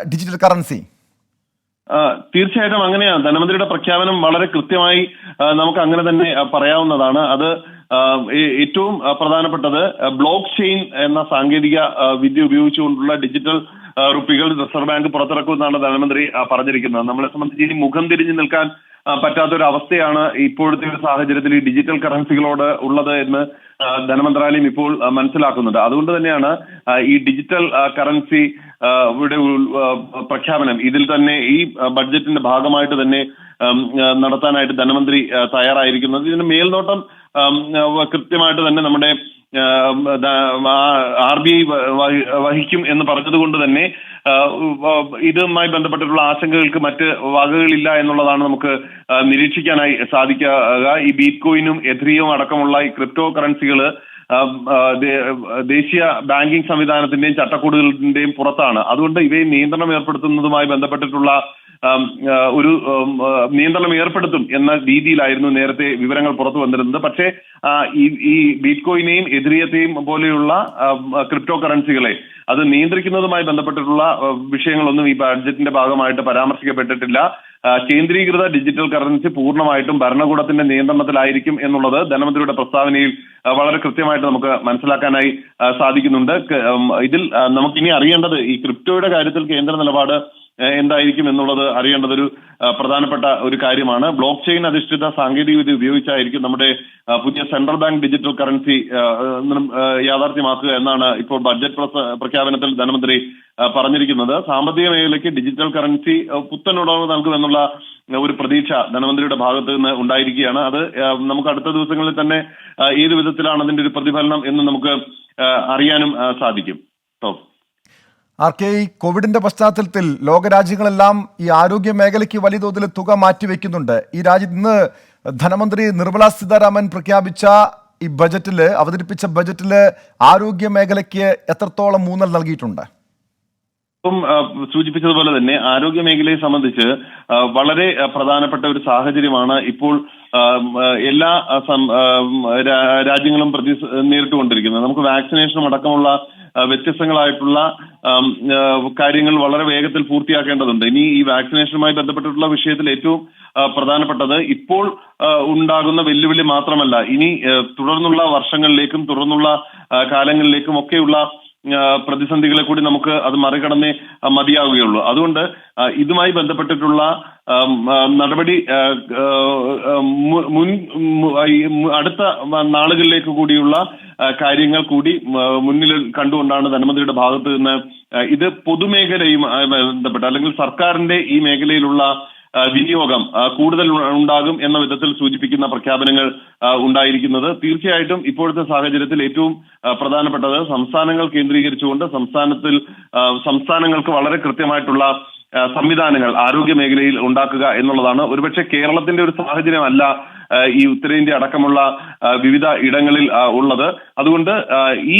ഡിജിറ്റൽ കറൻസി? തീർച്ചയായിട്ടും അങ്ങനെയാണ്. ധനമന്ത്രിയുടെ പ്രഖ്യാപനം വളരെ കൃത്യമായി നമുക്ക് അങ്ങനെ തന്നെ പറയാവുന്നതാണ്. അത് ഏറ്റവും പ്രധാനപ്പെട്ടത് ബ്ലോക്ക് ചെയിൻ എന്ന സാങ്കേതിക വിദ്യ ഉപയോഗിച്ചുകൊണ്ടുള്ള ഡിജിറ്റൽ റുപ്പികൾ റിസർവ് ബാങ്ക് പുറത്തിറക്കുമെന്നാണ് ധനമന്ത്രി പറഞ്ഞിരിക്കുന്നത്. നമ്മളെ സംബന്ധിച്ച് ഇനി മുഖം തിരിഞ്ഞു നിൽക്കാൻ പറ്റാത്തൊരു അവസ്ഥയാണ് ഇപ്പോഴത്തെ ഒരു സാഹചര്യത്തിൽ ഈ ഡിജിറ്റൽ കറൻസികളോട് ഉള്ളത് എന്ന് ധനമന്ത്രാലയം ഇപ്പോൾ മനസ്സിലാക്കുന്നുണ്ട്. അതുകൊണ്ട് തന്നെയാണ് ഈ ഡിജിറ്റൽ കറൻസി യുടെ പ്രഖ്യാപനം ഇതിൽ തന്നെ ഈ ബഡ്ജറ്റിന്റെ ഭാഗമായിട്ട് തന്നെ നടത്താനായിട്ട് ധനമന്ത്രി തയ്യാറായിരിക്കുന്നത്. ഇതിന് മേൽനോട്ടം കൃത്യമായിട്ട് തന്നെ നമ്മുടെ RBI വഹിക്കും എന്ന് പറഞ്ഞതുകൊണ്ട് തന്നെ ഇതുമായി ബന്ധപ്പെട്ടിട്ടുള്ള ആശങ്കകൾക്ക് മറ്റ് വകകളില്ല എന്നുള്ളതാണ് നമുക്ക് നിരീക്ഷിക്കാനായി സാധിക്കുക. ഈ ബീറ്റ് കോയിനും എഥറിയും അടക്കമുള്ള ഈ ക്രിപ്റ്റോ കറൻസികൾ ദേശീയ ബാങ്കിംഗ് സംവിധാനത്തിന്റെയും ചട്ടക്കൂടുകളുടെയും പുറത്താണ്. അതുകൊണ്ട് ഇവയെ നിയന്ത്രണം ഏർപ്പെടുത്തുന്നതുമായി ബന്ധപ്പെട്ടിട്ടുള്ള ഒരു നിയന്ത്രണം ഏർപ്പെടുത്തും എന്ന രീതിയിലായിരുന്നു നേരത്തെ വിവരങ്ങൾ പുറത്തു വന്നിരുന്നത്. പക്ഷേ ഈ ബീറ്റ് കോയിനെയും എഥറിയത്തെയും പോലെയുള്ള ക്രിപ്റ്റോ കറൻസികളെ അത് നിയന്ത്രിക്കുന്നതുമായി ബന്ധപ്പെട്ടിട്ടുള്ള വിഷയങ്ങളൊന്നും ഈ ബഡ്ജറ്റിന്റെ ഭാഗമായിട്ട് പരാമർശിക്കപ്പെട്ടിട്ടില്ല. കേന്ദ്രീകൃത ഡിജിറ്റൽ കറൻസി പൂർണ്ണമായിട്ടും ഭരണകൂടത്തിന്റെ നിയന്ത്രണത്തിലായിരിക്കും എന്നുള്ളത് ധനമന്ത്രിയുടെ പ്രസ്താവനയിൽ വളരെ കൃത്യമായിട്ട് നമുക്ക് മനസ്സിലാക്കാനായി സാധിക്കുന്നുണ്ട്. ഇതിൽ നമുക്കിനി അറിയേണ്ടത് ഈ ക്രിപ്റ്റോയുടെ കാര്യത്തിൽ കേന്ദ്ര നിലപാട് എന്തായിരിക്കും എന്നുള്ളത് അറിയേണ്ടതൊരു പ്രധാനപ്പെട്ട ഒരു കാര്യമാണ്. ബ്ലോക്ക് ചെയിൻ അധിഷ്ഠിത സാങ്കേതികവിദ്യ ഉപയോഗിച്ചായിരിക്കും നമ്മുടെ പുതിയ സെൻട്രൽ ബാങ്ക് ഡിജിറ്റൽ കറൻസി യാഥാർത്ഥ്യമാക്കുക എന്നാണ് ഇപ്പോൾ ബഡ്ജറ്റ് പ്രഖ്യാപനത്തിൽ ധനമന്ത്രി പറഞ്ഞിരിക്കുന്നത്. സാമ്പത്തിക മേഖലയ്ക്ക് ഡിജിറ്റൽ കറൻസി പുത്തൻ ഉണർവ് നൽകുമെന്നുള്ള ഒരു പ്രതീക്ഷ ധനമന്ത്രിയുടെ ഭാഗത്ത് നിന്ന് ഉണ്ടായിരിക്കുകയാണ്. അത് നമുക്ക് അടുത്ത ദിവസങ്ങളിൽ തന്നെ ഏത് വിധത്തിലാണ് അതിന്റെ ഒരു പ്രതിഫലനം എന്ന് നമുക്ക് അറിയാനും സാധിക്കും. ആർക്കെ, ഈ കോവിഡിന്റെ പശ്ചാത്തലത്തിൽ ലോകരാജ്യങ്ങളെല്ലാം ഈ ആരോഗ്യ മേഖലയ്ക്ക് വലിയ തോതിൽ തുക മാറ്റിവെക്കുന്നുണ്ട്. ഈ രാജ്യത്ത് ഇന്ന് ധനമന്ത്രി നിർമ്മല സീതാരാമൻ പ്രഖ്യാപിച്ച ഈ ബജറ്റില്, അവതരിപ്പിച്ച ബജറ്റില് ആരോഗ്യ മേഖലയ്ക്ക് എത്രത്തോളം ഊന്നൽ നൽകിയിട്ടുണ്ട്? സൂചിപ്പിച്ചതുപോലെ തന്നെ ആരോഗ്യ മേഖലയെ സംബന്ധിച്ച് വളരെ പ്രധാനപ്പെട്ട ഒരു സാഹചര്യമാണ് ഇപ്പോൾ എല്ലാ രാജ്യങ്ങളും നേരിട്ടുകൊണ്ടിരിക്കുന്നത്. നമുക്ക് വാക്സിനേഷനും അടക്കമുള്ള വ്യത്യസ്തങ്ങളായിട്ടുള്ള കാര്യങ്ങൾ വളരെ വേഗത്തിൽ പൂർത്തിയാക്കേണ്ടതുണ്ട്. ഇനി ഈ വാക്സിനേഷനുമായി ബന്ധപ്പെട്ടിട്ടുള്ള വിഷയത്തിൽ ഏറ്റവും പ്രധാനപ്പെട്ടത് ഇപ്പോൾ ഉണ്ടാകുന്ന വെല്ലുവിളി മാത്രമല്ല, ഇനി തുടർന്നുള്ള വർഷങ്ങളിലേക്കും തുടർന്നുള്ള കാലങ്ങളിലേക്കും ഒക്കെയുള്ള പ്രതിസന്ധികളെ കൂടി നമുക്ക് അത് മറികടന്നേ മതിയാവുകയുള്ളൂ. അതുകൊണ്ട് ഇതുമായി ബന്ധപ്പെട്ടിട്ടുള്ള നടപടി അടുത്ത നാളുകളിലേക്ക് കൂടിയുള്ള കാര്യങ്ങൾ കൂടി മുന്നിൽ കണ്ടുകൊണ്ടാണ് ധനമന്ത്രിയുടെ ഭാഗത്ത് നിന്ന് ഇത് പൊതുമേഖലയുമായി ബന്ധപ്പെട്ട് അല്ലെങ്കിൽ സർക്കാരിന്റെ ഈ മേഖലയിലുള്ള വിനിയോഗം കൂടുതൽ ഉണ്ടാകും എന്ന വിധത്തിൽ സൂചിപ്പിക്കുന്ന പ്രഖ്യാപനങ്ങൾ ഉണ്ടായിരിക്കുന്നത്. തീർച്ചയായിട്ടും ഇപ്പോഴത്തെ സാഹചര്യത്തിൽ ഏറ്റവും പ്രധാനപ്പെട്ടത് സംസ്ഥാനങ്ങൾ കേന്ദ്രീകരിച്ചുകൊണ്ട് സംസ്ഥാനങ്ങൾക്ക് വളരെ കൃത്യമായിട്ടുള്ള സംവിധാനങ്ങൾ ആരോഗ്യ മേഖലയിൽ ഉണ്ടാക്കുക എന്നുള്ളതാണ്. ഒരുപക്ഷെ കേരളത്തിന്റെ ഒരു സാഹചര്യമല്ല ഈ ഉത്തരേന്ത്യ അടക്കമുള്ള വിവിധ ഇടങ്ങളിൽ ഉള്ളത്. അതുകൊണ്ട് ഈ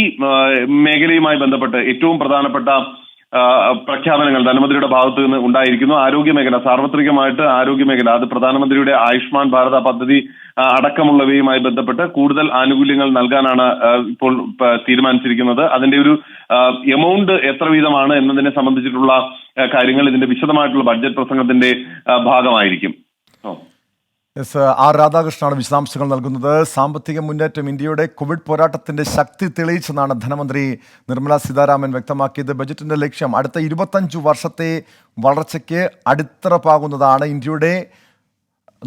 മേഖലയുമായി ബന്ധപ്പെട്ട് ഏറ്റവും പ്രധാനപ്പെട്ട പ്രഖ്യാപനങ്ങൾ ധനമന്ത്രിയുടെ ഭാഗത്തു നിന്ന് ഉണ്ടായിരിക്കുന്നു. ആരോഗ്യ മേഖല, സാർവത്രികമായിട്ട് ആരോഗ്യ മേഖല, അത് പ്രധാനമന്ത്രിയുടെ ആയുഷ്മാൻ ഭാരത പദ്ധതി അടക്കമുള്ളവയുമായി ബന്ധപ്പെട്ട് കൂടുതൽ ആനുകൂല്യങ്ങൾ നൽകാനാണ് ഇപ്പോൾ തീരുമാനിച്ചിരിക്കുന്നത്. അതിന്റെ ഒരു എമൗണ്ട് എത്ര വീതമാണ് എന്നതിനെ സംബന്ധിച്ചിട്ടുള്ള കാര്യങ്ങൾ ഇതിന്റെ വിശദമായിട്ടുള്ള ബഡ്ജറ്റ് പ്രസംഗത്തിന്റെ ഭാഗമായിരിക്കും. ആർ രാധാകൃഷ്ണനാണ് വിശദാംശങ്ങൾ നൽകുന്നത്. സാമ്പത്തിക മുന്നേറ്റം ഇന്ത്യയുടെ കോവിഡ് പോരാട്ടത്തിന്റെ ശക്തി തെളിയിച്ചെന്നാണ് ധനമന്ത്രി നിർമ്മല സീതാരാമൻ വ്യക്തമാക്കിയത്. ബജറ്റിന്റെ ലക്ഷ്യം അടുത്ത 25 വർഷത്തെ വളർച്ചയ്ക്ക് അടിത്തറ പാകുന്നതാണ്. ഇന്ത്യയുടെ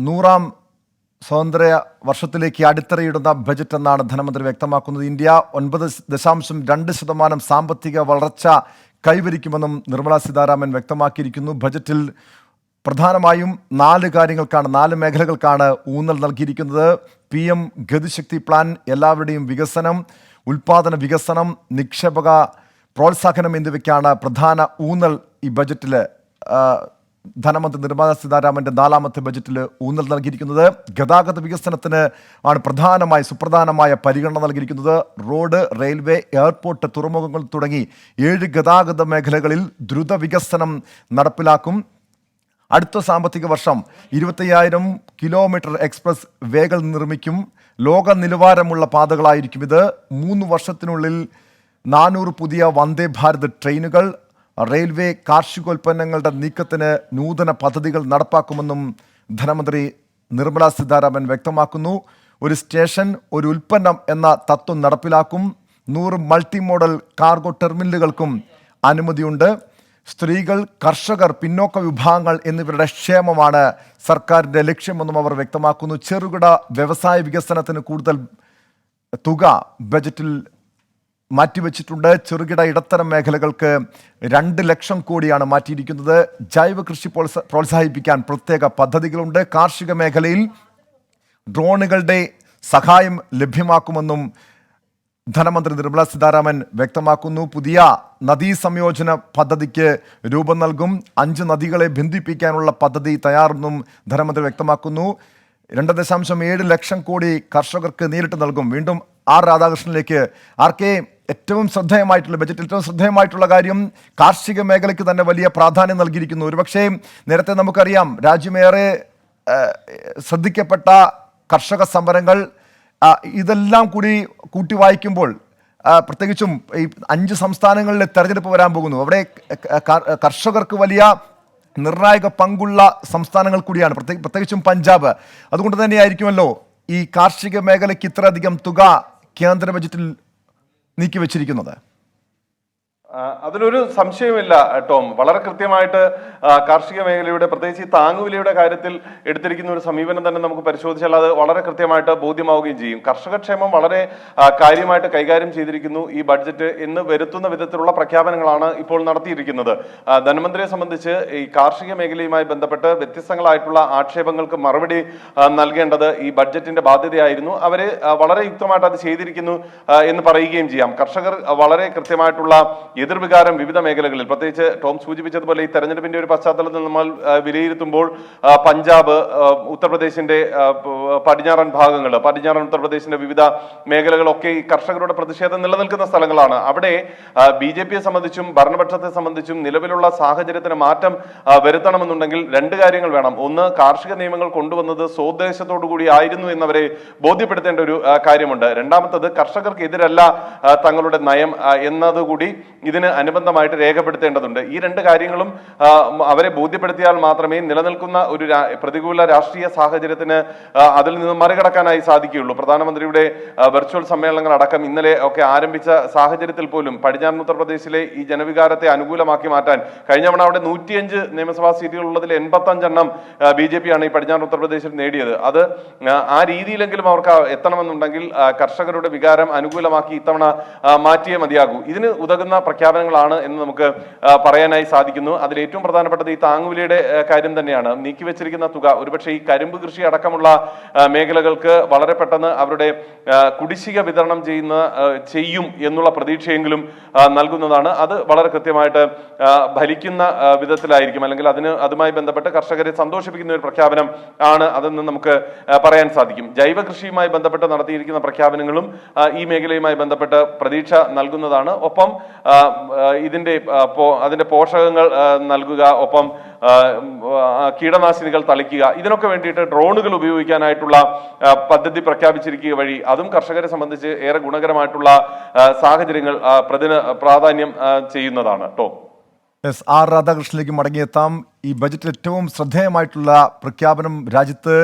100ാം സ്വാതന്ത്ര്യ വർഷത്തിലേക്ക് അടിത്തറയിടുന്ന ബജറ്റ് എന്നാണ് ധനമന്ത്രി വ്യക്തമാക്കുന്നത്. ഇന്ത്യ 9.2% സാമ്പത്തിക വളർച്ച കൈവരിക്കുമെന്നും നിർമ്മല സീതാരാമൻ വ്യക്തമാക്കിയിരിക്കുന്നു. ബജറ്റിൽ പ്രധാനമായും 4 കാര്യങ്ങൾക്കാണ്, 4 മേഖലകൾക്കാണ് ഊന്നൽ നൽകിയിരിക്കുന്നത്. PM ഗതിശക്തി പ്ലാൻ, എല്ലാവരുടെയും വികസനം, ഉൽപാദന വികസനം, നിക്ഷേപക പ്രോത്സാഹനം എന്നിവയ്ക്കാണ് പ്രധാന ഊന്നൽ ഈ ബജറ്റിൽ ധനമന്ത്രി നിർമ്മല സീതാരാമന്റെ 4ാമത്തെ ബജറ്റിൽ ഊന്നൽ നൽകിയിരിക്കുന്നത്. ഗതാഗത വികസനത്തിന് ആണ് സുപ്രധാനമായ പരിഗണന നൽകിയിരിക്കുന്നത്. റോഡ്, റെയിൽവേ, എയർപോർട്ട്, തുറമുഖങ്ങൾ തുടങ്ങി 7 ഗതാഗത മേഖലകളിൽ ദ്രുത വികസനം നടപ്പിലാക്കും. അടുത്ത സാമ്പത്തിക വർഷം 25,000 കിലോമീറ്റർ എക്സ്പ്രസ് വേകൾ നിർമ്മിക്കും. ലോക നിലവാരമുള്ള പാതകളായിരിക്കും ഇത്. 3 വർഷത്തിനുള്ളിൽ 400 പുതിയ വന്ദേ ഭാരത് ട്രെയിനുകൾ. റെയിൽവേ കാർഷികോൽപ്പന്നങ്ങളുടെ നീക്കത്തിന് നൂതന പദ്ധതികൾ നടപ്പാക്കുമെന്നും ധനമന്ത്രി നിർമ്മല സീതാരാമൻ വ്യക്തമാക്കുന്നു. ഒരു സ്റ്റേഷൻ ഒരു ഉൽപ്പന്നം എന്ന തത്വം നടപ്പിലാക്കും. 100 മൾട്ടി മോഡൽ കാർഗോ ടെർമിനലുകൾക്കും അനുമതിയുണ്ട്. സ്ത്രീകൾ, കർഷകർ, പിന്നോക്ക വിഭാഗങ്ങൾ എന്നിവരുടെ ക്ഷേമമാണ് സർക്കാരിൻ്റെ ലക്ഷ്യമെന്നും അവർ വ്യക്തമാക്കുന്നു. ചെറുകിട വ്യവസായ വികസനത്തിന് കൂടുതൽ തുക ബജറ്റിൽ മാറ്റിവെച്ചിട്ടുണ്ട്. ചെറുകിട ഇടത്തരം മേഖലകൾക്ക് 2 ലക്ഷം കോടിയാണ് മാറ്റിയിരിക്കുന്നത്. ജൈവ കൃഷി പ്രോത്സാഹിപ്പിക്കാൻ പ്രത്യേക പദ്ധതികളുണ്ട്. കാർഷിക മേഖലയിൽ ഡ്രോണുകളുടെ സഹായം ലഭ്യമാക്കുമെന്നും ധനമന്ത്രി നിർമ്മല സീതാരാമൻ വ്യക്തമാക്കുന്നു. പുതിയ നദീ സംയോജന പദ്ധതിക്ക് രൂപം നൽകും. 5 നദികളെ ബന്ധിപ്പിക്കാനുള്ള പദ്ധതി തയ്യാറെന്നും ധനമന്ത്രി വ്യക്തമാക്കുന്നു. 2.7 ലക്ഷം കോടി കർഷകർക്ക് നേരിട്ട് നൽകും. വീണ്ടും ആർ രാധാകൃഷ്ണനിലേക്ക്. ആർക്കെ, ബജറ്റിൽ ഏറ്റവും ശ്രദ്ധേയമായിട്ടുള്ള കാര്യം കാർഷിക മേഖലയ്ക്ക് തന്നെ വലിയ പ്രാധാന്യം നൽകിയിരിക്കുന്നു. ഒരുപക്ഷെ നേരത്തെ നമുക്കറിയാം, രാജ്യമേറെ ശ്രദ്ധിക്കപ്പെട്ട കർഷക സമരങ്ങൾ, ഇതെല്ലാം കൂടി കൂട്ടി വായിക്കുമ്പോൾ പ്രത്യേകിച്ചും ഈ 5 സംസ്ഥാനങ്ങളിലെ തെരഞ്ഞെടുപ്പ് വരാൻ പോകുന്നു. അവിടെ കർഷകർക്ക് വലിയ നിർണായക പങ്കുള്ള സംസ്ഥാനങ്ങൾ കൂടിയാണ്, പ്രത്യേകിച്ചും പഞ്ചാബ്. അതുകൊണ്ട് തന്നെയായിരിക്കുമല്ലോ ഈ കാർഷിക മേഖലയ്ക്ക് ഇത്രയധികം തുക കേന്ദ്ര ബജറ്റിൽ നീക്കിവെച്ചിരിക്കുന്നത്. അതിലൊരു സംശയമില്ല ടോം. വളരെ കൃത്യമായിട്ട് കാർഷിക മേഖലയുടെ പ്രത്യേകിച്ച് ഈ താങ്ങുവിലയുടെ കാര്യത്തിൽ എടുത്തിരിക്കുന്ന ഒരു സമീപനം തന്നെ നമുക്ക് പരിശോധിച്ചാൽ അത് വളരെ കൃത്യമായിട്ട് ബോധ്യമാവുകയും ചെയ്യും. കർഷകക്ഷേമം വളരെ കാര്യമായിട്ട് കൈകാര്യം ചെയ്തിരിക്കുന്നു ഈ ബഡ്ജറ്റ് എന്ന് വരുത്തുന്ന വിധത്തിലുള്ള പ്രഖ്യാപനങ്ങളാണ് ഇപ്പോൾ നടത്തിയിരിക്കുന്നത്. ധനമന്ത്രിയെ സംബന്ധിച്ച് ഈ കാർഷിക മേഖലയുമായി ബന്ധപ്പെട്ട് വ്യത്യസ്തങ്ങളായിട്ടുള്ള ആക്ഷേപങ്ങൾക്ക് മറുപടി നൽകേണ്ടത് ഈ ബഡ്ജറ്റിന്റെ ബാധ്യതയായിരുന്നു. അവര് വളരെ യുക്തമായിട്ട് അത് ചെയ്തിരിക്കുന്നു എന്ന് പറയുകയും ചെയ്യാം. കർഷകർ വളരെ കൃത്യമായിട്ടുള്ള എതിർവികാരം വിവിധ മേഖലകളിൽ, പ്രത്യേകിച്ച് ടോം സൂചിപ്പിച്ചതുപോലെ ഈ തെരഞ്ഞെടുപ്പിന്റെ ഒരു പശ്ചാത്തലത്തിൽ നമ്മൾ വിലയിരുത്തുമ്പോൾ പഞ്ചാബ്, ഉത്തർപ്രദേശിന്റെ പടിഞ്ഞാറൻ ഭാഗങ്ങൾ, പടിഞ്ഞാറൻ ഉത്തർപ്രദേശിന്റെ വിവിധ മേഖലകളൊക്കെ ഈ കർഷകരുടെ പ്രതിഷേധം നിലനിൽക്കുന്ന സ്ഥലങ്ങളാണ്. അവിടെ BJPയെ സംബന്ധിച്ചും ഭരണപക്ഷത്തെ സംബന്ധിച്ചും നിലവിലുള്ള സാഹചര്യത്തിന് മാറ്റം വരുത്തണമെന്നുണ്ടെങ്കിൽ രണ്ട് കാര്യങ്ങൾ വേണം. ഒന്ന്, കാർഷിക നിയമങ്ങൾ കൊണ്ടുവന്നത് സ്വോദ്ദേശത്തോടു കൂടി ആയിരുന്നു എന്നവരെ ബോധ്യപ്പെടുത്തേണ്ട ഒരു കാര്യമുണ്ട്. രണ്ടാമത്തത്, കർഷകർക്ക് എതിരല്ല തങ്ങളുടെ നയം എന്നതുകൂടി ഇതിന് അനുബന്ധമായിട്ട് രേഖപ്പെടുത്തേണ്ടതുണ്ട്. ഈ രണ്ട് കാര്യങ്ങളും അവരെ ബോധ്യപ്പെടുത്തിയാൽ മാത്രമേ നിലനിൽക്കുന്ന ഒരു പ്രതികൂല രാഷ്ട്രീയ സാഹചര്യത്തിന് അതിൽ നിന്ന് മറികടക്കാനായി സാധിക്കുകയുള്ളൂ. പ്രധാനമന്ത്രിയുടെ വെർച്വൽ സമ്മേളനങ്ങൾ അടക്കം ഇന്നലെ ഒക്കെ ആരംഭിച്ച സാഹചര്യത്തിൽ പോലും പടിഞ്ഞാറൻ ഉത്തർപ്രദേശിലെ ഈ ജനവികാരത്തെ അനുകൂലമാക്കി മാറ്റാൻ കഴിഞ്ഞ തവണ അവിടെ 105 നിയമസഭാ സീറ്റുകൾ ഉള്ളതിൽ 85 എണ്ണം BJP ആണ് ഈ പടിഞ്ഞാറൻ ഉത്തർപ്രദേശിൽ നേടിയത്. അത് ആ രീതിയിലെങ്കിലും അവർക്ക് എത്തണമെന്നുണ്ടെങ്കിൽ കർഷകരുടെ വികാരം അനുകൂലമാക്കി ഇത്തവണ മാറ്റിയേ മതിയാകൂ. ഇതിന് ഉതകുന്ന പ്രഖ്യാപനങ്ങളാണ് എന്ന് നമുക്ക് പറയാനായി സാധിക്കുന്നു. അതിൽ ഏറ്റവും പ്രധാനപ്പെട്ടത് ഈ താങ്ങുവിലയുടെ കാര്യം തന്നെയാണ്. നീക്കിവെച്ചിരിക്കുന്ന തുക ഒരുപക്ഷെ ഈ കരിമ്പ് കൃഷി അടക്കമുള്ള മേഖലകൾക്ക് വളരെ പെട്ടെന്ന് അവരുടെ കുടിശ്ശിക വിതരണം ചെയ്യും എന്നുള്ള പ്രതീക്ഷയെങ്കിലും നൽകുന്നതാണ്. അത് വളരെ കൃത്യമായിട്ട് ഫലിക്കുന്ന വിധത്തിലായിരിക്കും, അല്ലെങ്കിൽ അതുമായി ബന്ധപ്പെട്ട് കർഷകരെ സന്തോഷിപ്പിക്കുന്ന ഒരു പ്രഖ്യാപനം ആണ് അതെന്ന് നമുക്ക് പറയാൻ സാധിക്കും. ജൈവ കൃഷിയുമായി ബന്ധപ്പെട്ട് നടത്തിയിരിക്കുന്ന പ്രഖ്യാപനങ്ങളും ഈ മേഖലയുമായി ബന്ധപ്പെട്ട് പ്രതീക്ഷ നൽകുന്നതാണ്. ഒപ്പം അതിന്റെ പോഷകങ്ങൾ നൽകുക, ഒപ്പം കീടനാശിനികൾ തളിക്കുക, ഇതിനൊക്കെ വേണ്ടിയിട്ട് ഡ്രോണുകൾ ഉപയോഗിക്കാനായിട്ടുള്ള പദ്ധതി പ്രഖ്യാപിച്ചിരിക്കുക വഴി അതും കർഷകരെ സംബന്ധിച്ച് ഏറെ ഗുണകരമായിട്ടുള്ള സാഹചര്യങ്ങൾ പ്രാധാന്യം ചെയ്യുന്നതാണ്. ആർ രാധാകൃഷ്ണനിലേക്ക് മടങ്ങിയെത്താം. ഈ ബജറ്റിൽ ഏറ്റവും ശ്രദ്ധേയമായിട്ടുള്ള പ്രഖ്യാപനം രാജ്യത്ത്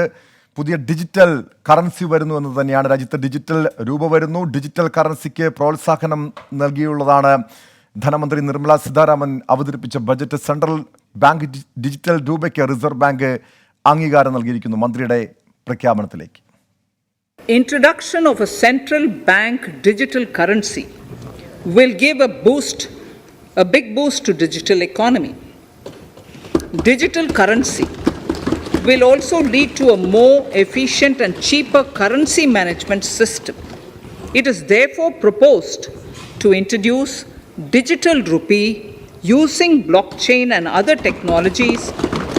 പുതിയ ഡിജിറ്റൽ കറൻസി വരുന്നു എന്ന് തന്നെയാണ്. രാജ്യത്ത് ഡിജിറ്റൽ രൂപ വരുന്നു. ഡിജിറ്റൽ കറൻസിക്ക് പ്രോത്സാഹനം നൽകിയുള്ളതാണ് ധനമന്ത്രി നിർമ്മല സീതാരാമൻ അവതരിപ്പിച്ച ബജറ്റ്. സെൻട്രൽ ബാങ്ക് ഡിജിറ്റൽ രൂപയ്ക്ക് റിസർവ് ബാങ്ക് അംഗീകാരം നൽകിയിരിക്കുന്നു. മന്ത്രിയുടെ പ്രഖ്യാപനത്തിലേക്ക്. Introduction of a central bank digital currency will give a big boost to digital economy. Digital currency will also lead to a more efficient and cheaper currency management system. It is therefore proposed to introduce digital rupee using blockchain and other technologies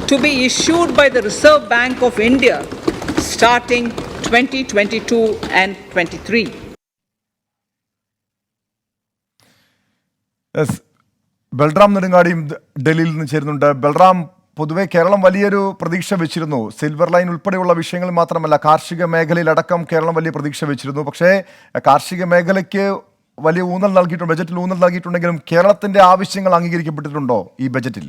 to be issued by the Reserve Bank of India starting 2022 and 23. Balram നെടുങ്ങാടിയും ഡൽഹിയിൽ നിന്ന് ചേരുന്നുണ്ട്. ബൽറാം, പൊതുവെ കേരളം വലിയൊരു പ്രതീക്ഷ വെച്ചിരുന്നു. Silver line ഉൾപ്പെടെയുള്ള വിഷയങ്ങൾ മാത്രമല്ല, കാർഷിക മേഖലയിലടക്കം കേരളം വലിയ പ്രതീക്ഷ വെച്ചിരുന്നു. പക്ഷേ കാർഷിക മേഖലയ്ക്ക് വലിയ ഊന്നൽ നൽകിയിട്ടുണ്ട്, ബജറ്റിൽ ഊന്നൽ നൽകിയിട്ടുണ്ടെങ്കിലും കേരളത്തിന്റെ ആവശ്യങ്ങൾ അംഗീകരിക്കപ്പെട്ടിട്ടുണ്ടോ ഈ ബജറ്റിൽ?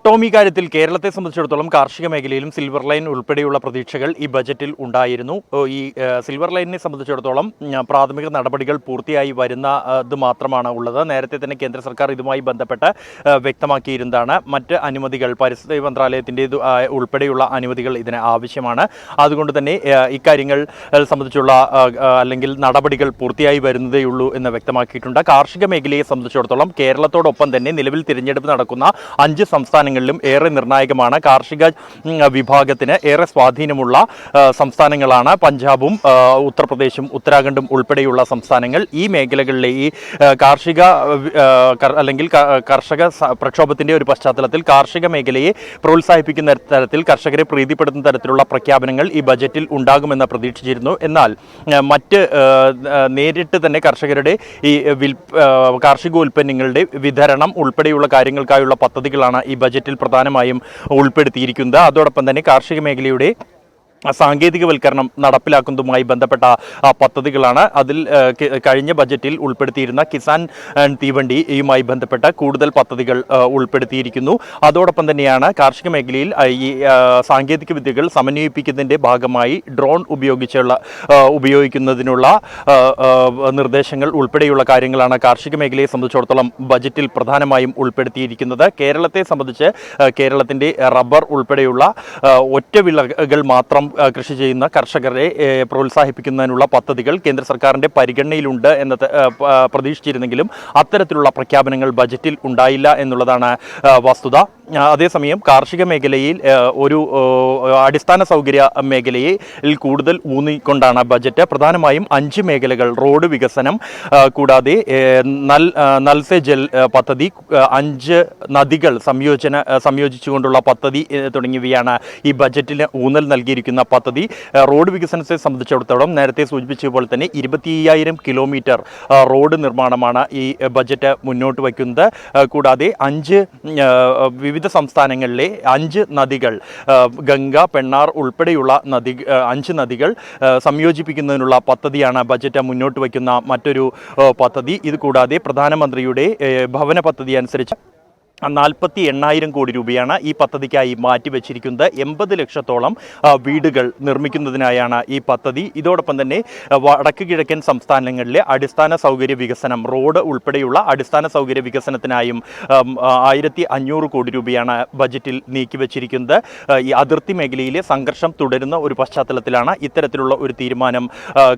ടോം, ഈ കാര്യത്തിൽ കേരളത്തെ സംബന്ധിച്ചിടത്തോളം കാർഷിക മേഖലയിലും സിൽവർ ലൈൻ ഉൾപ്പെടെയുള്ള പ്രതീക്ഷകൾ ഈ ബജറ്റിൽ ഉണ്ടായിരുന്നു. ഈ സിൽവർ ലൈനിനെ സംബന്ധിച്ചിടത്തോളം പ്രാഥമിക നടപടികൾ പൂർത്തിയായി വരുന്നത് മാത്രമാണ് ഉള്ളത്. നേരത്തെ തന്നെ കേന്ദ്ര സർക്കാർ ഇതുമായി ബന്ധപ്പെട്ട് വ്യക്തമാക്കിയിരുന്നതാണ്. മറ്റ് അനുമതികൾ, പരിസ്ഥിതി മന്ത്രാലയത്തിൻ്റെ ഉൾപ്പെടെയുള്ള അനുമതികൾ ഇതിന് ആവശ്യമാണ്. അതുകൊണ്ട് തന്നെ ഇക്കാര്യങ്ങൾ സംബന്ധിച്ചുള്ള അല്ലെങ്കിൽ നടപടികൾ പൂർത്തിയായി വരുന്നതേയുള്ളൂ എന്ന് വ്യക്തമാക്കിയിട്ടുണ്ട്. കാർഷിക മേഖലയെ സംബന്ധിച്ചിടത്തോളം കേരളത്തോടൊപ്പം തന്നെ നിലവിൽ തിരഞ്ഞെടുപ്പ് നടക്കുന്ന 5 സംസ്ഥാനങ്ങളിലും ഏറെ നിർണായകമാണ്. കാർഷിക വിഭാഗത്തിന് ഏറെ സ്വാധീനമുള്ള സംസ്ഥാനങ്ങളാണ് പഞ്ചാബും ഉത്തർപ്രദേശും ഉത്തരാഖണ്ഡും ഉൾപ്പെടെയുള്ള സംസ്ഥാനങ്ങൾ. ഈ മേഖലകളിലെ ഈ കാർഷിക അല്ലെങ്കിൽ കർഷക പ്രക്ഷോഭത്തിൻ്റെ ഒരു പശ്ചാത്തലത്തിൽ കാർഷിക മേഖലയെ പ്രോത്സാഹിപ്പിക്കുന്ന തരത്തിൽ, കർഷകരെ പ്രീതിപ്പെടുത്തുന്ന തരത്തിലുള്ള പ്രഖ്യാപനങ്ങൾ ഈ ബജറ്റിൽ ഉണ്ടാകുമെന്ന് പ്രതീക്ഷിച്ചിരുന്നു. എന്നാൽ മറ്റ് നേരിട്ട് തന്നെ കർഷകരുടെ ഈ കാർഷികോൽപ്പന്നങ്ങളുടെ വിതരണം ഉൾപ്പെടെയുള്ള കാര്യങ്ങൾക്കായുള്ള പദ്ധതികളാണ് ഈ ബജറ്റിൽ പ്രധാനമായും ഉൾപ്പെടുത്തിയിരിക്കുന്നത്. അതോടൊപ്പം തന്നെ കാർഷിക മേഖലയുടെ സാങ്കേതികവൽക്കരണം നടപ്പിലാക്കുന്നതുമായി ബന്ധപ്പെട്ട പദ്ധതികളാണ്. അതിൽ കഴിഞ്ഞ ബജറ്റിൽ ഉൾപ്പെടുത്തിയിരുന്ന കിസാൻ തീവണ്ടിയുമായി ബന്ധപ്പെട്ട കൂടുതൽ പദ്ധതികൾ ഉൾപ്പെടുത്തിയിരിക്കുന്നു. അതോടൊപ്പം തന്നെയാണ് കാർഷിക മേഖലയിൽ ഈ സാങ്കേതിക വിദ്യകൾ സമന്വയിപ്പിക്കുന്നതിൻ്റെ ഭാഗമായി ഡ്രോൺ ഉപയോഗിക്കുന്നതിനുള്ള നിർദ്ദേശങ്ങൾ ഉൾപ്പെടെയുള്ള കാര്യങ്ങളാണ് കാർഷിക മേഖലയെ സംബന്ധിച്ചിടത്തോളം ബജറ്റിൽ പ്രധാനമായും ഉൾപ്പെടുത്തിയിരിക്കുന്നത്. കേരളത്തെ സംബന്ധിച്ച് കേരളത്തിൻ്റെ റബ്ബർ ഉൾപ്പെടെയുള്ള ഒറ്റവിളകൾ മാത്രം കൃഷി ചെയ്യുന്ന കർഷകരെ പ്രോത്സാഹിപ്പിക്കുന്നതിനുള്ള പദ്ധതികൾ കേന്ദ്ര സർക്കാരിൻ്റെ പരിഗണനയിലുണ്ട് എന്ന് പ്രതീക്ഷിച്ചിരുന്നെങ്കിലും അത്തരത്തിലുള്ള പ്രഖ്യാപനങ്ങൾ ബജറ്റിൽ ഉണ്ടായില്ല എന്നുള്ളതാണ് വസ്തുത. അതേസമയം കാർഷിക മേഖലയിൽ ഒരു അടിസ്ഥാന സൗകര്യ മേഖലയിൽ കൂടുതൽ ഊന്നിക്കൊണ്ടാണ് ബജറ്റ്. പ്രധാനമായും 5 മേഖലകൾ: റോഡ് വികസനം, കൂടാതെ നൽ സെ ജൽ പദ്ധതി, 5 നദികൾ സംയോജിച്ചുകൊണ്ടുള്ള പദ്ധതി തുടങ്ങിയവയാണ് ഈ ബജറ്റിന് ഊന്നൽ നൽകിയിരിക്കുന്ന പദ്ധതി. റോഡ് വികസനത്തെ സംബന്ധിച്ചിടത്തോളം നേരത്തെ സൂചിപ്പിച്ചതുപോലെ തന്നെ 25,000 കിലോമീറ്റർ റോഡ് നിർമ്മാണമാണ് ഈ ബജറ്റ് മുന്നോട്ട് വയ്ക്കുന്നത്. കൂടാതെ 5 വിവിധ സംസ്ഥാനങ്ങളിലെ 5 നദികൾ, ഗംഗ, പെണ്ണാർ ഉൾപ്പെടെയുള്ള 5 നദികൾ സംയോജിപ്പിക്കുന്നതിനുള്ള പദ്ധതിയാണ് ബജറ്റ് മുന്നോട്ട് വയ്ക്കുന്ന മറ്റൊരു പദ്ധതി. ഇത് കൂടാതെ പ്രധാനമന്ത്രിയുടെ ഭവന പദ്ധതി അനുസരിച്ച് 48,000 കോടി രൂപയാണ് ഈ പദ്ധതിക്കായി മാറ്റിവെച്ചിരിക്കുന്നത്. 80 ലക്ഷത്തോളം വീടുകൾ നിർമ്മിക്കുന്നതിനായാണ് ഈ പദ്ധതി. ഇതോടൊപ്പം തന്നെ വടക്ക് കിഴക്കൻ സംസ്ഥാനങ്ങളിലെ അടിസ്ഥാന സൗകര്യ വികസനം, റോഡ് ഉൾപ്പെടെയുള്ള അടിസ്ഥാന സൗകര്യ വികസനത്തിനായും 1,500 കോടി രൂപയാണ് ബജറ്റിൽ നീക്കിവെച്ചിരിക്കുന്നത്. ഈ അതിർത്തി മേഖലയിലെ സംഘർഷം തുടരുന്ന ഒരു പശ്ചാത്തലത്തിലാണ് ഇത്തരത്തിലുള്ള ഒരു തീരുമാനം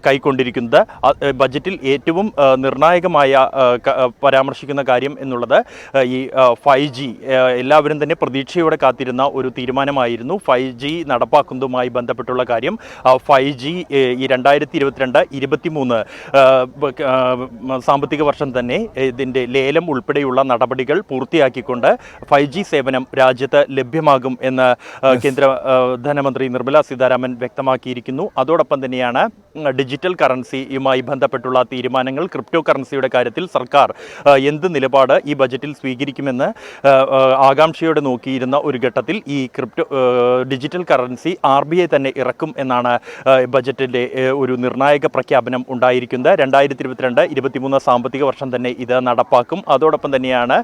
കൈക്കൊണ്ടിരിക്കുന്നത്. ബജറ്റിൽ ഏറ്റവും നിർണായകമായ പരാമർശിക്കുന്ന കാര്യം എന്നുള്ളത് ഈ 5G, എല്ലാവരും തന്നെ പ്രതീക്ഷയോടെ കാത്തിരുന്ന ഒരു തീരുമാനമായിരുന്നു 5G നടപ്പാക്കുന്നതുമായി ബന്ധപ്പെട്ടുള്ള കാര്യം. 5G ഈ 2022-23 സാമ്പത്തിക വർഷം തന്നെ ഇതിൻ്റെ ലേലം ഉൾപ്പെടെയുള്ള നടപടികൾ പൂർത്തിയാക്കിക്കൊണ്ട് 5G സേവനം രാജ്യത്ത് ലഭ്യമാകും എന്ന് കേന്ദ്ര ധനമന്ത്രി നിർമ്മല സീതാരാമൻ വ്യക്തമാക്കിയിരിക്കുന്നു. അതോടൊപ്പം തന്നെയാണ് ഡിജിറ്റൽ കറൻസിയുമായി ബന്ധപ്പെട്ടുള്ള തീരുമാനങ്ങൾ. ക്രിപ്റ്റോ കറൻസിയുടെ കാര്യത്തിൽ സർക്കാർ എന്ത് നിലപാട് ഈ ബജറ്റിൽ സ്വീകരിക്കുമെന്ന് ആകാംക്ഷയോടെ നോക്കിയിരുന്ന ഒരു ഘട്ടത്തിൽ ഈ ഡിജിറ്റൽ കറൻസി RBI തന്നെ ഇറക്കും എന്നാണ് ബജറ്റിൻ്റെ ഒരു നിർണായക പ്രഖ്യാപനം ഉണ്ടായിരിക്കുന്നത്. 2022-23 സാമ്പത്തിക വർഷം തന്നെ ഇത് നടപ്പാക്കും. അതോടൊപ്പം തന്നെയാണ്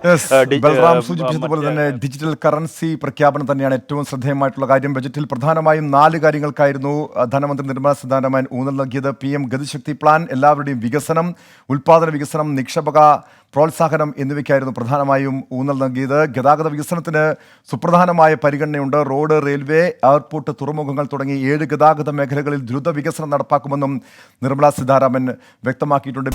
സൂചിപ്പിച്ചതുപോലെ തന്നെ ഡിജിറ്റൽ കറൻസി പ്രഖ്യാപനം തന്നെയാണ് ഏറ്റവും ശ്രദ്ധേയമായിട്ടുള്ള കാര്യം. ബജറ്റിൽ പ്രധാനമായും 4 കാര്യങ്ങൾക്കായിരുന്നു ധനമന്ത്രി നിർമ്മല സീതാരാമൻ ഊന്നൽ നൽകിയത്. PM ഗതിശക്തി പ്ലാൻ, എല്ലാവരുടെയും വികസനം, ഉൽപാദന വികസനം, നിക്ഷേപക പ്രോത്സാഹനം എന്നിവയ്ക്കായിരുന്നു പ്രധാനമായും ഊന്നൽ നൽകിയത്. ഗതാഗത വികസനത്തിന് സുപ്രധാനമായ പരിഗണനയുണ്ട്. റോഡ്, റെയിൽവേ, എയർപോർട്ട്, തുറമുഖങ്ങൾ തുടങ്ങി 7 ഗതാഗത മേഖലകളിൽ ദ്രുത വികസനം നടപ്പാക്കുമെന്നും നിർമ്മല സീതാരാമൻ വ്യക്തമാക്കിയിട്ടുണ്ട്.